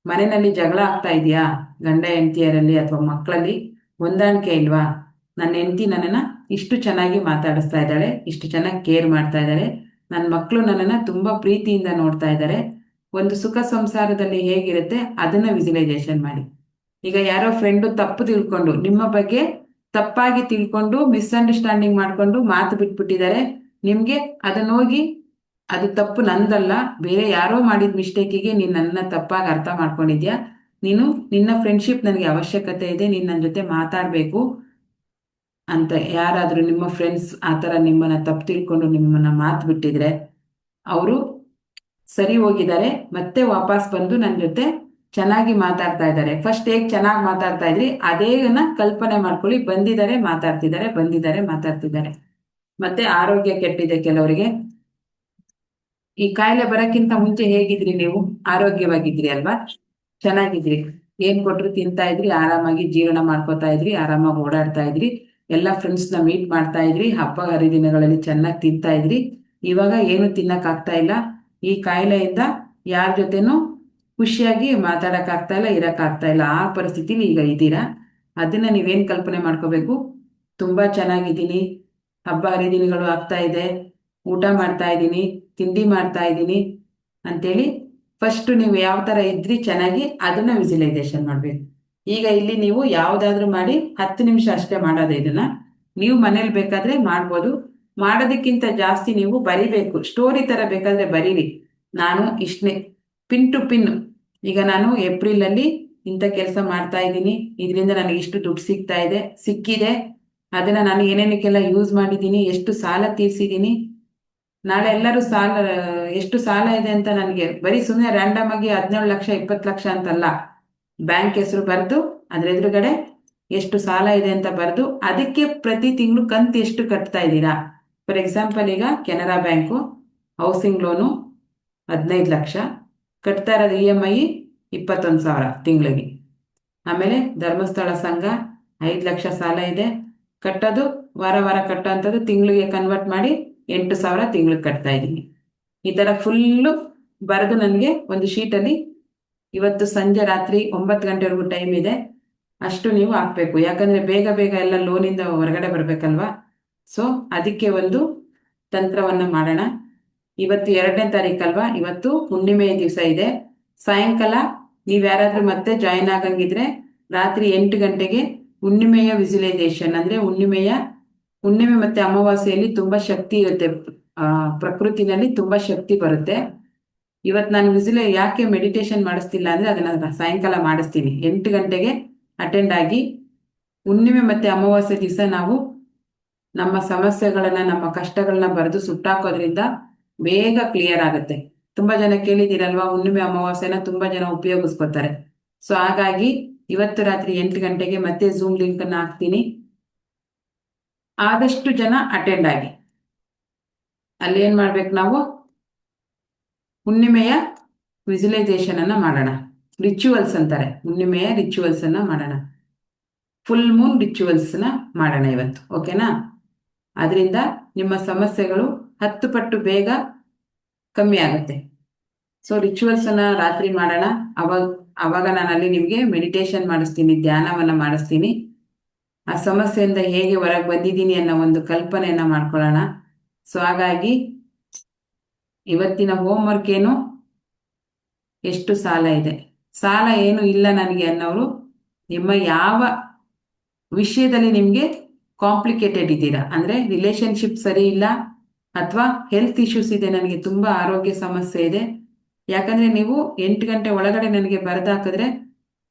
ಮನೆಯಲ್ಲಿ ಜಗಳ ಆಗ್ತಾ ಇದೆಯಾ, ಗಂಡ ಹೆಂಡತಿಯರಲ್ಲಿ ಅಥವಾ ಮಕ್ಕಳಲ್ಲಿ ಹೊಂದಾಣಿಕೆ ಇಲ್ವಾ? ನನ್ನ ಹೆಂಡತಿ ನನ್ನನ್ನ ಇಷ್ಟು ಚೆನ್ನಾಗಿ ಮಾತಾಡಿಸ್ತಾ ಇದ್ದಾಳೆ, ಇಷ್ಟು ಚೆನ್ನಾಗಿ ಕೇರ್ ಮಾಡ್ತಾ ಇದ್ದಾಳೆ, ನನ್ನ ಮಕ್ಕಳು ನನ್ನನ್ನ ತುಂಬಾ ಪ್ರೀತಿಯಿಂದ ನೋಡ್ತಾ ಇದ್ದಾರೆ. ಒಂದು ಸುಖ ಸಂಸಾರದಲ್ಲಿ ಹೇಗಿರುತ್ತೆ ಅದನ್ನ ವಿಜುವಲೈಸೇಷನ್ ಮಾಡಿ. ಈಗ ಯಾರೋ ಫ್ರೆಂಡು ತಪ್ಪು ತಿಳ್ಕೊಂಡು ನಿಮ್ಮ ಬಗ್ಗೆ ತಪ್ಪಾಗಿ ತಿಳ್ಕೊಂಡು ಮಿಸ್ಅಂಡರ್ಸ್ಟ್ಯಾಂಡಿಂಗ್ ಮಾಡ್ಕೊಂಡು ಮಾತು ಬಿಟ್ಬಿಟ್ಟಿದ್ದಾರೆ. ನಿಮ್ಗೆ ಅದನ್ನ ಹೋಗಿ ಅದು ತಪ್ಪು ನಂದಲ್ಲ, ಬೇರೆ ಯಾರೋ ಮಾಡಿದ ಮಿಸ್ಟೇಕಿಗೆ ನೀನು ನನ್ನ ತಪ್ಪಾಗಿ ಅರ್ಥ ಮಾಡ್ಕೊಂಡಿದ್ಯಾ, ನಿನ್ನ ಫ್ರೆಂಡ್ಶಿಪ್ ನನಗೆ ಅವಶ್ಯಕತೆ ಇದೆ, ನೀನು ನನ್ನ ಜೊತೆ ಮಾತಾಡಬೇಕು ಅಂತ ಯಾರಾದರೂ ನಿಮ್ಮ ಫ್ರೆಂಡ್ಸ್ ಆ ಥರ ನಿಮ್ಮನ್ನ ತಪ್ಪು ತಿಳ್ಕೊಂಡು ನಿಮ್ಮನ್ನ ಮಾತು ಬಿಟ್ಟಿದ್ರೆ, ಅವರು ಸರಿ ಹೋಗಿದ್ದಾರೆ, ಮತ್ತೆ ವಾಪಸ್ ಬಂದು ನನ್ನ ಜೊತೆ ಚೆನ್ನಾಗಿ ಮಾತಾಡ್ತಾ ಇದ್ದಾರೆ. ಫಸ್ಟ್ ಹೇಗೆ ಚೆನ್ನಾಗಿ ಮಾತಾಡ್ತಾ ಇದ್ರಿ ಅದೇನ ಕಲ್ಪನೆ ಮಾಡ್ಕೊಳ್ಳಿ. ಬಂದಿದ್ದಾರೆ ಮಾತಾಡ್ತಿದ್ದಾರೆ. ಮತ್ತೆ ಆರೋಗ್ಯ ಕೆಟ್ಟಿದೆ ಕೆಲವರಿಗೆ. ಈ ಕಾಯಿಲೆ ಬರಕ್ಕಿಂತ ಮುಂಚೆ ಹೇಗಿದ್ರಿ ನೀವು? ಆರೋಗ್ಯವಾಗಿದ್ರಿ ಅಲ್ವಾ? ಚೆನ್ನಾಗಿದ್ರಿ, ಏನ್ ಕೊಟ್ರು ತಿಂತಾ ಇದ್ರಿ, ಆರಾಮಾಗಿ ಜೀವನ ಮಾಡ್ಕೋತಾ ಇದ್ರಿ, ಆರಾಮಾಗಿ ಓಡಾಡ್ತಾ ಇದ್ರಿ, ಎಲ್ಲ ಫ್ರೆಂಡ್ಸ್ನ ಮೀಟ್ ಮಾಡ್ತಾ ಇದ್ರಿ, ಹಬ್ಬ ಹರಿದಿನಗಳಲ್ಲಿ ಚೆನ್ನಾಗಿ ತಿಂತಾ ಇದ್ರಿ. ಇವಾಗ ಏನು ತಿನ್ನಕ್ ಆಗ್ತಾ ಇಲ್ಲ. ಈ ಕಾಯಿಲೆಯಿಂದ ಯಾರ ಜೊತೆನೂ ಖುಷಿಯಾಗಿ ಮಾತಾಡಕ್ ಆಗ್ತಾ ಇಲ್ಲ, ಇರಕ್ ಆಗ್ತಾ ಇಲ್ಲ. ಆ ಪರಿಸ್ಥಿತಿಲಿ ಈಗ ಇದ್ದೀರಾ. ಅದನ್ನ ನೀವೇನ್ ಕಲ್ಪನೆ ಮಾಡ್ಕೋಬೇಕು, ತುಂಬಾ ಚೆನ್ನಾಗಿದ್ದೀನಿ, ಹಬ್ಬ ಹರಿದಿನಗಳು ಆಗ್ತಾ ಇದೆ, ಊಟ ಮಾಡ್ತಾ ಇದ್ದೀನಿ, ತಿಂಡಿ ಮಾಡ್ತಾ ಇದ್ದೀನಿ ಅಂತೇಳಿ ಫಸ್ಟ್ ನೀವು ಯಾವ ತರ ಇದ್ರಿ ಚೆನ್ನಾಗಿ ಅದನ್ನ ವಿಜುವಲೈಸೇಷನ್ ಮಾಡ್ಬೇಕು. ಈಗ ಇಲ್ಲಿ ನೀವು ಯಾವ್ದಾದ್ರು ಮಾಡಿ 10 ನಿಮಿಷ ಅಷ್ಟೇ ಮಾಡೋದು. ಇದನ್ನ ನೀವು ಮನೇಲಿ ಬೇಕಾದ್ರೆ ಮಾಡ್ಬೋದು. ಮಾಡೋದಕ್ಕಿಂತ ಜಾಸ್ತಿ ನೀವು ಬರಿಬೇಕು. ಸ್ಟೋರಿ ತರ ಬೇಕಾದ್ರೆ ಬರೀರಿ. ನಾನು ಇಷ್ಟನೇ ಪಿನ್ ಟು ಪಿನ್, ಈಗ ನಾನು ಏಪ್ರಿಲ್ ಅಲ್ಲಿ ಇಂಥ ಕೆಲಸ ಮಾಡ್ತಾ ಇದ್ದೀನಿ, ಇದರಿಂದ ನನಗೆ ಇಷ್ಟು ದುಡ್ಡು ಸಿಕ್ಕಿದೆ, ಅದನ್ನ ನಾನು ಏನೇನಕ್ಕೆಲ್ಲ ಯೂಸ್ ಮಾಡಿದ್ದೀನಿ, ಎಷ್ಟು ಸಾಲ ತೀರ್ಸಿದ್ದೀನಿ, ನಾಳೆ ಎಲ್ಲರೂ ಎಷ್ಟು ಸಾಲ ಇದೆ ಅಂತ ನನಗೆ ಬರೀ ಸುಮ್ಮನೆ ರ್ಯಾಂಡಮ್ ಆಗಿ 17 ಲಕ್ಷ 20 ಲಕ್ಷ ಅಂತಲ್ಲ, ಬ್ಯಾಂಕ್ ಹೆಸರು ಬರೆದು ಅದ್ರ ಎದುರುಗಡೆ ಎಷ್ಟು ಸಾಲ ಇದೆ ಅಂತ ಬರೆದು ಅದಕ್ಕೆ ಪ್ರತಿ ತಿಂಗಳು ಕಂತು ಎಷ್ಟು ಕಟ್ತಾ ಇದ್ದೀರಾ. ಫಾರ್ ಎಕ್ಸಾಂಪಲ್, ಈಗ Canara bank housing loan 15 lakh ಕಟ್ತಾ ಇರೋದು, EMI 21,000 ತಿಂಗಳಿಗೆ. ಆಮೇಲೆ ಧರ್ಮಸ್ಥಳ ಸಂಘ 5 ಲಕ್ಷ ಸಾಲ ಇದೆ, ಕಟ್ಟೋದು ವಾರ ವಾರ ಕಟ್ಟೋ ಅಂಥದ್ದು ತಿಂಗಳಿಗೆ ಕನ್ವರ್ಟ್ ಮಾಡಿ 8,000 ತಿಂಗಳಿಗೆ ಕಟ್ತಾ ಇದ್ದೀನಿ. ಈ ಥರ ಫುಲ್ಲು ಬರೆದು ನನಗೆ ಒಂದು ಶೀಟಲ್ಲಿ ಇವತ್ತು ಸಂಜೆ ರಾತ್ರಿ 9 ಗಂಟೆವರೆಗೂ ಟೈಮ್ ಇದೆ, ಅಷ್ಟು ನೀವು ಹಾಕ್ಬೇಕು. ಯಾಕಂದ್ರೆ ಬೇಗ ಬೇಗ ಎಲ್ಲ ಲೋನಿಂದ ಹೊರಗಡೆ ಬರ್ಬೇಕಲ್ವಾ. ಸೊ ಅದಕ್ಕೆ ಒಂದು ತಂತ್ರವನ್ನ ಮಾಡೋಣ. ಇವತ್ತು 2ನೇ ತಾರೀಕಲ್ವಾ, ಇವತ್ತು ಹುಣ್ಣಿಮೆಯ ದಿವಸ ಇದೆ. ಸಾಯಂಕಾಲ ನೀವ್ಯಾರಾದ್ರೂ ಮತ್ತೆ ಜಾಯಿನ್ ಆಗಂಗಿದ್ರೆ ರಾತ್ರಿ 8 ಗಂಟೆಗೆ ಹುಣ್ಣಿಮೆಯ ವಿಜುವಲೈಸೇಷನ್, ಅಂದ್ರೆ ಹುಣ್ಣಿಮೆ ಮತ್ತೆ ಅಮಾವಾಸ್ಯೆಯಲ್ಲಿ ತುಂಬಾ ಶಕ್ತಿ ಇರುತ್ತೆ, ಪ್ರಕೃತಿನಲ್ಲಿ ತುಂಬಾ ಶಕ್ತಿ ಬರುತ್ತೆ. ಇವತ್ತು ನಾನು ಯಾಕೆ ಮೆಡಿಟೇಷನ್ ಮಾಡಿಸ್ತಿಲ್ಲ ಅಂದ್ರೆ ಅದನ್ನ ಸಾಯಂಕಾಲ ಮಾಡಿಸ್ತೀನಿ. 8 ಗಂಟೆಗೆ ಅಟೆಂಡ್ ಆಗಿ, ಹುಣ್ಣಿಮೆ ಮತ್ತೆ ಅಮಾವಾಸ್ಯೆ ದಿವಸ ನಾವು ನಮ್ಮ ಸಮಸ್ಯೆಗಳನ್ನ, ನಮ್ಮ ಕಷ್ಟಗಳನ್ನ ಬರೆದು ಸುಟ್ಟಾಕೋದ್ರಿಂದ ಬೇಗ ಕ್ಲಿಯರ್ ಆಗುತ್ತೆ. ತುಂಬಾ ಜನ ಕೇಳಿದಿರಲ್ವಾ, ಹುಣ್ಣಿಮೆ ಅಮಾವಾಸ್ಯೆನ ತುಂಬಾ ಜನ ಉಪಯೋಗಿಸ್ಕೊತಾರೆ. ಸೊ ಹಾಗಾಗಿ ಇವತ್ತು ರಾತ್ರಿ 8 ಗಂಟೆಗೆ ಮತ್ತೆ ಝೂಮ್ ಲಿಂಕ್ ಅನ್ನ ಹಾಕ್ತೀನಿ. ಆದಷ್ಟು ಜನ ಅಟೆಂಡ್ ಆಗಿ. ಅಲ್ಲಿ ಏನ್ ಮಾಡ್ಬೇಕು, ನಾವು ಹುಣ್ಣಿಮೆಯ ವಿಜುವಲೈಸೇಷನ್ ಅನ್ನ ಮಾಡೋಣ. ರಿಚುವಲ್ಸ್ ಅಂತಾರೆ, ಹುಣ್ಣಿಮೆಯ ರಿಚುವಲ್ಸ್ ಅನ್ನ ಮಾಡೋಣ. ಫುಲ್ ಮೂನ್ ರಿಚುವಲ್ಸ್ ನ ಮಾಡೋಣ ಇವತ್ತು. ಓಕೆನಾ? ಅದರಿಂದ ನಿಮ್ಮ ಸಮಸ್ಯೆಗಳು 10 ಪಟ್ಟು ಬೇಗ ಕಮ್ಮಿ ಆಗುತ್ತೆ. ಸೊ ರಿಚುವಲ್ಸ್ ಅನ್ನ ರಾತ್ರಿ ಮಾಡೋಣ. ಅವಾಗ ನಾನು ಅಲ್ಲಿ ನಿಮ್ಗೆ ಮೆಡಿಟೇಷನ್ ಮಾಡಿಸ್ತೀನಿ, ಧ್ಯಾನವನ್ನ ಮಾಡಿಸ್ತೀನಿ. ಆ ಸಮಸ್ಯೆಯಿಂದ ಹೇಗೆ ಹೊರಗೆ ಬಂದಿದ್ದೀನಿ ಅನ್ನೋ ಒಂದು ಕಲ್ಪನೆಯನ್ನ ಮಾಡ್ಕೊಳ್ಳೋಣ. ಸೊ ಹಾಗಾಗಿ ಇವತ್ತಿನ ಹೋಮ್ವರ್ಕ್ ಏನು, ಎಷ್ಟು ಸಾಲ ಇದೆ, ಸಾಲ ಏನು ಇಲ್ಲ ನನಗೆ ಅನ್ನೋರು ನಿಮ್ಮ ಯಾವ ವಿಷಯದಲ್ಲಿ ನಿಮಗೆ ಕಾಂಪ್ಲಿಕೇಟೆಡ್ ಇದ್ದೀರಾ, ಅಂದರೆ ರಿಲೇಶನ್ಶಿಪ್ ಸರಿ ಇಲ್ಲ ಅಥವಾ ಹೆಲ್ತ್ ಇಶ್ಯೂಸ್ ಇದೆ, ನನಗೆ ತುಂಬ ಆರೋಗ್ಯ ಸಮಸ್ಯೆ ಇದೆ. ಯಾಕಂದರೆ ನೀವು 8 ಗಂಟೆ ಒಳಗಡೆ ನನಗೆ ಬರೆದಾಕಿದ್ರೆ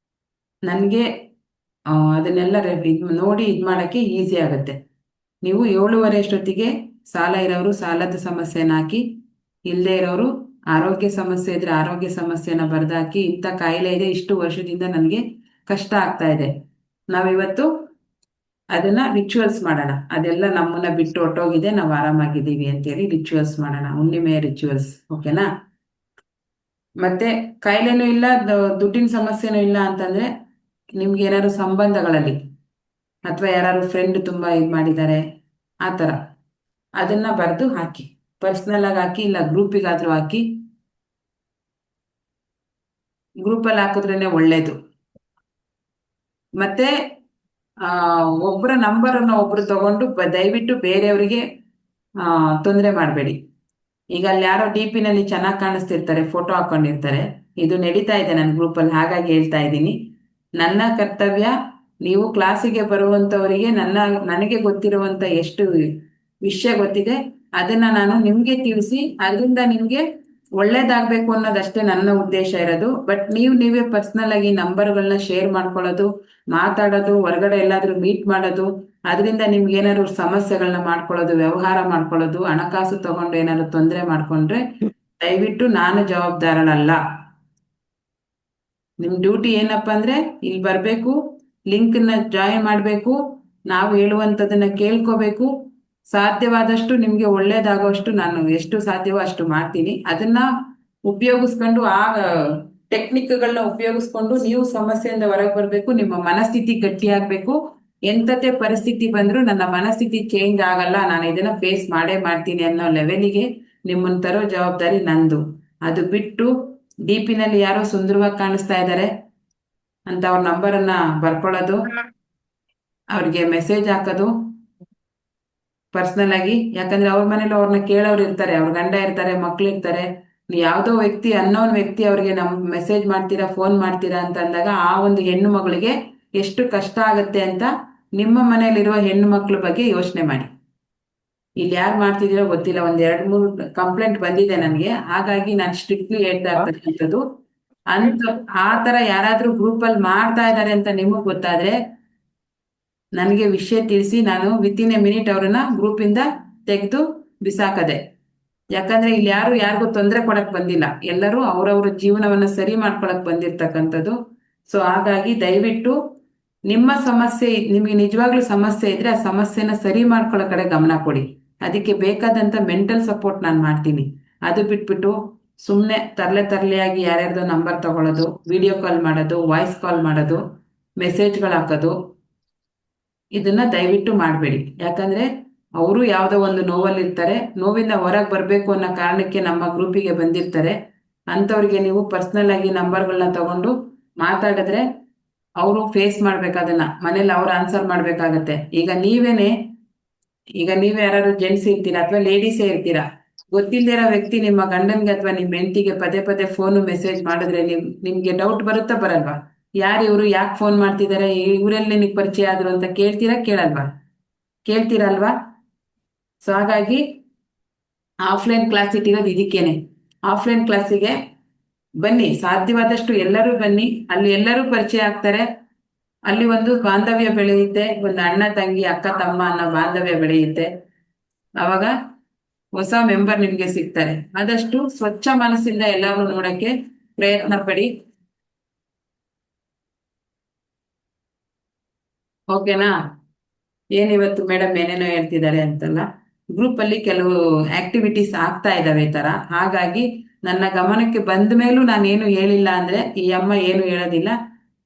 ನನಗೆ ಅದನ್ನೆಲ್ಲ ನೋಡಿ ಇದು ಮಾಡೋಕ್ಕೆ ಈಸಿ ಆಗುತ್ತೆ. ನೀವು 7:30 ಅಷ್ಟೊತ್ತಿಗೆ ಸಾಲ ಇರೋರು ಸಾಲದ ಸಮಸ್ಯೆನ ಹಾಕಿ, ಇಲ್ಲದೆ ಇರೋರು ಆರೋಗ್ಯ ಸಮಸ್ಯೆ ಇದ್ರೆ ಆರೋಗ್ಯ ಸಮಸ್ಯೆನ ಬರೆದಾಕಿ, ಇಂಥ ಕಾಯಿಲೆ ಇದೆ, ಇಷ್ಟು ವರ್ಷದಿಂದ ನನಗೆ ಕಷ್ಟ ಆಗ್ತಾ ಇದೆ, ನಾವಿವತ್ತು ಅದನ್ನ ರಿಚುವಲ್ಸ್ ಮಾಡೋಣ. ಅದೆಲ್ಲ ನಮ್ಮನ್ನ ಬಿಟ್ಟು ಹೊಟ್ಟೋಗಿದೆ, ನಾವು ಆರಾಮಾಗಿದ್ದೀವಿ ಅಂತೇಳಿ ರಿಚುವಲ್ಸ್ ಮಾಡೋಣ, ಹುಣ್ಣಿಮೆಯ ರಿಚುವಲ್ಸ್. ಓಕೆನಾ? ಮತ್ತೆ ಕಾಯಿಲೆನೂ ಇಲ್ಲ, ದುಡ್ಡಿನ ಸಮಸ್ಯೆನೂ ಇಲ್ಲ ಅಂತಂದ್ರೆ ನಿಮ್ಗೆ ಏನಾದ್ರು ಸಂಬಂಧಗಳಲ್ಲಿ ಅಥವಾ ಯಾರು ಫ್ರೆಂಡ್ ತುಂಬಾ ಇದು ಮಾಡಿದ್ದಾರೆ ಆ ಥರ ಅದನ್ನ ಬರೆದು ಹಾಕಿ, ಪರ್ಸ್ನಲ್ ಆಗಿ ಹಾಕಿ, ಇಲ್ಲ ಗ್ರೂಪಿಗಾದ್ರೂ ಹಾಕಿ. ಗ್ರೂಪಲ್ಲಿ ಹಾಕಿದ್ರೇನೆ ಒಳ್ಳೇದು. ಮತ್ತೆ ಒಬ್ಬರ ನಂಬರನ್ನು ಒಬ್ರು ತಗೊಂಡು ದಯವಿಟ್ಟು ಬೇರೆಯವರಿಗೆ ತೊಂದರೆ ಮಾಡಬೇಡಿ. ಈಗ ಅಲ್ಲಿ ಯಾರೋ DP ನಲ್ಲಿ ಚೆನ್ನಾಗಿ ಕಾಣಿಸ್ತಿರ್ತಾರೆ, ಫೋಟೋ ಹಾಕೊಂಡಿರ್ತಾರೆ, ಇದು ನಡೀತಾ ಇದೆ ನನ್ನ ಗ್ರೂಪಲ್ಲಿ, ಹಾಗಾಗಿ ಹೇಳ್ತಾ ಇದ್ದೀನಿ. ನನ್ನ ಕರ್ತವ್ಯ, ನೀವು ಕ್ಲಾಸಿಗೆ ಬರುವಂಥವರಿಗೆ ನನಗೆ ಗೊತ್ತಿರುವಂಥ ಎಷ್ಟು ವಿಷಯ ಗೊತ್ತಿದೆ ಅದನ್ನ ನಾನು ನಿಮಗೆ ತಿಳಿಸಿ, ಅದರಿಂದ ನಿಮಗೆ ಒಳ್ಳೇದಾಗಬೇಕು ಅನ್ನೋದಷ್ಟೇ ನನ್ನ ಉದ್ದೇಶ ಇರೋದು. ಬಟ್ ನೀವೇ ಪರ್ಸ್ನಲ್ ಆಗಿ ನಂಬರ್ಗಳನ್ನ ಶೇರ್ ಮಾಡ್ಕೊಳ್ಳೋದು, ಮಾತಾಡೋದು, ಹೊರಗಡೆ ಎಲ್ಲಾದ್ರೂ ಮೀಟ್ ಮಾಡೋದು, ಅದರಿಂದ ನಿಮ್ಗೆ ಏನಾದ್ರು ಸಮಸ್ಯೆಗಳನ್ನ ಮಾಡ್ಕೊಳ್ಳೋದು, ವ್ಯವಹಾರ ಮಾಡ್ಕೊಳ್ಳೋದು, ಹಣಕಾಸು ತಗೊಂಡು ಏನಾದ್ರು ತೊಂದರೆ ಮಾಡ್ಕೊಂಡ್ರೆ ದಯವಿಟ್ಟು ನಾನು ಜವಾಬ್ದಾರಳಲ್ಲ. ನಿಮ್ ಡ್ಯೂಟಿ ಏನಪ್ಪಾ ಅಂದ್ರೆ ಇಲ್ಲಿ ಬರ್ಬೇಕು, ಲಿಂಕ್ನ ಜಾಯಿನ್ ಮಾಡಬೇಕು, ನಾವು ಹೇಳುವಂಥದ್ದನ್ನ ಕೇಳ್ಕೋಬೇಕು, ಸಾಧ್ಯವಾದಷ್ಟು ನಿಮ್ಗೆ ಒಳ್ಳೇದಾಗೋಷ್ಟು ನಾನು ಎಷ್ಟು ಸಾಧ್ಯವೋ ಅಷ್ಟು ಮಾಡ್ತೀನಿ. ಅದನ್ನ ಉಪಯೋಗಿಸ್ಕೊಂಡು, ಆ ಟೆಕ್ನಿಕ್ಗಳನ್ನ ಉಪಯೋಗಿಸ್ಕೊಂಡು ನೀವು ಸಮಸ್ಯೆಯಿಂದ ಹೊರಗೆ ಬರಬೇಕು. ನಿಮ್ಮ ಮನಸ್ಥಿತಿ ಗಟ್ಟಿ ಆಗ್ಬೇಕು. ಎಂಥದೇ ಪರಿಸ್ಥಿತಿ ಬಂದರೂ ನನ್ನ ಮನಸ್ಥಿತಿ ಚೇಂಜ್ ಆಗಲ್ಲ, ನಾನು ಇದನ್ನ ಫೇಸ್ ಮಾಡೇ ಮಾಡ್ತೀನಿ ಅನ್ನೋ ಲೆವೆಲಿಗೆ ನಿಮ್ಮನ್ನ ತರೋ ಜವಾಬ್ದಾರಿ ನಂದು. ಅದು ಬಿಟ್ಟು DP ನಲ್ಲಿ ಯಾರೋ ಸುಂದರವಾಗಿ ಕಾಣಿಸ್ತಾ ಇದ್ದಾರೆ ಅಂತ ಅವ್ರ ನಂಬರನ್ನ ಬರ್ಕೊಳ್ಳೋದು, ಅವ್ರಿಗೆ ಮೆಸೇಜ್ ಹಾಕೋದು ಪರ್ಸ್ನಲ್ ಆಗಿ. ಯಾಕಂದ್ರೆ ಅವ್ರ ಮನೇಲಿ ಅವ್ರನ್ನ ಕೇಳೋರು ಇರ್ತಾರೆ, ಅವ್ರ ಗಂಡ ಇರ್ತಾರೆ, ಮಕ್ಳು ಇರ್ತಾರೆ. ಯಾವುದೋ ವ್ಯಕ್ತಿ, ಅನ್ನೋನ್ ವ್ಯಕ್ತಿ ಅವ್ರಿಗೆ ಮೆಸೇಜ್ ಮಾಡ್ತೀರಾ, ಫೋನ್ ಮಾಡ್ತೀರಾ ಅಂತ ಅಂದಾಗ ಆ ಒಂದು ಹೆಣ್ಣು ಮಗಳಿಗೆ ಎಷ್ಟು ಕಷ್ಟ ಆಗುತ್ತೆ ಅಂತ ನಿಮ್ಮ ಮನೆಯಲ್ಲಿರುವ ಹೆಣ್ಣು ಮಕ್ಳ ಬಗ್ಗೆ ಯೋಚನೆ ಮಾಡಿ. ಇಲ್ಲಿ ಯಾರು ಮಾಡ್ತಿದ್ದೀರೋ ಗೊತ್ತಿಲ್ಲ, 1-2-3 ಕಂಪ್ಲೇಂಟ್ ಬಂದಿದೆ ನನಗೆ, ಹಾಗಾಗಿ ನಾನು ಸ್ಟ್ರಿಕ್ಟ್ಲಿ ಹೇಳ್ತಾ ಇರ್ತಕ್ಕಂಥದ್ದು. ಆ ತರ ಯಾರಾದ್ರೂ ಗ್ರೂಪಲ್ಲಿ ಮಾಡ್ತಾ ಇದ್ದಾರೆ ಅಂತ ನಿಮಗ್ ಗೊತ್ತಾದ್ರೆ ನನಗೆ ವಿಷಯ ತಿಳಿಸಿ, ನಾನು ವಿತಿನ್ ಎ ಮಿನಿಟ್ ಅವ್ರನ್ನ ಗ್ರೂಪಿಂದ ತೆಗೆದು ಬಿಸಾಕದೆ. ಯಾಕಂದ್ರೆ ಇಲ್ಲಿ ಯಾರಿಗೂ ತೊಂದರೆ ಕೊಡಕ್ ಬಂದಿಲ್ಲ, ಎಲ್ಲರೂ ಅವರವ್ರ ಜೀವನವನ್ನ ಸರಿ ಮಾಡ್ಕೊಳಕ್ ಬಂದಿರ್ತಕ್ಕಂಥದ್ದು. ಸೊ ಹಾಗಾಗಿ ದಯವಿಟ್ಟು ನಿಮ್ಮ ಸಮಸ್ಯೆ, ನಿಮಗೆ ನಿಜವಾಗ್ಲೂ ಸಮಸ್ಯೆ ಇದ್ರೆ ಆ ಸಮಸ್ಯೆನ ಸರಿ ಮಾಡ್ಕೊಳ್ಳೋ ಕಡೆ ಗಮನ ಕೊಡಿ. ಅದಕ್ಕೆ ಬೇಕಾದಂತ ಮೆಂಟಲ್ ಸಪೋರ್ಟ್ ನಾನು ಮಾಡ್ತೀನಿ. ಅದು ಬಿಟ್ಬಿಟ್ಟು ಸುಮ್ಮನೆ ತರ್ಲೆಯಾಗಿ ಯಾರ್ಯಾರ್ದೋ ನಂಬರ್ ತಗೊಳ್ಳೋದು, ವಿಡಿಯೋ ಕಾಲ್ ಮಾಡೋದು, ವಾಯ್ಸ್ ಕಾಲ್ ಮಾಡೋದು, ಮೆಸೇಜ್ಗಳು ಹಾಕೋದು, ಇದನ್ನ ದಯವಿಟ್ಟು ಮಾಡಬೇಡಿ. ಯಾಕಂದ್ರೆ ಅವರು ಯಾವುದೋ ಒಂದು ನೋವಲ್ಲಿರ್ತಾರೆ, ನೋವಿಂದ ಹೊರಗೆ ಬರಬೇಕು ಅನ್ನೋ ಕಾರಣಕ್ಕೆ ನಮ್ಮ ಗ್ರೂಪಿಗೆ ಬಂದಿರ್ತಾರೆ. ಅಂಥವ್ರಿಗೆ ನೀವು ಪರ್ಸ್ನಲ್ ಆಗಿ ನಂಬರ್ಗಳನ್ನ ತಗೊಂಡು ಮಾತಾಡಿದ್ರೆ ಅವರು ಫೇಸ್ ಮಾಡ್ಬೇಕಾದನ್ನ, ಮನೇಲಿ ಅವ್ರು ಆನ್ಸರ್ ಮಾಡ್ಬೇಕಾಗತ್ತೆ. ಈಗ ನೀವೇ ಯಾರು ಜೆಂಟ್ಸ್ ಇರ್ತೀರಾ ಅಥವಾ ಲೇಡೀಸೇ ಇರ್ತೀರಾ, ಗೊತ್ತಿಲ್ದಿರೋ ವ್ಯಕ್ತಿ ನಿಮ್ಮ ಗಂಡನ್ಗೆ ಅಥವಾ ನಿಮ್ಮ ಹೆಂಡತಿಗೆ ಪದೇ ಫೋನು ಮೆಸೇಜ್ ಮಾಡಿದ್ರೆ ನಿಮ್ಗೆ ಡೌಟ್ ಬರುತ್ತಾ ಬರಲ್ವಾ? ಯಾರು ಇವರು, ಯಾಕೆ ಫೋನ್ ಮಾಡ್ತಿದ್ದಾರೆ, ಇವರೆಲ್ಲ ನಿನಗೆ ಪರಿಚಯ ಆದ್ರು ಅಂತ ಕೇಳ್ತೀರಲ್ವಾ? ಸೊ ಹಾಗಾಗಿ ಆಫ್ಲೈನ್ ಕ್ಲಾಸ್ ಇಟ್ಟಿರೋದು ಇದಕ್ಕೇನೆ. ಆಫ್ಲೈನ್ ಕ್ಲಾಸಿಗೆ ಬನ್ನಿ, ಸಾಧ್ಯವಾದಷ್ಟು ಎಲ್ಲರೂ ಬನ್ನಿ, ಅಲ್ಲಿ ಎಲ್ಲರೂ ಪರಿಚಯ ಆಗ್ತಾರೆ, ಅಲ್ಲಿ ಒಂದು ಬಾಂಧವ್ಯ ಬೆಳೆಯುತ್ತೆ, ಒಂದು ಅಣ್ಣ ತಂಗಿ ಅಕ್ಕ ತಮ್ಮ ಅನ್ನೋ ಬಾಂಧವ್ಯ ಬೆಳೆಯುತ್ತೆ. ಅವಾಗ ಹೊಸ ಮೆಂಬರ್ ನಿಮ್ಗೆ ಸಿಗ್ತಾರೆ. ಆದಷ್ಟು ಸ್ವಚ್ಛ ಮನಸ್ಸಿಂದ ಎಲ್ಲರೂ ನೋಡಕ್ಕೆ ಪ್ರಯತ್ನ ಪಡಿ. ಓಕೆನಾ? ಏನಿವತ್ತು ಮೇಡಮ್ ಏನೇನೋ ಹೇಳ್ತಿದ್ದಾರೆ ಅಂತಲ್ಲ, ಗ್ರೂಪ್ ಅಲ್ಲಿ ಕೆಲವು ಆಕ್ಟಿವಿಟೀಸ್ ಆಗ್ತಾ ಇದಾವೆ ಈ ತರ. ಹಾಗಾಗಿ ನನ್ನ ಗಮನಕ್ಕೆ ಬಂದ ಮೇಲೂ ನಾನೇನು ಹೇಳಿಲ್ಲ ಅಂದ್ರೆ ಈ ಅಮ್ಮ ಏನು ಹೇಳೋದಿಲ್ಲ,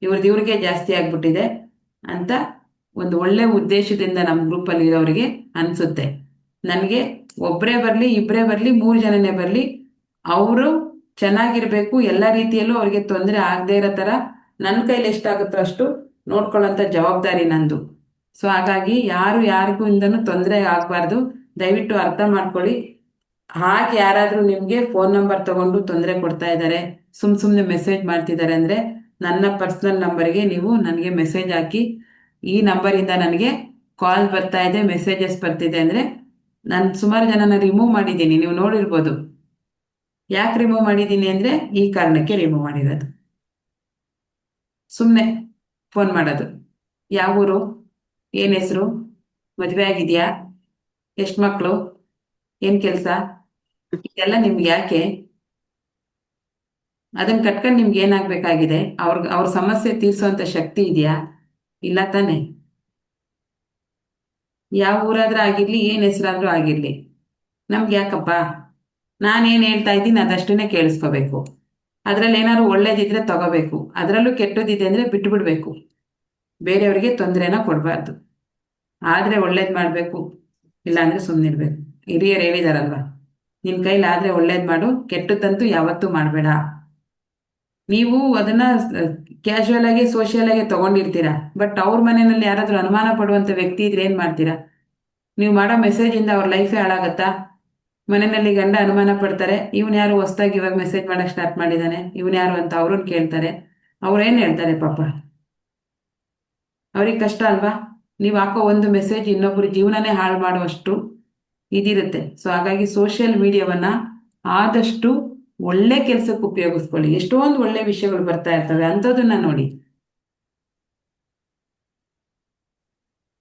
ಇವ್ರಿಗೆ ಜಾಸ್ತಿ ಆಗ್ಬಿಟ್ಟಿದೆ ಅಂತ ಒಂದು ಒಳ್ಳೆ ಉದ್ದೇಶದಿಂದ ನಮ್ಮ ಗ್ರೂಪ್ ಅಲ್ಲಿ ಇರೋರಿಗೆ ಅನ್ಸುತ್ತೆ. ನನಗೆ ಒಬ್ಬರೇ ಬರ್ಲಿ, ಇಬ್ಬರೇ ಬರ್ಲಿ, 3 ಜನನೇ ಬರ್ಲಿ, ಅವರು ಚೆನ್ನಾಗಿರ್ಬೇಕು, ಎಲ್ಲ ರೀತಿಯಲ್ಲೂ ಅವ್ರಿಗೆ ತೊಂದರೆ ಆಗದೆ ಇರೋ ತರ ನನ್ನ ಕೈಲಿ ಎಷ್ಟಾಗುತ್ತೋ ಅಷ್ಟು ನೋಡ್ಕೊಳ್ಳೋಂಥ ಜವಾಬ್ದಾರಿ ನಂದು. ಸೊ ಹಾಗಾಗಿ ಯಾರು ಯಾರಿಗೂ ಇಂದನೂ ತೊಂದರೆ ಆಗಬಾರ್ದು. ದಯವಿಟ್ಟು ಅರ್ಥ ಮಾಡ್ಕೊಳ್ಳಿ. ಹಾಗೆ ಯಾರಾದರೂ ನಿಮಗೆ ಫೋನ್ ನಂಬರ್ ತಗೊಂಡು ತೊಂದರೆ ಕೊಡ್ತಾ ಇದ್ದಾರೆ, ಸುಮ್ಮನೆ ಮೆಸೇಜ್ ಮಾಡ್ತಿದ್ದಾರೆ ಅಂದರೆ ನನ್ನ ಪರ್ಸ್ನಲ್ ನಂಬರ್ಗೆ ನೀವು ನನಗೆ ಮೆಸೇಜ್ ಹಾಕಿ, ಈ ನಂಬರಿಂದ ನನಗೆ ಕಾಲ್ ಬರ್ತಾ ಇದೆ, ಮೆಸೇಜಸ್ ಬರ್ತಿದೆ ಅಂದರೆ ನಾನು ಸುಮಾರು ಜನನ ರಿಮೂವ್ ಮಾಡಿದ್ದೀನಿ, ನೀವು ನೋಡಿರ್ಬೋದು. ಯಾಕೆ ರಿಮೂವ್ ಮಾಡಿದ್ದೀನಿ ಅಂದರೆ ಈ ಕಾರಣಕ್ಕೆ ರಿಮೂವ್ ಮಾಡಿರೋದು. ಸುಮ್ಮನೆ ಫೋನ್ ಮಾಡೋದು, ಯಾವ ಊರು, ಏನು ಹೆಸರು, ಮದುವೆ ಆಗಿದೆಯಾ, ಎಷ್ಟು ಮಕ್ಕಳು, ಏನು ಕೆಲಸ, ಇದೆಲ್ಲ ನಿಮ್ಗೆ ಯಾಕೆ? ಅದನ್ನ ಕಟ್ಕೊಂಡು ನಿಮ್ಗೆ ಏನಾಗಬೇಕಾಗಿದೆ? ಅವ್ರ ಸಮಸ್ಯೆ ತೀರ್ಸೋಂಥ ಶಕ್ತಿ ಇದೆಯಾ? ಇಲ್ಲ ತಾನೆ. ಯಾವ ಊರಾದ್ರೂ ಆಗಿರ್ಲಿ, ಏನು ಹೆಸರಾದ್ರೂ ಆಗಿರ್ಲಿ, ನಮ್ಗೆ ಯಾಕಪ್ಪ? ನಾನೇನು ಹೇಳ್ತಾ ಇದ್ದೀನಿ ಅದಷ್ಟನ್ನೇ ಕೇಳಿಸ್ಕೋಬೇಕು. ಅದರಲ್ಲಿ ಏನಾದ್ರು ಒಳ್ಳೇದಿದ್ರೆ ತಗೋಬೇಕು, ಅದರಲ್ಲೂ ಕೆಟ್ಟದಿದೆ ಅಂದರೆ ಬಿಟ್ಬಿಡ್ಬೇಕು. ಬೇರೆಯವರಿಗೆ ತೊಂದರೆನ ಕೊಡಬಾರ್ದು. ಆದರೆ ಒಳ್ಳೇದು ಮಾಡಬೇಕು, ಇಲ್ಲಾಂದರೆ ಸುಮ್ಮನಿರ್ಬೇಕು. ಹಿರಿಯರು ಹೇಳಿದಾರಲ್ವ, ನಿನ್ನ ಕೈಲಾದರೆ ಒಳ್ಳೇದು ಮಾಡು, ಕೆಟ್ಟದ್ದಂತೂ ಯಾವತ್ತೂ ಮಾಡಬೇಡ. ನೀವು ಅದನ್ನ ಕ್ಯಾಶುವಲ್ ಆಗಿ ಸೋಷಿಯಲ್ ಆಗಿ ತಗೊಂಡಿರ್ತೀರಾ, ಬಟ್ ಅವ್ರ ಮನೆಯಲ್ಲಿ ಯಾರಾದರೂ ಅನುಮಾನ ಪಡುವಂಥ ವ್ಯಕ್ತಿ ಇದ್ರೆ ಏನು ಮಾಡ್ತೀರಾ? ನೀವು ಮಾಡೋ ಮೆಸೇಜಿಂದ ಅವ್ರ ಲೈಫೇ ಹಾಳಾಗತ್ತಾ? ಮನೆಯಲ್ಲಿ ಗಂಡ ಅನುಮಾನ ಪಡ್ತಾರೆ, ಇವನು ಯಾರು ಹೊಸ್ದಾಗಿ ಇವಾಗ ಮೆಸೇಜ್ ಮಾಡಕ್ಕೆ ಸ್ಟಾರ್ಟ್ ಮಾಡಿದ್ದಾನೆ, ಇವನು ಯಾರು ಅಂತ ಅವ್ರನ್ನ ಕೇಳ್ತಾರೆ. ಅವ್ರೇನು ಹೇಳ್ತಾರೆ ಪಾಪ? ಅವ್ರಿಗೆ ಕಷ್ಟ ಅಲ್ವಾ? ನೀವು ಹಾಕೋ ಒಂದು ಮೆಸೇಜ್ ಇನ್ನೊಬ್ಬರ ಜೀವನನೇ ಹಾಳು ಮಾಡುವಷ್ಟು ಇದಿರುತ್ತೆ. ಸೊ ಹಾಗಾಗಿ ಸೋಷಿಯಲ್ ಮೀಡಿಯಾವನ್ನ ಆದಷ್ಟು ಒಳ್ಳೆ ಕೆಲಸಕ್ಕೆ ಉಪಯೋಗಿಸ್ಕೊಳ್ಳಿ. ಎಷ್ಟೊಂದು ಒಳ್ಳೆ ವಿಷಯಗಳು ಬರ್ತಾ ಇರ್ತವೆ, ಅಂಥದ್ದನ್ನ ನೋಡಿ.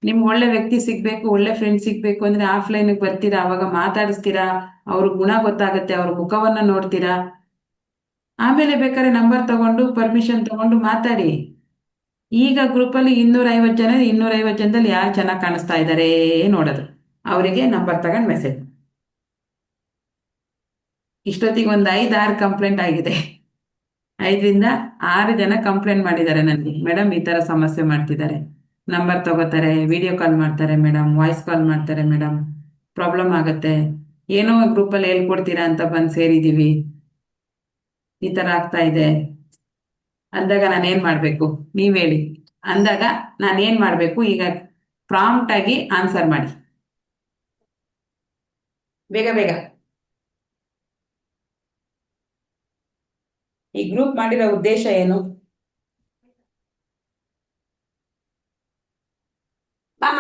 ನಿಮ್ಗೆ ಒಳ್ಳೆ ವ್ಯಕ್ತಿ ಸಿಗ್ಬೇಕು, ಒಳ್ಳೆ ಫ್ರೆಂಡ್ ಸಿಗ್ಬೇಕು ಅಂದ್ರೆ ಆಫ್ಲೈನ್ಗೆ ಬರ್ತೀರಾ, ಅವಾಗ ಮಾತಾಡಿಸ್ತೀರಾ, ಅವ್ರ ಗುಣ ಗೊತ್ತಾಗುತ್ತೆ, ಅವ್ರ ಮುಖವನ್ನ ನೋಡ್ತೀರಾ. ಆಮೇಲೆ ಬೇಕಾದ್ರೆ ನಂಬರ್ ತಗೊಂಡು ಪರ್ಮಿಷನ್ ತಗೊಂಡು ಮಾತಾಡಿ. ಈಗ ಗ್ರೂಪಲ್ಲಿ 250 ಜನದಲ್ಲಿ ಯಾರು ಚೆನ್ನಾಗಿ ಕಾಣಿಸ್ತಾ ಇದ್ದಾರೆ ನೋಡೋದು, ಅವರಿಗೆ ನಂಬರ್ ತಗೊಂಡು ಮೆಸೇಜ್. ಇಷ್ಟೊತ್ತಿಗೆ ಒಂದು 5-6 ಕಂಪ್ಲೇಂಟ್ ಆಗಿದೆ. 5ರಿಂದ 6 ಜನ ಕಂಪ್ಲೇಂಟ್ ಮಾಡಿದ್ದಾರೆ ನನಗೆ, ಮೇಡಮ್ ಈ ಥರ ಸಮಸ್ಯೆ ಮಾಡ್ತಿದ್ದಾರೆ, ನಂಬರ್ ತಗೋತಾರೆ, ವಿಡಿಯೋ ಕಾಲ್ ಮಾಡ್ತಾರೆ ಮೇಡಮ್, ವಾಯ್ಸ್ ಕಾಲ್ ಮಾಡ್ತಾರೆ ಮೇಡಮ್, ಪ್ರಾಬ್ಲಮ್ ಆಗುತ್ತೆ, ಏನೋ ಗ್ರೂಪಲ್ಲಿ ಹೇಳ್ಕೊಡ್ತೀರಾ ಅಂತ ಬಂದು ಸೇರಿದ್ದೀವಿ, ಈ ಥರ ಆಗ್ತಾ ಇದೆ ಅಂದಾಗ ನಾನೇನು ಮಾಡಬೇಕು ನೀವು ಹೇಳಿ? ಅಂದಾಗ ನಾನೇನು ಮಾಡಬೇಕು? ಈಗ ಪ್ರಾಂಪ್ಟ್ ಆಗಿ ಆನ್ಸರ್ ಮಾಡಿ, ಬೇಗ ಬೇಗ. ಈ ಗ್ರೂಪ್ ಮಾಡಿರೋ ಉದ್ದೇಶ ಏನು? ಬಾಮ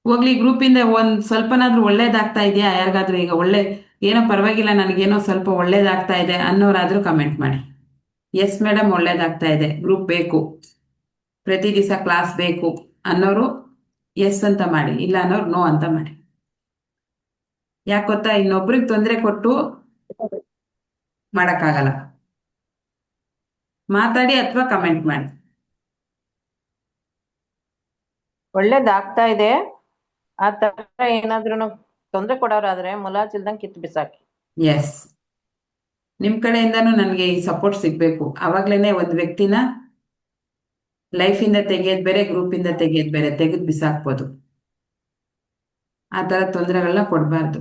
ಹೋಗ್ಲಿ, ಗ್ರೂಪಿಂದ ಒಂದು ಸ್ವಲ್ಪನಾದ್ರೂ ಒಳ್ಳೇದಾಗ್ತಾ ಇದೆಯಾ ಯಾರಿಗಾದ್ರೂ? ಈಗ ಏನೋ ಪರವಾಗಿಲ್ಲ, ನನಗೇನೋ ಸ್ವಲ್ಪ ಒಳ್ಳೇದಾಗ್ತಾ ಇದೆ ಅನ್ನೋರಾದ್ರೂ ಕಮೆಂಟ್ ಮಾಡಿ. ಎಸ್ ಮೇಡಮ್ ಒಳ್ಳೇದಾಗ್ತಾ ಇದೆ, ಗ್ರೂಪ್ ಬೇಕು, ಪ್ರತಿ ದಿವಸ ಕ್ಲಾಸ್ ಬೇಕು ಅನ್ನೋರು ಎಸ್ ಅಂತ ಮಾಡಿ, ಇಲ್ಲ ಅನ್ನೋರು ನೋ ಅಂತ ಮಾಡಿ. ಯಾಕೆ ಗೊತ್ತಾ? ಇನ್ನೊಬ್ರಿಗೆ ತೊಂದರೆ ಕೊಟ್ಟು ಮಾಡೋಕ್ಕಾಗಲ್ಲ. ಮಾತಾಡಿ ಅಥವಾ ಕಮೆಂಟ್ ಮಾಡಿ. ಒಳ್ಳೇದಾಗ್ತಾ ಇದೆ, ಆ ತರ ಏನಾದ್ರೂ ತೊಂದರೆ ಕೊಡೋರಾದ್ರೆ ಮುಲಾಜಿಲ್ದಂಗೆ ಕಿತ್ತು ಬಿಸಾಕಿ. ಎಸ್, ನಿಮ್ಮ ಕಡೆಯಿಂದನೂ ನನಗೆ ಈ ಸಪೋರ್ಟ್ ಸಿಗಬೇಕು. ಆವಾಗಲೇ ಒಂದು ವ್ಯಕ್ತಿನ ಲೈಫಿಂದ ತೆಗೆಯೋದು ಬೇರೆ, ಗ್ರೂಪಿಂದ ತೆಗೆಯೋದು ಬೇರೆ, ತೆಗೆದು ಬಿಸಾಕ್ಬೋದು. ಆ ಥರ ತೊಂದರೆಗಳನ್ನ ಕೊಡಬಾರ್ದು.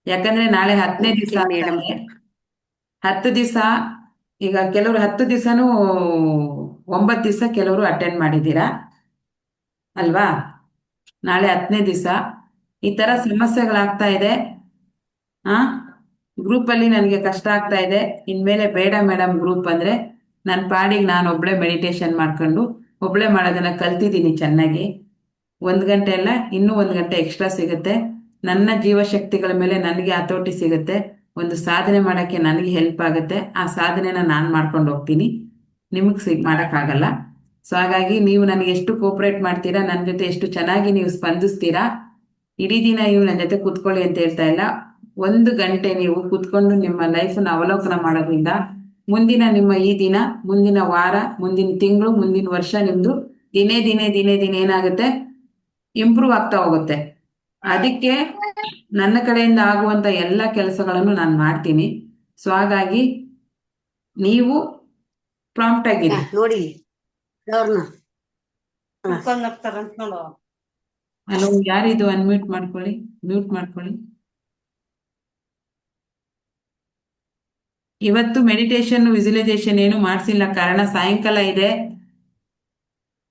ಯಾಕಂದ್ರೆ ನಾಳೆ 10ನೇ ದಿವಸ ಮೇಡಮ್. 10 ದಿವಸ, ಈಗ ಕೆಲವರು 10 ದಿವಸನೂ 9 ದಿವಸ ಕೆಲವರು ಅಟೆಂಡ್ ಮಾಡಿದ್ದೀರಾ ಅಲ್ವಾ? ನಾಳೆ 10ನೇ ದಿವಸ ಈ ಥರ ಸಮಸ್ಯೆಗಳಾಗ್ತಾ ಇದೆ. ಗ್ರೂಪಲ್ಲಿ ನನಗೆ ಕಷ್ಟ ಆಗ್ತಾ ಇದೆ, ಇನ್ಮೇಲೆ ಬೇಡ ಮೇಡಮ್ ಗ್ರೂಪ್ ಅಂದರೆ. ನನ್ನ ಪಾಡಿಗೆ ನಾನು ಒಬ್ಬಳೇ ಮೆಡಿಟೇಷನ್ ಮಾಡ್ಕೊಂಡು ಒಬ್ಬಳೇ ಮಾಡೋದನ್ನ ಕಲ್ತಿದ್ದೀನಿ ಚೆನ್ನಾಗಿ. 1 ಗಂಟೆ ಅಲ್ಲ, ಇನ್ನೂ 1 ಗಂಟೆ ಎಕ್ಸ್ಟ್ರಾ ಸಿಗುತ್ತೆ. ನನ್ನ ಜೀವಶಕ್ತಿಗಳ ಮೇಲೆ ನನಗೆ ಹತೋಟಿ ಸಿಗುತ್ತೆ, ಒಂದು ಸಾಧನೆ ಮಾಡೋಕ್ಕೆ ನನಗೆ ಹೆಲ್ಪ್ ಆಗುತ್ತೆ. ಆ ಸಾಧನೆನ ನಾನು ಮಾಡ್ಕೊಂಡು ಹೋಗ್ತೀನಿ, ನಿಮಗೆ ಮಾಡೋಕ್ಕಾಗಲ್ಲ. ಸೊ ಹಾಗಾಗಿ ನೀವು ನನಗೆ ಎಷ್ಟು ಕೋಪ್ರೇಟ್ ಮಾಡ್ತೀರಾ, ನನ್ನ ಜೊತೆ ಎಷ್ಟು ಚೆನ್ನಾಗಿ ನೀವು ಸ್ಪಂದಿಸ್ತೀರಾ. ಇಡೀ ದಿನ ನೀವು ನನ್ನ ಜೊತೆ ಕೂತ್ಕೊಳ್ಳಿ ಅಂತ ಹೇಳ್ತಾ ಇಲ್ಲ, 1 ಗಂಟೆ ನೀವು ಕೂತ್ಕೊಂಡು ನಿಮ್ಮ ಲೈಫನ್ನು ಅವಲೋಕನ ಮಾಡೋದ್ರಿಂದ ಮುಂದಿನ ನಿಮ್ಮ ಈ ದಿನ, ಮುಂದಿನ ವಾರ, ಮುಂದಿನ ತಿಂಗಳು, ಮುಂದಿನ ವರ್ಷ ನಿಮ್ಮದು ದಿನೇ ದಿನೇ ದಿನೇ ದಿನೇ ಏನಾಗುತ್ತೆ, ಇಂಪ್ರೂವ್ ಆಗ್ತಾ ಹೋಗುತ್ತೆ. ಅದಕ್ಕೆ ನನ್ನ ಕಡೆಯಿಂದ ಆಗುವಂಥ ಎಲ್ಲ ಕೆಲಸಗಳನ್ನು ನಾನು ಮಾಡ್ತೀನಿ. ಸೊ ಹಾಗಾಗಿ ನೀವು ಪ್ರಾಂಪ್ಟ್ ಆಗಿರಿ. ನೋಡಿ ಅವ್ರನ್ನ ಹಲೋ, ಯಾರಿದು? ಅನ್ಮ್ಯೂಟ್ ಮಾಡ್ಕೊಳ್ಳಿ, ಮ್ಯೂಟ್ ಮಾಡ್ಕೊಳ್ಳಿ. ಇವತ್ತು ಮೆಡಿಟೇಷನ್ ವಿಜುವಲೈಸೇಷನ್ ಏನು ಮಾಡಿಸಿಲ್ಲ, ಕಾರಣ ಸಾಯಂಕಾಲ ಇದೆ.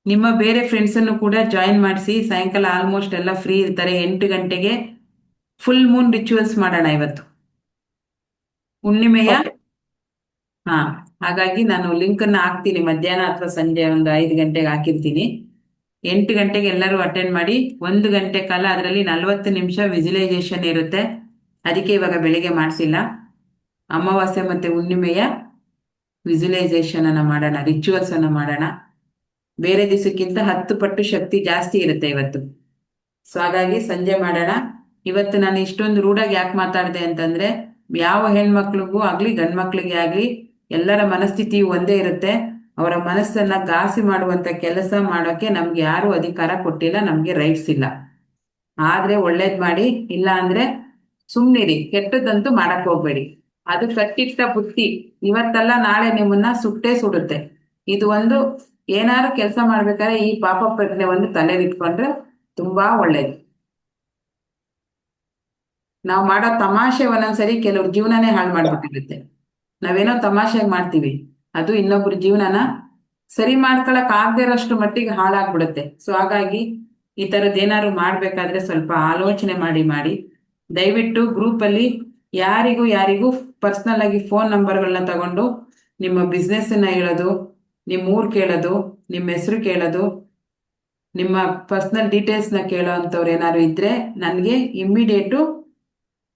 ನಿಮ್ಮ ಬೇರೆ ಫ್ರೆಂಡ್ಸ್ ಅನ್ನು ಕೂಡ ಜಾಯಿನ್ ಮಾಡಿಸಿ. ಸಾಯಂಕಾಲ ಆಲ್ಮೋಸ್ಟ್ ಎಲ್ಲ ಫ್ರೀ ಇರ್ತಾರೆ. 8 ಗಂಟೆಗೆ ಫುಲ್ ಮೂನ್ ರಿಚುವಲ್ಸ್ ಮಾಡೋಣ ಇವತ್ತು, ಹುಣ್ಣಿಮೆಯ. ಓಕೆ. ಹಾ, ಹಾಗಾಗಿ ನಾನು ಲಿಂಕ್ ಅನ್ನ ಹಾಕ್ತೀನಿ, ಮಧ್ಯಾಹ್ನ ಅಥವಾ ಸಂಜೆ ಒಂದು 5 ಗಂಟೆಗೆ ಹಾಕಿರ್ತೀನಿ. 8 ಗಂಟೆಗೆ ಎಲ್ಲರೂ ಅಟೆಂಡ್ ಮಾಡಿ. 1 ಗಂಟೆ ಕಾಲ ಅದರಲ್ಲಿ 40 ನಿಮಿಷ ವಿಜುವಲೈಸೇಷನ್ ಇರುತ್ತೆ. ಅದಕ್ಕೆ ಇವಾಗ ಬೆಳಿಗ್ಗೆ ಮಾಡಿಸಿಲ್ಲ. ಅಮಾವಾಸ್ಯೆ ಮತ್ತೆ ಹುಣ್ಣಿಮೆಯ ವಿಜುವಲೈಸೇಷನ್ ಅನ್ನ ಮಾಡೋಣ, ರಿಚುವಲ್ಸ್ ಅನ್ನ ಮಾಡೋಣ. ಬೇರೆ ದಿವಸಕ್ಕಿಂತ 10 ಪಟ್ಟು ಶಕ್ತಿ ಜಾಸ್ತಿ ಇರುತ್ತೆ ಇವತ್ತು. ಸೊ ಹಾಗಾಗಿ ಸಂಜೆ ಮಾಡೋಣ. ಇವತ್ತು ನಾನು ಇಷ್ಟೊಂದು ರೂಢಾಗಿ ಯಾಕೆ ಮಾತಾಡಿದೆ ಅಂತಂದ್ರೆ, ಯಾವ ಹೆಣ್ಮಕ್ಳಿಗೂ ಆಗ್ಲಿ ಗಂಡ್ ಮಕ್ಳಿಗೆ ಆಗ್ಲಿ ಎಲ್ಲರ ಮನಸ್ಥಿತಿ ಒಂದೇ ಇರುತ್ತೆ. ಅವರ ಮನಸ್ಸನ್ನ ಘಾಸಿ ಮಾಡುವಂತ ಕೆಲಸ ಮಾಡೋಕೆ ನಮ್ಗೆ ಯಾರು ಅಧಿಕಾರ ಕೊಟ್ಟಿಲ್ಲ, ನಮ್ಗೆ ರೈಟ್ಸ್ ಇಲ್ಲ. ಆದ್ರೆ ಒಳ್ಳೇದ್ ಮಾಡಿ, ಇಲ್ಲ ಅಂದ್ರೆ ಸುಮ್ನಿರಿ, ಕೆಟ್ಟದಂತೂ ಮಾಡಕ್ ಹೋಗ್ಬೇಡಿ. ಅದು ಕಟ್ಟಿಟ್ಟ ಬುತ್ತಿ, ಇವತ್ತಲ್ಲ ನಾಳೆ ನಿಮ್ಮನ್ನ ಸುಟ್ಟೇ ಸುಡುತ್ತೆ. ಇದು ಒಂದು, ಏನಾದ್ರು ಕೆಲಸ ಮಾಡ್ಬೇಕಾದ್ರೆ ಈ ಪಾಪ ಪ್ರಜ್ಞೆ ಒಂದು ತಲೆಲಿಟ್ಕೊಂಡ್ರೆ ತುಂಬಾ ಒಳ್ಳೇದು. ನಾವು ಮಾಡೋ ತಮಾಷೆ ಒಂದೊಂದ್ಸರಿ ಕೆಲವ್ರ ಜೀವನನೇ ಹಾಳು ಮಾಡ್ಬಿಟ್ಟಿರುತ್ತೆ. ನಾವೇನೋ ತಮಾಷೆಗೆ ಮಾಡ್ತೀವಿ, ಅದು ಇನ್ನೊಬ್ರ ಜೀವನನ ಸರಿ ಮಾಡ್ಕೊಳಕ್ ಆಗದೆ ಇರೋಷ್ಟು ಮಟ್ಟಿಗೆ ಹಾಳಾಗ್ಬಿಡುತ್ತೆ. ಸೊ ಹಾಗಾಗಿ ಈ ತರದ್ ಏನಾದ್ರು ಮಾಡ್ಬೇಕಾದ್ರೆ ಸ್ವಲ್ಪ ಆಲೋಚನೆ ಮಾಡಿ. ದಯವಿಟ್ಟು ಗ್ರೂಪ್ ಅಲ್ಲಿ ಯಾರಿಗೂ ಪರ್ಸನಲ್ ಆಗಿ ಫೋನ್ ನಂಬರ್ಗಳನ್ನ ತಗೊಂಡು ನಿಮ್ಮ ಬಿಸ್ನೆಸ್ ನ ಹೇಳೋದು, ನಿಮ್ಮ ಊರ್ ಕೇಳೋದು, ನಿಮ್ಮ ಹೆಸರು ಕೇಳೋದು, ನಿಮ್ಮ ಪರ್ಸನಲ್ ಡೀಟೇಲ್ಸ್ ನ ಕೇಳೋ ಅಂತವ್ರು ಏನಾದ್ರು ಇದ್ರೆ ನನಗೆ ಇಮ್ಮಿಡಿಯೇಟು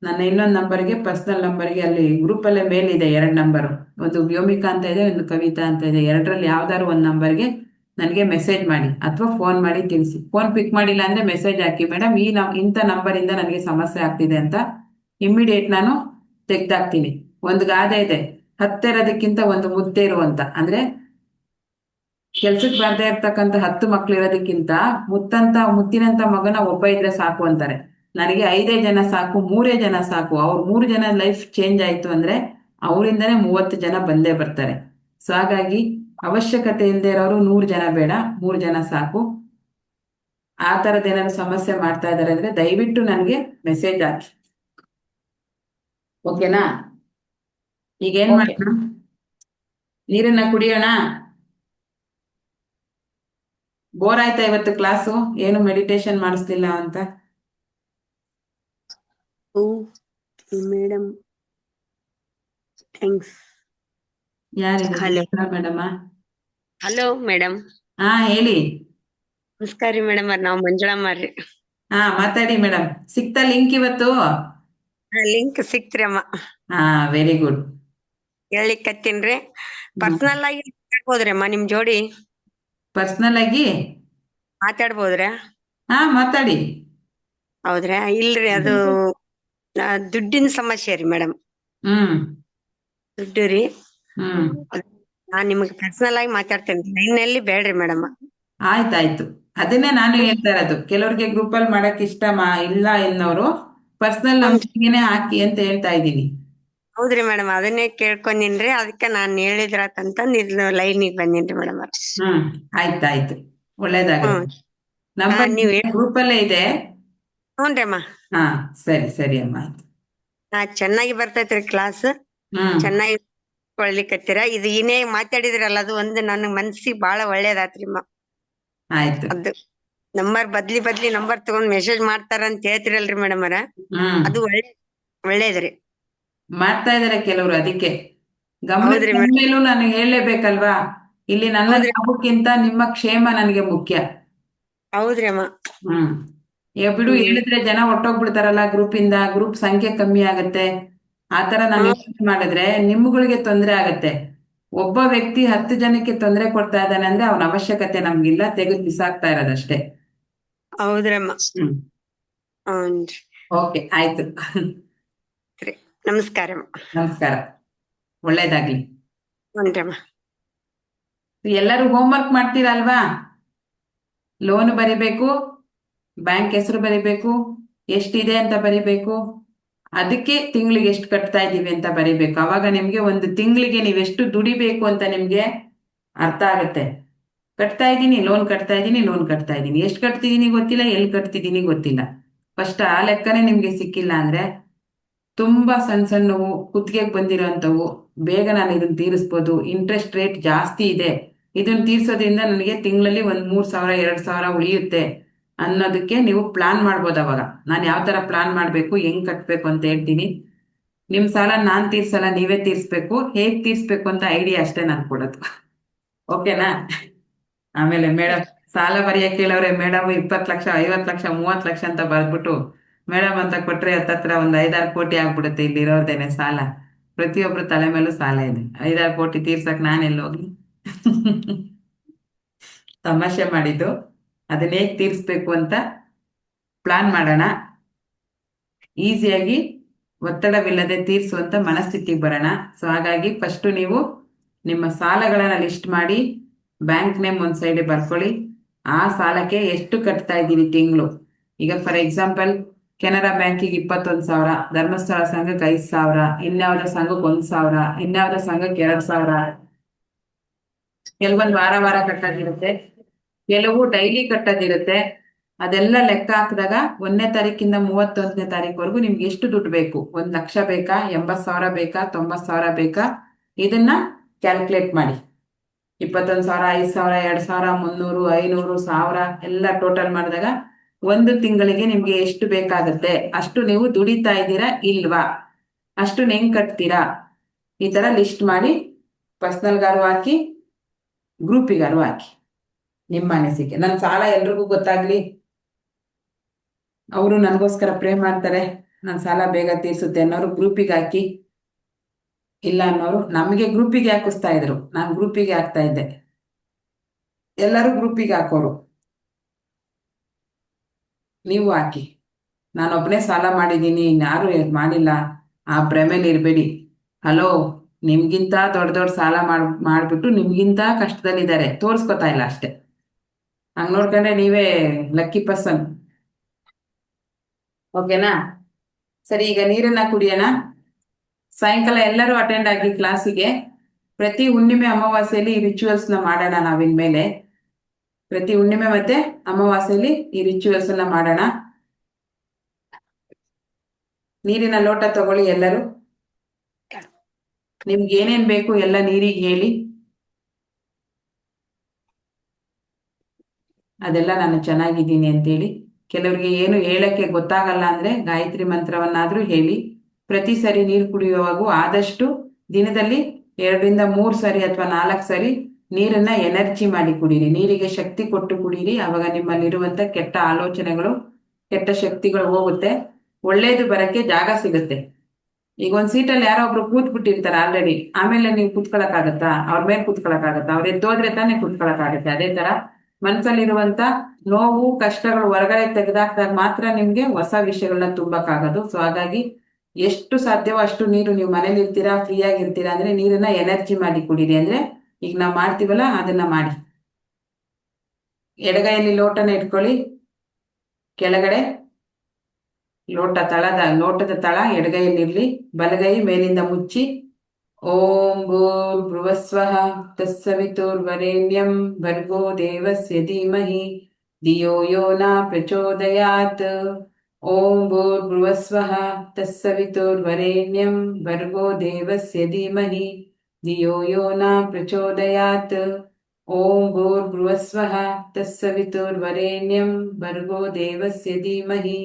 ನನ್ನ ಇನ್ನೊಂದು ನಂಬರ್ಗೆ, ಪರ್ಸನಲ್ ನಂಬರ್ಗೆ, ಅಲ್ಲಿ ಗ್ರೂಪ್ ಅಲ್ಲೇ ಮೇಲ್ ಇದೆ 2 ನಂಬರು, ಒಂದು ವ್ಯೋಮಿಕಾ ಅಂತ ಇದೆ, ಒಂದು ಕವಿತಾ ಅಂತ ಇದೆ. ಎರಡರಲ್ಲಿ ಯಾವ್ದಾದ್ರು ಒಂದು ನಂಬರ್ಗೆ ನನಗೆ ಮೆಸೇಜ್ ಮಾಡಿ ಅಥವಾ ಫೋನ್ ಮಾಡಿ ತಿಳಿಸಿ. ಫೋನ್ ಪಿಕ್ ಮಾಡಿಲ್ಲ ಅಂದ್ರೆ ಮೆಸೇಜ್ ಹಾಕಿ, ಮೇಡಮ್ ಇಂಥ ನಂಬರಿಂದ ನನಗೆ ಸಮಸ್ಯೆ ಆಗ್ತಿದೆ ಅಂತ. ಇಮ್ಮಿಡಿಯೇಟ್ ನಾನು ತೆಗ್ದಾಕ್ತೀನಿ. ಒಂದು ಗಾದೆ ಇದೆ, ಹತ್ತಿರೋದಕ್ಕಿಂತ ಒಂದು ಮುತ್ತೇರು ಅಂತ. ಅಂದ್ರೆ ಕೆಲ್ಸಕ್ಕೆ ಬರ್ದೇ ಇರ್ತಕ್ಕಂಥ 10 ಮಕ್ಳು ಇರೋದಕ್ಕಿಂತ ಮುತ್ತಿನಂತ ಮಗನ ಒಬ್ಬ ಇದ್ರೆ ಸಾಕು ಅಂತಾರೆ. ನನಗೆ 5 ಜನ ಸಾಕು, 3 ಜನ ಸಾಕು. ಅವ್ರ 3 ಜನ ಲೈಫ್ ಚೇಂಜ್ ಆಯ್ತು ಅಂದ್ರೆ ಅವರಿಂದನೇ 30 ಜನ ಬಂದೇ ಬರ್ತಾರೆ. ಸೊ ಹಾಗಾಗಿ ಅವಶ್ಯಕತೆ ಇಲ್ಲದೆ ಇರೋರು 100 ಜನ ಬೇಡ, 3 ಜನ ಸಾಕು. ಆ ತರದ್ ಏನಾದ್ರು ಸಮಸ್ಯೆ ಮಾಡ್ತಾ ಇದಾರೆ ಅಂದ್ರೆ ದಯವಿಟ್ಟು ನನಗೆ ಮೆಸೇಜ್ ಹಾಕಿ, ಓಕೆನಾ? ಈಗ ಏನ್ ಓಕೆ. ಮಾಡೋಣ, ನೀರನ್ನ ಕುಡಿಯೋಣ. ಬೋರ್ ಆಯ್ತಾ ಇವತ್ತು ಕ್ಲಾಸು? ಏನು ಮೆಡಿಟೇಷನ್ ಮಾಡಿಸ್ಲಿಲ್ಲ ಅಂತ? ಓ ಮೇಡಮ್, ಥ್ಯಾಂಕ್ಸ್. ಯಾರಿದು ಹಲೋ ಮೇಡಮ? ಹಲೋ ಮೇಡಮ್, ಹಾ ಹೇಳಿ. ನಮಸ್ಕಾರ ರೀ ಮೇಡಮ್. ನಾವು ಮಂಜುಳಮ್ಮ ರೀ. ಹಾ ಮಾತಾಡಿ ಮೇಡಮ್. ಸಿಕ್ತಾ ಲಿಂಕ್ ಇವತ್ತು? ಲಿಂಕ್ ಸಿಕ್ತ್ರಿ ಅಮ್ಮ, ಹಾ ವೆರಿ ಗುಡ್. ಹೇಳಿಕತ್ತೀನ್ರಿ. ಪರ್ಸನಲ್ ಆಗಿ ಮಾತಾಡ್ಬೋದ್ರಿ ಅಮ್ಮ ನಿಮ್ ಜೋಡಿ? ಪರ್ಸನಲ್ ಆಗಿ ಮಾತಾಡ್ಬೋದ್ರಾ? ಹಾ ಮಾತಾಡಿ. ಹೌದ್ರಾ? ಇಲ್ರಿ, ಅದು ದುಡ್ಡಿನ ಸಮಸ್ಯೆ ರೀ ಮೇಡಮ್. ಹ್ಮ್ ದುಡ್ಡು ರೀ. ಹ್ಮ್ ನಾನ್ ನಿಮಗೆ ಪರ್ಸನಲ್ ಆಗಿ ಮಾತಾಡ್ತೇನೆ, ಲೈನ್ನಲ್ಲಿ ಬೇಡ್ರಿ ಮೇಡಮ್. ಆಯ್ತಾಯ್ತು. ಅದನ್ನೇ ನಾನು ಹೇಳ್ತಾ ಇರೋದು, ಕೆಲವ್ರಿಗೆ ಗ್ರೂಪ್ ಅಲ್ಲಿ ಮಾಡಕ್ ಇಷ್ಟ ಇಲ್ಲ ಎನ್ನೋರು ಪರ್ಸನಲ್ ನಂಬಿಕೆನೆ ಹಾಕಿ ಅಂತ ಹೇಳ್ತಾ ಇದ್ದೀನಿ. ಹೌದ್ರಿ ಮೇಡಮ್, ಅದನ್ನೇ ಕೇಳ್ಕೊಂದಿನ್ರಿ. ಅದಕ್ಕೆ ನಾನ್ ಹೇಳಿದ್ರಾತಂತ ಲೈನಿಗೆ ಬಂದಿನ್ರಿ ಮೇಡಮ್. ಆಯ್ತಾಯ್ತು, ಒಳ್ಳೇದಾಗುತ್ತೆ. ನಂಬರ್ ನೀವ್ ಗ್ರೂಪ್ ಅಲ್ಲೇ ಇದೆ. ಹ್ಞೂನ್ರಿ ಅಮ್ಮ. ಹಾ ಸರಿ ಸರಿ ಅಮ್ಮ, ಆಯ್ತು. ಚೆನ್ನಾಗಿ ಬರ್ತೈತ್ರಿ ಕ್ಲಾಸ್, ಹ್ಮ್ ಚೆನ್ನಾಗಿ ಕೊಡ್ಲಿಕತ್ತೀರ. ಇದು ಏನೇ ಮಾತಾಡಿದ್ರಲ್ಲ, ಅದು ಒಂದು ನನ್ನ ಮನ್ಸಿಗೆ ಬಹಳ ಒಳ್ಳೇದಾತ್ರಿ ಅಮ್ಮ. ಆಯ್ತು. ಅದು ನಂಬರ್ ಬದ್ಲಿ ನಂಬರ್ ತಗೊಂಡ್ ಮೆಸೇಜ್ ಮಾಡ್ತಾರ ಅಂತ ಹೇಳ್ತಿರಲ್ರಿ ಮೇಡಮ್ ಅವರ, ಅದು ಒಳ್ಳೇದ್ರಿ. ಮಾಡ್ತಾ ಇದಾರೆ ಕೆಲವರು, ಅದಕ್ಕೆ ಗಮನ ಹೌದ್ರಿ ಮೇಡಮ್. ಮೇಲೂ ನಾನು ಹೇಳಲೇಬೇಕಲ್ವಾ. ಇಲ್ಲಿ ನನ್ನ ಹೌದ್ರಿ. ಲಾಭಕ್ಕಿಂತ ನಿಮ್ಮ ಕ್ಷೇಮ ನನಗೆ ಮುಖ್ಯ. ಹೌದ್ರಿ ಅಮ್ಮ. ಬಿಡು, ಹೇಳಿದ್ರೆ ಜನ ಹೊಟ್ಟೋಗ್ಬಿಡ್ತಾರಲ್ಲ ಗ್ರೂಪ್ ಇಂದ, ಗ್ರೂಪ್ ಸಂಖ್ಯೆ ಕಮ್ಮಿ ಆಗತ್ತೆ. ಆತರ ನಾನು ಯೋಚನೆ ಮಾಡಿದ್ರೆ ನಿಮ್ಗಳಿಗೆ ತೊಂದರೆ ಆಗತ್ತೆ. ಒಬ್ಬ ವ್ಯಕ್ತಿ 10 ಜನಕ್ಕೆ ತೊಂದರೆ ಕೊಡ್ತಾ ಇದ್ದಾನೆ ಅಂದ್ರೆ ಅವನ ಅವಶ್ಯಕತೆ ನಮ್ಗಿಲ್ಲ, ತೆಗೆದು ಬಿಸಾಕ್ತಾ ಇರೋದಷ್ಟೇ. ಹೌದ್ರಮ್ಮ. ಹ್ಮ್ ಹ್ಞೂನ್ರಿ. ಓಕೆ ಆಯ್ತು. ನಮಸ್ಕಾರ. ನಮಸ್ಕಾರ, ಒಳ್ಳೇದಾಗ್ಲಿ. ಹ್ಞೂನ್ರಿ ಅಮ್ಮ. ಎಲ್ಲರೂ ಹೋಮ್ವರ್ಕ್ ಮಾಡ್ತೀರಲ್ವಾ? ಲೋನ್ ಬರಿಬೇಕು, ಬ್ಯಾಂಕ್ ಹೆಸರು ಬರಿಬೇಕು, ಎಷ್ಟಿದೆ ಅಂತ ಬರಿಬೇಕು, ಅದಕ್ಕೆ ತಿಂಗಳಿಗೆ ಎಷ್ಟು ಕಟ್ತಾ ಇದ್ದೀವಿ ಅಂತ ಬರಿಬೇಕು. ಅವಾಗ ನಿಮ್ಗೆ ಒಂದು ತಿಂಗಳಿಗೆ ನೀವೆಷ್ಟು ದುಡಿಬೇಕು ಅಂತ ನಿಮ್ಗೆ ಅರ್ಥ ಆಗುತ್ತೆ. ಲೋನ್ ಕಟ್ತಾ ಇದ್ದೀನಿ, ಎಷ್ಟು ಕಟ್ತಿದ್ದೀನಿ ಗೊತ್ತಿಲ್ಲ, ಎಲ್ಲಿ ಕಟ್ತಿದ್ದೀನಿ ಗೊತ್ತಿಲ್ಲ. ಫಸ್ಟ್ ಆ ಲೆಕ್ಕನೇ ನಿಮ್ಗೆ ಸಿಕ್ಕಿಲ್ಲ ಅಂದ್ರೆ ತುಂಬಾ ಸಣ್ಣ ಸಣ್ಣವು ಕುತ್ತಿಗೆಗೆ ಬಂದಿರೋಂಥವು ಬೇಗ ನಾನು ಇದನ್ನ ತೀರಿಸ್ಬೋದು. ಇಂಟ್ರೆಸ್ಟ್ ರೇಟ್ ಜಾಸ್ತಿ ಇದೆ, ಇದನ್ನ ತೀರ್ಸೋದ್ರಿಂದ ನನಗೆ ತಿಂಗಳಲ್ಲಿ ಒಂದು 3,000 2,000 ಉಳಿಯುತ್ತೆ ಅನ್ನೋದಕ್ಕೆ ನೀವು ಪ್ಲಾನ್ ಮಾಡ್ಬೋದು. ಅವಾಗ ನಾನು ಯಾವ ಥರ ಪ್ಲಾನ್ ಮಾಡಬೇಕು, ಹೆಂಗ್ ಕಟ್ಟಬೇಕು ಅಂತ ಹೇಳ್ತೀನಿ. ನಿಮ್ಮ ಸಾಲ ನಾನು ತೀರ್ಸಲ್ಲ, ನೀವೇ ತೀರಿಸ್ಬೇಕು. ಹೇಗೆ ತೀರಿಸ್ಬೇಕು ಅಂತ ಐಡಿಯಾ ಅಷ್ಟೇ ನಾನು ಕೊಡೋದು. ಓಕೆನಾ? ಆಮೇಲೆ ಮೇಡಮ್ ಸಾಲ ಬರೆಯಕ್ಕೆ ಕೇಳವ್ರೆ, ಮೇಡಮ್ 20 ಲಕ್ಷ 50 ಲಕ್ಷ 30 ಲಕ್ಷ ಅಂತ ಬರ್ದ್ಬಿಟ್ಟು ಮೇಡಮ್ ಅಂತ ಕೊಟ್ರೆ ಹತ್ತತ್ರ ಒಂದು 5-6 ಕೋಟಿ ಆಗ್ಬಿಡುತ್ತೆ ಇಲ್ಲಿರೋದೇನೆ ಸಾಲ. ಪ್ರತಿಯೊಬ್ರು ತಲೆ ಮೇಲೂ ಸಾಲ ಇದೆ. 5-6 ಕೋಟಿ ತೀರ್ಸಕ್ ನಾನೆಲ್ಲಿ ಹೋಗ್ಲಿ? ತಮಾಷೆ ಮಾಡಿದ್ದು. ಅದನ್ನ ಹೇಗೆ ತೀರಿಸ್ಬೇಕು ಅಂತ ಪ್ಲಾನ್ ಮಾಡೋಣ. ಈಸಿಯಾಗಿ ಒತ್ತಡವಿಲ್ಲದೆ ತೀರಿಸುವಂತ ಮನಸ್ಥಿತಿಗೆ ಬರೋಣ. ಸೊ ಹಾಗಾಗಿ ಫಸ್ಟ್ ನೀವು ನಿಮ್ಮ ಸಾಲಗಳನ್ನ ಲಿಸ್ಟ್ ಮಾಡಿ ಬ್ಯಾಂಕ್ ನೇಮ್ ಒಂದ್ ಸೈಡ್ ಬರ್ಕೊಳ್ಳಿ. ಆ ಸಾಲಕ್ಕೆ ಎಷ್ಟು ಕಟ್ತಾ ಇದ್ದೀವಿ ತಿಂಗಳು. ಈಗ ಫಾರ್ ಎಕ್ಸಾಂಪಲ್ ಕೆನರಾ ಬ್ಯಾಂಕಿಗೆ 21,000, ಧರ್ಮಸ್ಥಳ ಸಂಘಕ್ಕೆ 5,000, ಇನ್ಯಾವುದೋ ಸಂಘಕ್ಕೆ 1,000, ಇನ್ಯಾವುದೋ ಸಂಘಕ್ಕೆ 2,000. ಕೆಲವೊಂದು ವಾರ ವಾರ ಕಟ್ಟೋದಿರುತ್ತೆ, ಕೆಲವು ಡೈಲಿ ಕಟ್ಟೋದಿರುತ್ತೆ. ಅದೆಲ್ಲ ಲೆಕ್ಕ ಹಾಕಿದಾಗ 1ನೇ ತಾರೀಕಿಂದ 31ನೇ ತಾರೀಕುವರೆಗೂ ನಿಮ್ಗೆ ಎಷ್ಟು ದುಡ್ಡು ಬೇಕು, 1 ಲಕ್ಷ ಬೇಕಾ, 80,000 ಬೇಕಾ, 90,000 ಬೇಕಾ, ಇದನ್ನ ಕ್ಯಾಲ್ಕುಲೇಟ್ ಮಾಡಿ. 21,000, 5,000, 2,000, 300, 500, 1,000 ಎಲ್ಲ ಟೋಟಲ್ ಮಾಡಿದಾಗ ಒಂದು ತಿಂಗಳಿಗೆ ನಿಮ್ಗೆ ಎಷ್ಟು ಬೇಕಾಗುತ್ತೆ, ಅಷ್ಟು ನೀವು ದುಡಿತಾ ಇದ್ದೀರಾ ಇಲ್ವಾ, ಅಷ್ಟು ಹೆಂಗ್ ಕಟ್ತೀರಾ, ಈ ತರ ಲಿಸ್ಟ್ ಮಾಡಿ ಪರ್ಸನಲ್ಗಾರು ಹಾಕಿ, ಗ್ರೂಪಿಗಾರು ಹಾಕಿ. ನಿಮ್ಮ ಅನಿಸಿಕೆ. ನನ್ನ ಸಾಲ ಎಲ್ರಿಗೂ ಗೊತ್ತಾಗ್ಲಿ, ಅವರು ನನಗೋಸ್ಕರ ಪ್ರೇ ಮಾಡ್ತಾರೆ, ನನ್ನ ಸಾಲ ಬೇಗ ತೀರ್ಸುತ್ತೆ ಅನ್ನೋರು ಗ್ರೂಪಿಗೆ ಹಾಕಿ. ಇಲ್ಲ ಅನ್ನೋರು ನಮಗೆ ಗ್ರೂಪಿಗೆ ಹಾಕಿಸ್ತಾ ಇದ್ರು, ನಾನು ಗ್ರೂಪಿಗೆ ಹಾಕ್ತಾ ಇದ್ದೆ. ಎಲ್ಲರೂ ಗ್ರೂಪಿಗೆ ಹಾಕೋರು. ನೀವು ಹಾಕಿ. ನಾನೊಬ್ಬನೇ ಸಾಲ ಮಾಡಿದ್ದೀನಿ, ಇನ್ಯಾರು ಮಾಡಿಲ್ಲ, ಆ ಭ್ರಮೆಲಿ ಇರಬೇಡಿ. ಹಲೋ, ನಿಮ್ಗಿಂತ ದೊಡ್ಡ ದೊಡ್ಡ ಸಾಲ ಮಾಡ್ಬಿಟ್ಟು ನಿಮ್ಗಿಂತ ಕಷ್ಟದಲ್ಲಿದ್ದಾರೆ, ತೋರಿಸ್ಕೊತಾ ಇಲ್ಲ ಅಷ್ಟೇ. ಹಂಗ್ ನೋಡ್ಕೊಂಡ್ರೆ ನೀವೇ ಲಕ್ಕಿ ಪರ್ಸನ್. ಓಕೆನಾ? ಸರಿ, ಈಗ ನೀರನ್ನ ಕುಡಿಯೋಣ. ಸಾಯಂಕಾಲ ಎಲ್ಲರೂ ಅಟೆಂಡ್ ಆಗಿ ಕ್ಲಾಸಿಗೆ. ಪ್ರತಿ ಹುಣ್ಣಿಮೆ ಅಮಾವಾಸ್ಯೆಯಲ್ಲಿ ಈ ರಿಚುವಲ್ಸ್ ನ ಮಾಡೋಣ ನಾವಿನ್ಮೇಲೆ. ಪ್ರತಿ ಹುಣ್ಣಿಮೆ ಮತ್ತೆ ಅಮಾವಾಸ್ಯೆಯಲ್ಲಿ ಈ ರಿಚುವಲ್ಸ್ ನ ಮಾಡೋಣ. ನೀರಿನ ಲೋಟ ತಗೊಳ್ಳಿ ಎಲ್ಲರೂ. ನಿಮ್ಗೆ ಏನೇನ್ ಬೇಕು ಎಲ್ಲ ನೀರಿಗೆ ಹೇಳಿ. ಅದೆಲ್ಲ ನಾನು ಚೆನ್ನಾಗಿದ್ದೀನಿ ಅಂತೇಳಿ. ಕೆಲವರಿಗೆ ಏನು ಹೇಳಕ್ಕೆ ಗೊತ್ತಾಗಲ್ಲ ಅಂದ್ರೆ ಗಾಯತ್ರಿ ಮಂತ್ರವನ್ನಾದ್ರೂ ಹೇಳಿ. ಪ್ರತಿ ಸರಿ ನೀರು ಕುಡಿಯುವಾಗೂ ಆದಷ್ಟು ದಿನದಲ್ಲಿ 2ರಿಂದ 3 ಸರಿ ಅಥವಾ 4 ಸರಿ ನೀರನ್ನ ಎನರ್ಜಿ ಮಾಡಿ ಕುಡೀರಿ. ನೀರಿಗೆ ಶಕ್ತಿ ಕೊಟ್ಟು ಕುಡೀರಿ. ಅವಾಗ ನಿಮ್ಮಲ್ಲಿರುವಂತ ಕೆಟ್ಟ ಆಲೋಚನೆಗಳು, ಕೆಟ್ಟ ಶಕ್ತಿಗಳು ಹೋಗುತ್ತೆ, ಒಳ್ಳೇದು ಬರಕ್ಕೆ ಜಾಗ ಸಿಗುತ್ತೆ. ಈಗ ಒಂದ್ ಸೀಟಲ್ಲಿ ಯಾರೋ ಒಬ್ರು ಕೂತ್ ಬಿಟ್ಟಿರ್ತಾರೆ ಆಲ್ರೆಡಿ, ಆಮೇಲೆ ನೀವು ಕೂತ್ಕೊಳಕ್ಕಾಗತ್ತಾ? ಅವ್ರ ಮೇಲೆ ಕೂತ್ಕೊಳಕ್ಕಾಗತ್ತಾ? ಅವ್ರ ಎದ್ದೋದ್ರೆ ತಾನೇ ಕೂತ್ಕೊಳಕ್ಕಾಗತ್ತೆ. ಅದೇ ತರ ಮನಸ್ಸಲ್ಲಿರುವಂತ ನೋವು, ಕಷ್ಟಗಳು ಹೊರಗಡೆ ತೆಗೆದಾಕ್ದಾಗ ಮಾತ್ರ ನಿಮ್ಗೆ ಹೊಸ ವಿಷಯಗಳನ್ನ ತುಂಬಕ್ಕಾಗೋದು. ಸೊ ಹಾಗಾಗಿ ಎಷ್ಟು ಸಾಧ್ಯವೋ ಅಷ್ಟು ನೀರು, ನೀವು ಮನೇಲಿ ಇರ್ತೀರಾ, ಫ್ರೀ ಆಗಿರ್ತೀರಾ ಅಂದ್ರೆ ನೀರನ್ನ ಎನರ್ಜಿ ಮಾಡಿ ಕುಡೀರಿ. ಅಂದ್ರೆ ಈಗ ನಾವು ಮಾಡ್ತೀವಲ್ಲ ಅದನ್ನ ಮಾಡಿ. ಎಡಗೈಯಲ್ಲಿ ಲೋಟನ ಇಟ್ಕೊಳ್ಳಿ. ಕೆಳಗಡೆ ಲೋಟದ ತಳ ಎಡಗೈಯಲ್ಲಿರ್ಲಿ, ಬಲಗೈ ಮೇಲಿಂದ ಮುಚ್ಚಿ. ಓಂ ಭೂರ್ಭುವಸ್ವಃ ತತ್ಸವಿತುರ್ವರೆಣ್ಯಂ ಭರ್ಗೋ ದೇವಸ್ಯ ಧೀಮಹಿ ಧಿಯೋ ಯೋ ನ ಪ್ರಚೋದಯಾತ್. ಓಂ ಭೂರ್ಭುವಸ್ವಃ ತತ್ಸವಿತುರ್ವರೆಣ್ಯಂ ಭರ್ಗೋ ದೇವಸ್ಯ ಧೀಮಹಿ ಧಿಯೋ ಯೋ ನ ಪ್ರಚೋದಯಾತ್. ಓಂ ಭೂರ್ಭುವಸ್ವಃ ತತ್ಸವಿತುರ್ವರೆಣ್ಯಂ ಭರ್ಗೋ ದೇವಸ್ಯ ಧೀಮಹಿ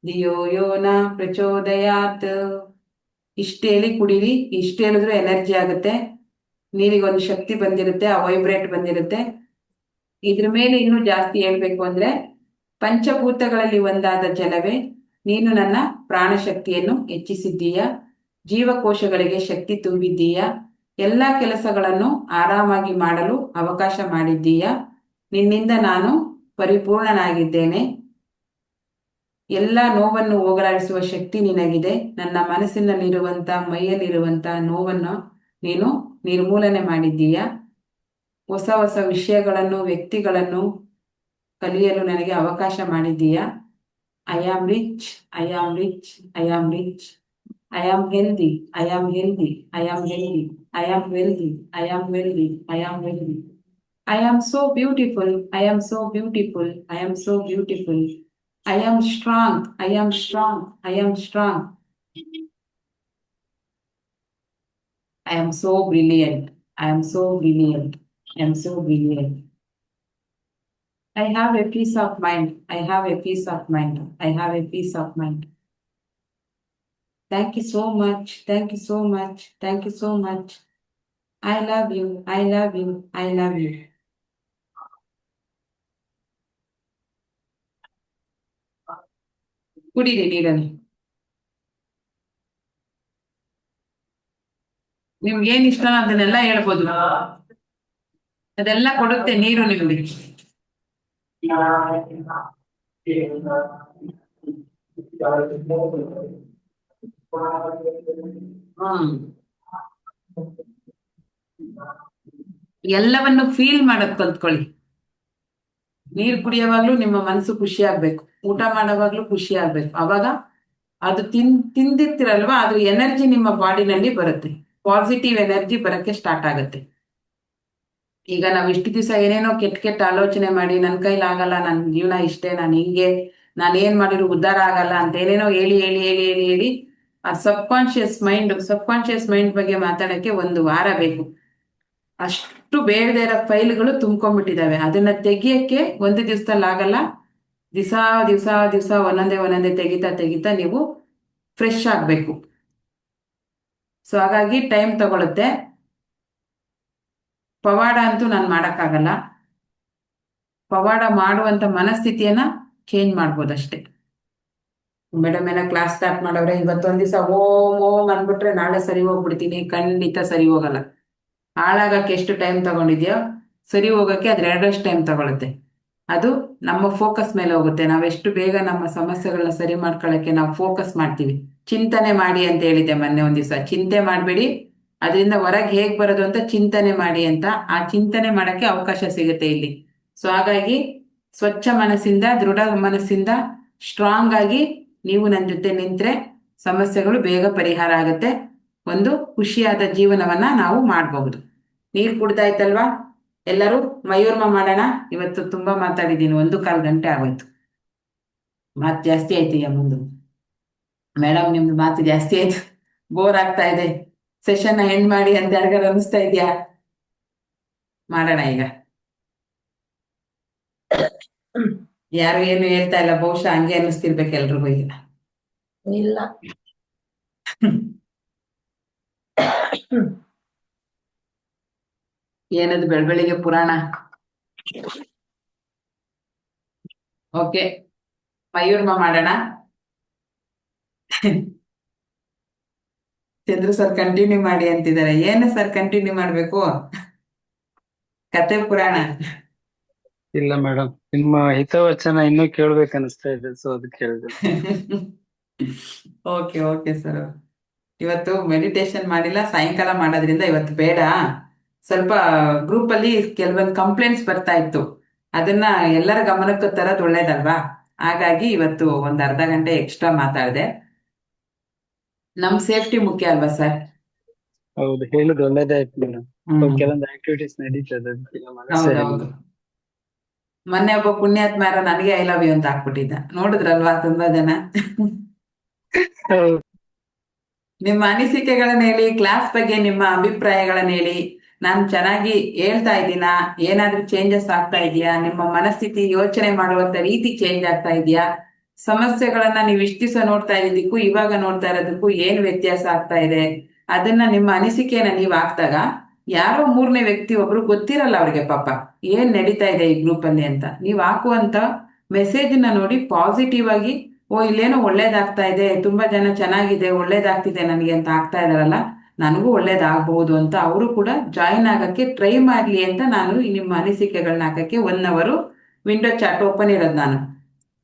ಧಿಯೋ ಯೋ ನ ಪ್ರಚೋದಯಾತ್. ಇಷ್ಟೇಳಿ ಕುಡೀರಿ. ಇಷ್ಟ ಹೇಳಿದ್ರು ಎನರ್ಜಿ ಆಗುತ್ತೆ, ನೀರಿಗೊಂದು ಶಕ್ತಿ ಬಂದಿರುತ್ತೆ, ಆ ವೈಬ್ರೇಟ್ ಬಂದಿರುತ್ತೆ. ಇದ್ರ ಮೇಲೆ ಇನ್ನೂ ಜಾಸ್ತಿ ಹೇಳ್ಬೇಕು ಅಂದ್ರೆ, ಪಂಚಭೂತಗಳಲ್ಲಿ ಒಂದಾದ ಜಲವೇ, ನೀನು ನನ್ನ ಪ್ರಾಣ ಶಕ್ತಿಯನ್ನು ಹೆಚ್ಚಿಸಿದ್ದೀಯ, ಜೀವಕೋಶಗಳಿಗೆ ಶಕ್ತಿ ತುಂಬಿದ್ದೀಯ, ಎಲ್ಲಾ ಕೆಲಸಗಳನ್ನು ಆರಾಮಾಗಿ ಮಾಡಲು ಅವಕಾಶ ಮಾಡಿದ್ದೀಯ. ನಿನ್ನಿಂದ ನಾನು ಪರಿಪೂರ್ಣನಾಗಿದ್ದೇನೆ. ಎಲ್ಲ ನೋವನ್ನು ಹೋಗಲಾಡಿಸುವ ಶಕ್ತಿ ನಿನಗಿದೆ. ನನ್ನ ಮನಸ್ಸಿನಲ್ಲಿರುವಂತ, ಮೈಯಲ್ಲಿರುವಂತ ನೋವನ್ನು ನೀನು ನಿರ್ಮೂಲನೆ ಮಾಡಿದ್ದೀಯ. ಹೊಸ ಹೊಸ ವಿಷಯಗಳನ್ನು, ವ್ಯಕ್ತಿಗಳನ್ನು ಕಲಿಯಲು ನನಗೆ ಅವಕಾಶ ಮಾಡಿದ್ದೀಯ. I am rich, I am rich, I am rich. I am healthy, I am healthy, I am healthy, I am wealthy, I am wealthy, I am wealthy. I am so beautiful, I am so beautiful, I am so beautiful. I am strong, I am strong, I am strong. I am so brilliant. I am so brilliant. I am so brilliant. I have a peace of mind. I have a peace of mind. I have a peace of mind. Thank you so much. Thank you so much. Thank you so much. I love you. I love you. I love you. ಕುಡೀರಿ ನೀರನ್ನು. ನಿಮ್ಗೆ ಏನ್ ಇಷ್ಟನೋ ಅದನ್ನೆಲ್ಲ ಹೇಳ್ಬೋದು. ಅದೆಲ್ಲ ಕೊಡುತ್ತೆ ನೀರು ನಿಮ್ಗೆ. ಎಲ್ಲವನ್ನು ಫೀಲ್ ಮಾಡಕ್ ಕಲ್ತ್ಕೊಳ್ಳಿ. ನೀರು ಕುಡಿಯೋವಾಗ್ಲೂ ನಿಮ್ಮ ಮನಸ್ಸು ಖುಷಿ ಆಗ್ಬೇಕು, ಊಟ ಮಾಡೋವಾಗ್ಲೂ ಖುಷಿ ಆಗ್ಬೇಕು. ಅವಾಗ ಅದು ತಿಂದಿರ್ತಿರಲ್ವಾ, ಅದ್ರ ಎನರ್ಜಿ ನಿಮ್ಮ ಬಾಡಿನಲ್ಲಿ ಬರುತ್ತೆ, ಪಾಸಿಟಿವ್ ಎನರ್ಜಿ ಬರಕ್ಕೆ ಸ್ಟಾರ್ಟ್ ಆಗುತ್ತೆ. ಈಗ ನಾವು ಇಷ್ಟು ದಿವಸ ಏನೇನೋ ಕೆಟ್ಟ ಕೆಟ್ಟ ಆಲೋಚನೆ ಮಾಡಿ ನನ್ನ ಕೈಲಾಗಲ್ಲ, ನನ್ನ ಜೀವನ ಇಷ್ಟೇ, ನಾನು ಹಿಂಗೆ, ನಾನು ಏನ್ ಮಾಡಿದ್ರು ಉದ್ಧಾರ ಆಗಲ್ಲ ಅಂತ ಏನೇನೋ ಹೇಳಿ ಹೇಳಿ ಹೇಳಿ ಹೇಳಿ ಹೇಳಿ ಆ ಸಬ್ಕಾನ್ಶಿಯಸ್ ಮೈಂಡ್ ಬಗ್ಗೆ ಮಾತಾಡಕ್ಕೆ 1 ವಾರ ಬೇಕು. ಅಷ್ಟು ಬೇಡದೇ ಇರೋ ಫೈಲ್ಗಳು ತುಂಬ್ಕೊಂಡ್ಬಿಟ್ಟಿದಾವೆ. ಅದನ್ನ ತೆಗಿಯಕ್ಕೆ 1 ದಿವಸದಲ್ಲಿ ಆಗಲ್ಲ. ದಿವಸ ಒಂದೊಂದೇ ತೆಗಿತಾ ನೀವು ಫ್ರೆಶ್ ಆಗ್ಬೇಕು. ಸೊ ಹಾಗಾಗಿ ಟೈಮ್ ತಗೊಳುತ್ತೆ. ಪವಾಡ ಅಂತೂ ನಾನು ಮಾಡಕ್ಕಾಗಲ್ಲ. ಪವಾಡ ಮಾಡುವಂತ ಮನಸ್ಥಿತಿಯನ್ನ ಚೇಂಜ್ ಮಾಡ್ಬೋದಷ್ಟೇ. ಮೇಡಮ್ ಏನೋ ಕ್ಲಾಸ್ ಸ್ಟಾರ್ಟ್ ಮಾಡವ್ರೆ, ಇವತ್ತೊಂದ್ ದಿವಸ ಓಂ ಅಂದ್ಬಿಟ್ರೆ ನಾಳೆ ಸರಿ ಹೋಗ್ಬಿಡ್ತೀನಿ, ಖಂಡಿತ ಸರಿ ಹೋಗಲ್ಲ. ಹಾಳಾಗಕ್ಕೆ ಎಷ್ಟು ಟೈಮ್ ತಗೊಂಡಿದ್ಯೋ ಸರಿ ಹೋಗಕ್ಕೆ ಅದ್ರ 2ರಷ್ಟು ಟೈಮ್ ತಗೊಳುತ್ತೆ. ಅದು ನಮ್ಮ ಫೋಕಸ್ ಮೇಲೆ ಹೋಗುತ್ತೆ. ನಾವೆಷ್ಟು ಬೇಗ ನಮ್ಮ ಸಮಸ್ಯೆಗಳನ್ನ ಸರಿ ಮಾಡ್ಕೊಳ್ಳಕ್ಕೆ ನಾವು ಫೋಕಸ್ ಮಾಡ್ತೀವಿ. ಚಿಂತನೆ ಮಾಡಿ ಅಂತ ಹೇಳಿದ್ದೆ ಮೊನ್ನೆ ಒಂದ್ ದಿವಸ. ಚಿಂತೆ ಮಾಡಬೇಡಿ, ಅದರಿಂದ ಹೊರಗೆ ಹೇಗ್ ಬರೋದು ಅಂತ ಚಿಂತನೆ ಮಾಡಿ ಅಂತ. ಆ ಚಿಂತನೆ ಮಾಡಕ್ಕೆ ಅವಕಾಶ ಸಿಗುತ್ತೆ ಇಲ್ಲಿ. ಸೊ ಹಾಗಾಗಿ ಸ್ವಚ್ಛ ಮನಸ್ಸಿಂದ, ದೃಢ ಮನಸ್ಸಿಂದ, ಸ್ಟ್ರಾಂಗ್ ಆಗಿ ನೀವು ನನ್ನ ಜೊತೆ ನಿಂತ್ರೆ ಸಮಸ್ಯೆಗಳು ಬೇಗ ಪರಿಹಾರ ಆಗುತ್ತೆ. ಒಂದು ಖುಷಿಯಾದ ಜೀವನವನ್ನ ನಾವು ಮಾಡಬಹುದು. ನೀರು ಕುಡ್ದಾಯ್ತಲ್ವಾ? ಎಲ್ಲರೂ ಮಯೂರ್ಮ ಮಾಡೋಣ. ಇವತ್ತು ತುಂಬಾ ಮಾತಾಡಿದ್ದೀನಿ, 1 ಗಂಟೆ ಆಗೋಯ್ತು. ಮಾತು ಜಾಸ್ತಿ ಆಯ್ತೀಯ ಮುಂದೆ. ಮೇಡಮ್ ನಿಮ್ದು ಮಾತು ಜಾಸ್ತಿ ಆಯ್ತು, ಬೋರ್ ಆಗ್ತಾ ಇದೆ, ಸೆಷನ್ ಎಂಡ್ ಮಾಡಿ ಅಂತ ಯಾರಿಗಾರು ಅನಿಸ್ತಾ ಇದೆಯಾ? ಮಾಡೋಣ ಈಗ. ಯಾರು ಏನು ಹೇಳ್ತಾ ಇಲ್ಲ, ಬಹುಶಃ ಹಂಗೆ ಅನ್ನಿಸ್ತಿರ್ಬೇಕು ಎಲ್ರಿಗೂ ಈಗ. ಇಲ್ಲ. ಏನದು ಬೆಳಬೆಳಿಗ್ಗೆ ಪುರಾಣ? ಓಕೆ, ಮಯೂರ್ಮ ಮಾಡೋಣ. ಚಂದ್ರು ಸರ್ ಕಂಟಿನ್ಯೂ ಮಾಡಿ ಅಂತಿದ್ದಾರೆ. ಏನು ಸರ್ ಕಂಟಿನ್ಯೂ ಮಾಡ್ಬೇಕು? ಕತೆ ಪುರಾಣ? ಇಲ್ಲ ಮೇಡಮ್, ನಿಮ್ಮ ಹಿತವಚನ ಇನ್ನೂ ಕೇಳ್ಬೇಕು ಅನಿಸ್ತಾ ಇದೆ, ಸೊ ಅದಕ್ಕೆ ಹೇಳಿದೆ. Okay sir. ಇವತ್ತು ಮೆಡಿಟೇಷನ್ ಮಾಡಿಲ್ಲ, ಸಾಯಂಕಾಲ ಮಾಡೋದ್ರಿಂದ ಇವತ್ತು ಬೇಡ. ಸ್ವಲ್ಪ ಗ್ರೂಪ್ ಅಲ್ಲಿ ಕೆಲವೊಂದು ಕಂಪ್ಲೇಂಟ್ಸ್ ಬರ್ತಾ ಇತ್ತು, ಅದನ್ನ ಎಲ್ಲರ ಗಮನಕ್ಕೆ ತರೋದು ಒಳ್ಳೇದಲ್ವಾ? ಹಾಗಾಗಿ ಇವತ್ತು 1/2 ಗಂಟೆ ಎಕ್ಸ್ಟ್ರಾ ಮಾತಾಡಿದೆ. ನಮ್ ಸೇಫ್ಟಿ ಮುಖ್ಯ ಅಲ್ವಾ ಸರ್? ಹೌದು, ಹೇಳುದು ಒಳ್ಳೇದಾಯ್ತು ಮೇಡಮ್. ಕೆಲವೊಂದು ಆಕ್ಟಿವಿಟೀಸ್ ನಡೀತದೆ, ಅದಕ್ಕೆಲ್ಲ ಮನಸ್ಸೇ ಹೌದೌದು. ಇಲ್ಲ. ಮೊನ್ನೆ ಒಬ್ಬ ಪುಣ್ಯಾತ್ಮ ಯಾರೋ ನನಗೆ ಐ ಲವ್ ಯು ಅಂತ ಹಾಕ್ಬಿಟ್ಟಿದ್ದ, ನೋಡಿದ್ರಲ್ವಾ ತುಂಬಾ ಜನ. ಹೌದು. ನಿಮ್ಮ ಅನಿಸಿಕೆಗಳನ್ನ ಹೇಳಿ, ಕ್ಲಾಸ್ ಬಗ್ಗೆ ನಿಮ್ಮ ಅಭಿಪ್ರಾಯಗಳನ್ನ ಹೇಳಿ. ನಾನು ಚೆನ್ನಾಗಿ ಹೇಳ್ತಾ ಇದ್ದೀನಾ? ಏನಾದ್ರೂ ಚೇಂಜಸ್ ಆಗ್ತಾ ಇದೆಯಾ? ನಿಮ್ಮ ಮನಸ್ಥಿತಿ, ಯೋಚನೆ ಮಾಡುವಂತ ರೀತಿ ಚೇಂಜ್ ಆಗ್ತಾ ಇದೆಯಾ? ಸಮಸ್ಯೆಗಳನ್ನ ನೀವು ಇಷ್ಟ ದಿವಸ ನೋಡ್ತಾ ಇದ್ದಿದ್ದಕ್ಕೂ ಇವಾಗ ನೋಡ್ತಾ ಇರೋದಕ್ಕೂ ಏನ್ ವ್ಯತ್ಯಾಸ ಆಗ್ತಾ ಇದೆ? ಅದನ್ನ ನಿಮ್ಮ ಅನಿಸಿಕೆಯನ್ನ ನೀವ್ ಹಾಕ್ದಾಗ ಯಾರೋ 3ನೇ ವ್ಯಕ್ತಿ ಒಬ್ರು ಗೊತ್ತಿರಲ್ಲ ಅವ್ರಿಗೆ ಪಾಪ ಏನ್ ನಡೀತಾ ಇದೆ ಈ ಗ್ರೂಪ್ ಅಲ್ಲಿ ಅಂತ, ನೀವ್ ಹಾಕುವಂತ ಮೆಸೇಜ್ ನ ನೋಡಿ ಪಾಸಿಟಿವ್ ಆಗಿ, ಓ ಇಲ್ಲೇನೋ ಒಳ್ಳೇದಾಗ್ತಾ ಇದೆ, ತುಂಬಾ ಜನ ಚೆನ್ನಾಗಿದೆ, ಒಳ್ಳೇದಾಗ್ತಿದೆ ನನಗೆ ಅಂತ ಆಗ್ತಾ ಇದಾರಲ್ಲ, ನನಗೂ ಒಳ್ಳೇದಾಗಬಹುದು ಅಂತ ಅವರು ಕೂಡ ಜಾಯಿನ್ ಆಗಕ್ಕೆ ಟ್ರೈ ಮಾಡ್ಲಿ ಅಂತ ನಾನು ನಿಮ್ಮ ಅನಿಸಿಕೆಗಳನ್ನ ಹಾಕಕ್ಕೆ 1 hour ವಿಂಡೋ ಚಾಟ್ ಓಪನ್ ಇರೋದು ನಾನು.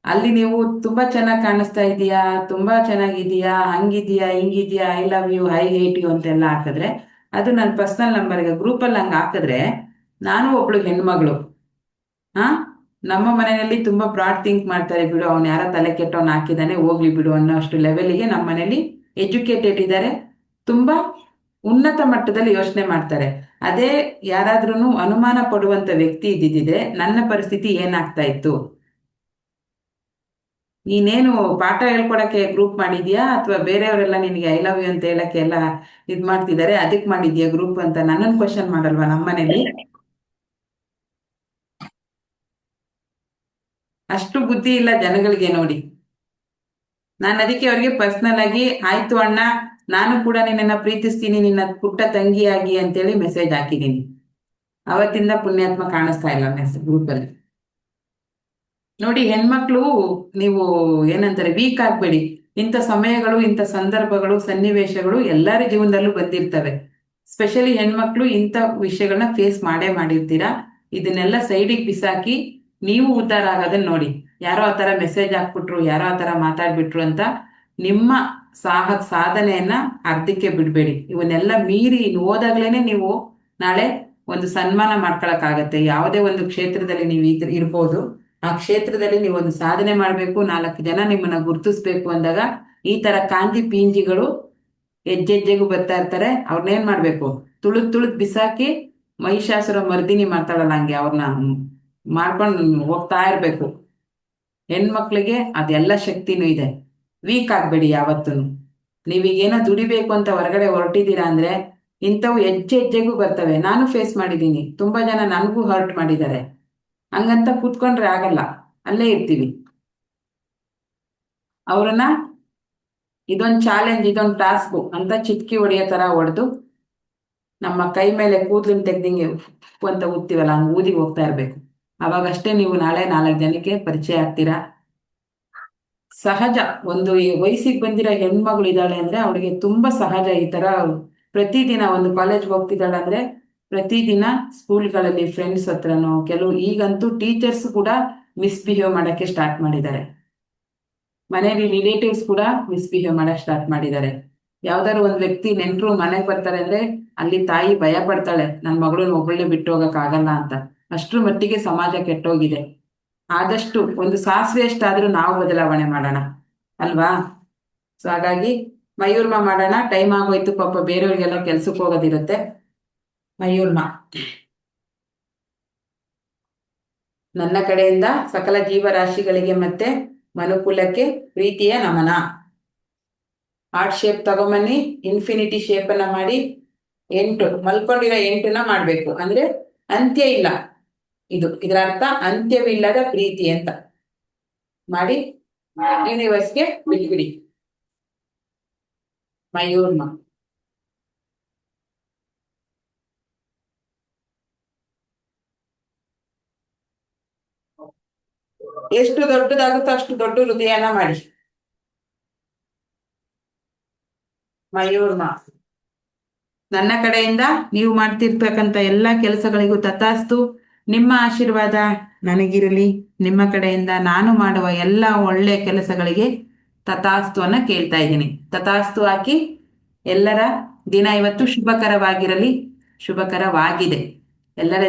ಅಲ್ಲಿ ನೀವು ತುಂಬಾ ಚೆನ್ನಾಗಿ ಕಾಣಿಸ್ತಾ ಇದೀಯಾ, ತುಂಬಾ ಚೆನ್ನಾಗಿದೀಯಾ, ಹಂಗಿದೀಯಾ, ಹಿಂಗಿದೀಯಾ, I love you, I hate you ಅಂತೆಲ್ಲ ಹಾಕಿದ್ರೆ ಅದು ನನ್ನ ಪರ್ಸನಲ್ ನಂಬರ್ಗೆ. ಗ್ರೂಪಲ್ಲಿ ಹಂಗೆ ಹಾಕಿದ್ರೆ ನಾನು ಒಬ್ಳು ಹೆಣ್ಮಗಳು, ಹಾ, ನಮ್ಮ ಮನೆಯಲ್ಲಿ ತುಂಬಾ ಬ್ರಾಡ್ ಥಿಂಕ್ ಮಾಡ್ತಾರೆ, ಬಿಡು ಅವ್ನು ಯಾರ ತಲೆ ಕೆಟ್ಟವನ್ ಹಾಕಿದಾನೆ, ಹೋಗ್ಲಿ ಬಿಡು ಅನ್ನೋ ಅಷ್ಟು ಲೆವೆಲ್ಗೆ ನಮ್ಮ ಮನೇಲಿ ಎಜುಕೇಟೆಡ್ ಇದ್ದಾರೆ, ತುಂಬಾ ಉನ್ನತ ಮಟ್ಟದಲ್ಲಿ ಯೋಚನೆ ಮಾಡ್ತಾರೆ. ಅದೇ ಯಾರಾದ್ರೂ ಅನುಮಾನ ಪಡುವಂತ ವ್ಯಕ್ತಿ ಇದ್ದಿದ್ದಿದೆ ನನ್ನ ಪರಿಸ್ಥಿತಿ ಏನಾಗ್ತಾ ಇತ್ತು? ನೀನೇನು ಪಾಠ ಹೇಳ್ಕೊಡಕ್ಕೆ ಗ್ರೂಪ್ ಮಾಡಿದ್ಯಾ ಅಥವಾ ಬೇರೆಯವರೆಲ್ಲ ನಿನಗೆ ಐ ಲವ್ ಯು ಅಂತ ಹೇಳಕ್ಕೆ ಎಲ್ಲ ಇದ್ ಮಾಡ್ತಿದ್ದಾರೆ ಅದಕ್ಕೆ ಮಾಡಿದ್ಯಾ ಗ್ರೂಪ್ ಅಂತ ನನ್ನನ್ನು ಕ್ವಶನ್ ಮಾಡಲ್ವಾ ನಮ್ಮನೇಲಿ? ಅಷ್ಟು ಬುದ್ಧಿ ಇಲ್ಲ ಜನಗಳಿಗೆ ನೋಡಿ. ನಾನು ಅದಕ್ಕೆ ಅವ್ರಿಗೆ ಪರ್ಸನಲ್ ಆಗಿ ಆಯ್ತು ಅಣ್ಣ, ನಾನು ಕೂಡ ನಿನ್ನನ್ನ ಪ್ರೀತಿಸ್ತೀನಿ, ನಿನ್ನ ಪುಟ್ಟ ತಂಗಿಯಾಗಿ ಅಂತೇಳಿ ಮೆಸೇಜ್ ಹಾಕಿದ್ದೀನಿ. ಅವತ್ತಿಂದ ಪುಣ್ಯಾತ್ಮ ಕಾಣಿಸ್ತಾ ಇಲ್ಲ ಗ್ರೂಪಲ್ಲಿ. ನೋಡಿ ಹೆಣ್ಮಕ್ಳು, ನೀವು ಏನಂತಾರೆ ವೀಕ್ ಆಗ್ಬೇಡಿ. ಇಂಥ ಸಮಯಗಳು, ಇಂಥ ಸಂದರ್ಭಗಳು, ಸನ್ನಿವೇಶಗಳು ಎಲ್ಲರ ಜೀವನದಲ್ಲೂ ಬಂದಿರ್ತವೆ. ಸ್ಪೆಷಲಿ ಹೆಣ್ಮಕ್ಳು ಇಂಥ ವಿಷಯಗಳನ್ನ ಫೇಸ್ ಮಾಡೇ ಮಾಡಿರ್ತೀರಾ. ಇದನ್ನೆಲ್ಲ ಸೈಡಿಗೆ ಬಿಸಾಕಿ ನೀವು ಉದ್ಧಾರ ಆಗೋದನ್ನ ನೋಡಿ. ಯಾರೋ ಆ ಥರ ಮೆಸೇಜ್ ಹಾಕ್ಬಿಟ್ರು, ಯಾರೋ ಆ ಥರ ಮಾತಾಡ್ಬಿಟ್ರು ಅಂತ ನಿಮ್ಮ ಸಾಧನೆಯನ್ನ ಅರ್ಧಕ್ಕೆ ಬಿಡಬೇಡಿ. ಇವನ್ನೆಲ್ಲ ಮೀರಿ ಹೋದಾಗ್ಲೇನೆ ನೀವು ನಾಳೆ ಒಂದು ಸನ್ಮಾನ ಮಾಡ್ಕೊಳಕ್ಕಾಗತ್ತೆ. ಯಾವುದೇ ಒಂದು ಕ್ಷೇತ್ರದಲ್ಲಿ ನೀವು ಇರ್ಬೋದು. ಆ ಕ್ಷೇತ್ರದಲ್ಲಿ ನೀವು ಒಂದು ಸಾಧನೆ ಮಾಡಬೇಕು, 4 ಜನ ನಿಮ್ಮನ್ನ ಗುರುತಿಸ್ಬೇಕು ಅಂದಾಗ ಈ ತರ ಕಾಂಜಿ ಪೀಂಜಿಗಳು ಹೆಜ್ಜೆಜ್ಜೆಗೂ ಬರ್ತಾ ಇರ್ತಾರೆ. ಅವ್ರನ್ನೇನ್ ಮಾಡ್ಬೇಕು? ತುಳಿದ್ ಬಿಸಾಕಿ ಮಹಿಷಾಸುರ ಮರ್ದಿನಿ ಮಾಡ್ತಾಳಲ್ಲ ಹಂಗೆ ಅವ್ರನ್ನ ಮಾಡ್ಕೊಂಡು ಹೋಗ್ತಾ ಇರ್ಬೇಕು. ಹೆಣ್ಮಕ್ಳಿಗೆ ಅದೆಲ್ಲ ಶಕ್ತಿನೂ ಇದೆ. ವೀಕ್ ಆಗ್ಬೇಡಿ ಯಾವತ್ತೂ. ನೀವೀಗೇನೋ ದುಡಿಬೇಕು ಅಂತ ಹೊರಗಡೆ ಹೊರಟಿದ್ದೀರಾ ಅಂದ್ರೆ ಇಂಥವು ಹೆಜ್ಜೆಜ್ಜೆಗೂ ಬರ್ತವೆ. ನಾನು ಫೇಸ್ ಮಾಡಿದ್ದೀನಿ. ತುಂಬಾ ಜನ ನನಗೂ ಹರ್ಟ್ ಮಾಡಿದ್ದಾರೆ. ಹಂಗಂತ ಕೂತ್ಕೊಂಡ್ರೆ ಆಗಲ್ಲ, ಅಲ್ಲೇ ಇರ್ತೀವಿ. ಅವ್ರನ್ನ ಇದೊಂದು ಚಾಲೆಂಜ್, ಇದೊಂದು ಟಾಸ್ಕ್ ಅಂತ ಚಿಟ್ಕಿ ಹೊಡೆಯೋ ತರ ಹೊಡೆದು ನಮ್ಮ ಕೈ ಮೇಲೆ ಕೂದಲನ್ನ ತೆಗ್ದಿಂಗೆ ಅಂತ ಊದ್ತೀವಲ್ಲ, ಹಂಗೆ ಊದಿ ಹೋಗ್ತಾ ಇರ್ಬೇಕು. ಅವಾಗಷ್ಟೇ ನೀವು ನಾಳೆ 4 ಜನಕ್ಕೆ ಪರಿಚಯ ಆಗ್ತೀರಾ. ಸಹಜ, ಒಂದು ವಯಸ್ಸಿಗೆ ಬಂದಿರೋ ಹೆಣ್ಮಗಳು ಇದ್ದಾಳೆ ಅಂದ್ರೆ ಅವಳಿಗೆ ತುಂಬಾ ಸಹಜ ಈ ತರ ಪ್ರತಿದಿನ ಒಂದು ಕಾಲೇಜ್ಗೆ ಹೋಗ್ತಿದ್ದಾಳೆ ಅಂದ್ರೆ ಪ್ರತಿದಿನ ಸ್ಕೂಲ್ಗಳಲ್ಲಿ ಫ್ರೆಂಡ್ಸ್ ಹತ್ರನೋ, ಕೆಲವು ಈಗಂತೂ ಟೀಚರ್ಸ್ ಕೂಡ ಮಿಸ್ಬಿಹೇವ್ ಮಾಡಕ್ಕೆ ಸ್ಟಾರ್ಟ್ ಮಾಡಿದ್ದಾರೆ. ಮನೇಲಿ ರಿಲೇಟಿವ್ಸ್ ಕೂಡ ಮಿಸ್ಬಿಹೇವ್ ಮಾಡಕ್ ಸ್ಟಾರ್ಟ್ ಮಾಡಿದ್ದಾರೆ. ಯಾವ್ದಾದ್ರು ಒಂದು ವ್ಯಕ್ತಿ ನೆಂಟರು ಮನೆಗೆ ಬರ್ತಾರೆ ಅಂದ್ರೆ ಅಲ್ಲಿ ತಾಯಿ ಭಯ ಪಡ್ತಾಳೆ, ನನ್ನ ಮಗಳನ್ನ ಒಬ್ಬಳನ್ನೇ ಬಿಟ್ಟು ಹೋಗಕ್ ಆಗಲ್ಲ ಅಂತ. ಅಷ್ಟ್ರ ಮಟ್ಟಿಗೆ ಸಮಾಜ ಕೆಟ್ಟೋಗಿದೆ. ಆದಷ್ಟು ಒಂದು ಸಾಸಿವೆ ಅಷ್ಟಾದ್ರೂ ನಾವು ಬದಲಾವಣೆ ಮಾಡೋಣ ಅಲ್ವಾ? ಸೊ ಹಾಗಾಗಿ ಮಯೂರ್ಮ ಮಾಡೋಣ. ಟೈಮ್ ಆಗೋಯ್ತು, ಪಾಪ ಬೇರೆಯವ್ರಿಗೆಲ್ಲ ಕೆಲ್ಸಕ್ಕೆ ಹೋಗೋದಿರುತ್ತೆ. ಮಯೂರ್ಮ. ನನ್ನ ಕಡೆಯಿಂದ ಸಕಲ ಜೀವರಾಶಿಗಳಿಗೆ ಮತ್ತೆ ಮನುಕುಲಕ್ಕೆ ಪ್ರೀತಿಯ ನಮನ. ಹಾರ್ಟ್ ಶೇಪ್ ತಗೊಂಬನ್ನಿ, ಇನ್ಫಿನಿಟಿ ಶೇಪ್ ಅನ್ನ ಮಾಡಿ 8 ಮಲ್ಕೊಂಡಿರೋ 8ನ ಮಾಡ್ಬೇಕು. ಅಂದ್ರೆ ಅಂತ್ಯ ಇಲ್ಲ, ಇದರ ಅರ್ಥ ಅಂತ್ಯವಿಲ್ಲದ ಪ್ರೀತಿ ಅಂತ ಮಾಡಿ ಯೂನಿವರ್ಸ್ಗೆ ಬಿಟ್ಬಿಡಿ. ಮಯೂರ್ಮ. ಎಷ್ಟು ದೊಡ್ಡದಾಗುತ್ತೋ ಅಷ್ಟು ದೊಡ್ಡ ಹೃದಯನ ಮಾಡಿ. ಮಯೂರ್ಮ. ನನ್ನ ಕಡೆಯಿಂದ ನೀವು ಮಾಡ್ತಿರ್ತಕ್ಕಂಥ ಎಲ್ಲಾ ಕೆಲಸಗಳಿಗೂ ತಥಾಸ್ತು. ನಿಮ್ಮ ಆಶೀರ್ವಾದ ನನಗಿರಲಿ. ನಿಮ್ಮ ಕಡೆಯಿಂದ ನಾನು ಮಾಡುವ ಎಲ್ಲ ಒಳ್ಳೆ ಕೆಲಸಗಳಿಗೆ ತಥಾಸ್ತು ಅನ್ನ ಕೇಳ್ತಾ ಇದ್ದೀನಿ. ತಥಾಸ್ತು ಹಾಕಿ. ಎಲ್ಲರ ದಿನ ಇವತ್ತು ಶುಭಕರವಾಗಿರಲಿ. ಶುಭಕರವಾಗಿದೆ. ಎಲ್ಲರ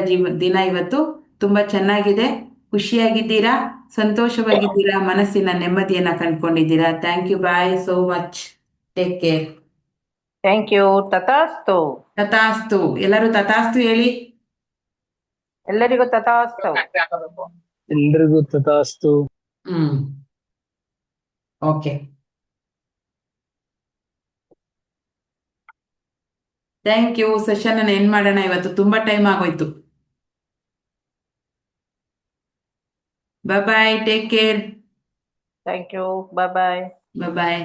ದಿನ ಇವತ್ತು ತುಂಬಾ ಚೆನ್ನಾಗಿದೆ. ಖುಷಿಯಾಗಿದ್ದೀರಾ, ಸಂತೋಷವಾಗಿದ್ದೀರಾ, ಮನಸ್ಸಿನ ನೆಮ್ಮದಿಯನ್ನ ಕಂಡ್ಕೊಂಡಿದ್ದೀರಾ. Thank you. Bye so much. Take care. Thank you. ತಥಾಸ್ತು. ತಥಾಸ್ತು. ಎಲ್ಲರೂ ತಥಾಸ್ತು ಹೇಳಿ. ಎಲ್ಲರಿಗೂ ತಥಾಸ್ತು. ಎಲ್ರಿಗೂ ತಥಾಸ್ತು. ಓಕೆ. Thank you. ಸೆಷನ್ ಅನ್ನ ಎಂಡ್ ಮಾಡೋಣ. ಇವತ್ತು ತುಂಬಾ ಟೈಮ್ ಆಗೋಯ್ತು. Bye bye. Take care. Thank you. Bye bye. Bye bye.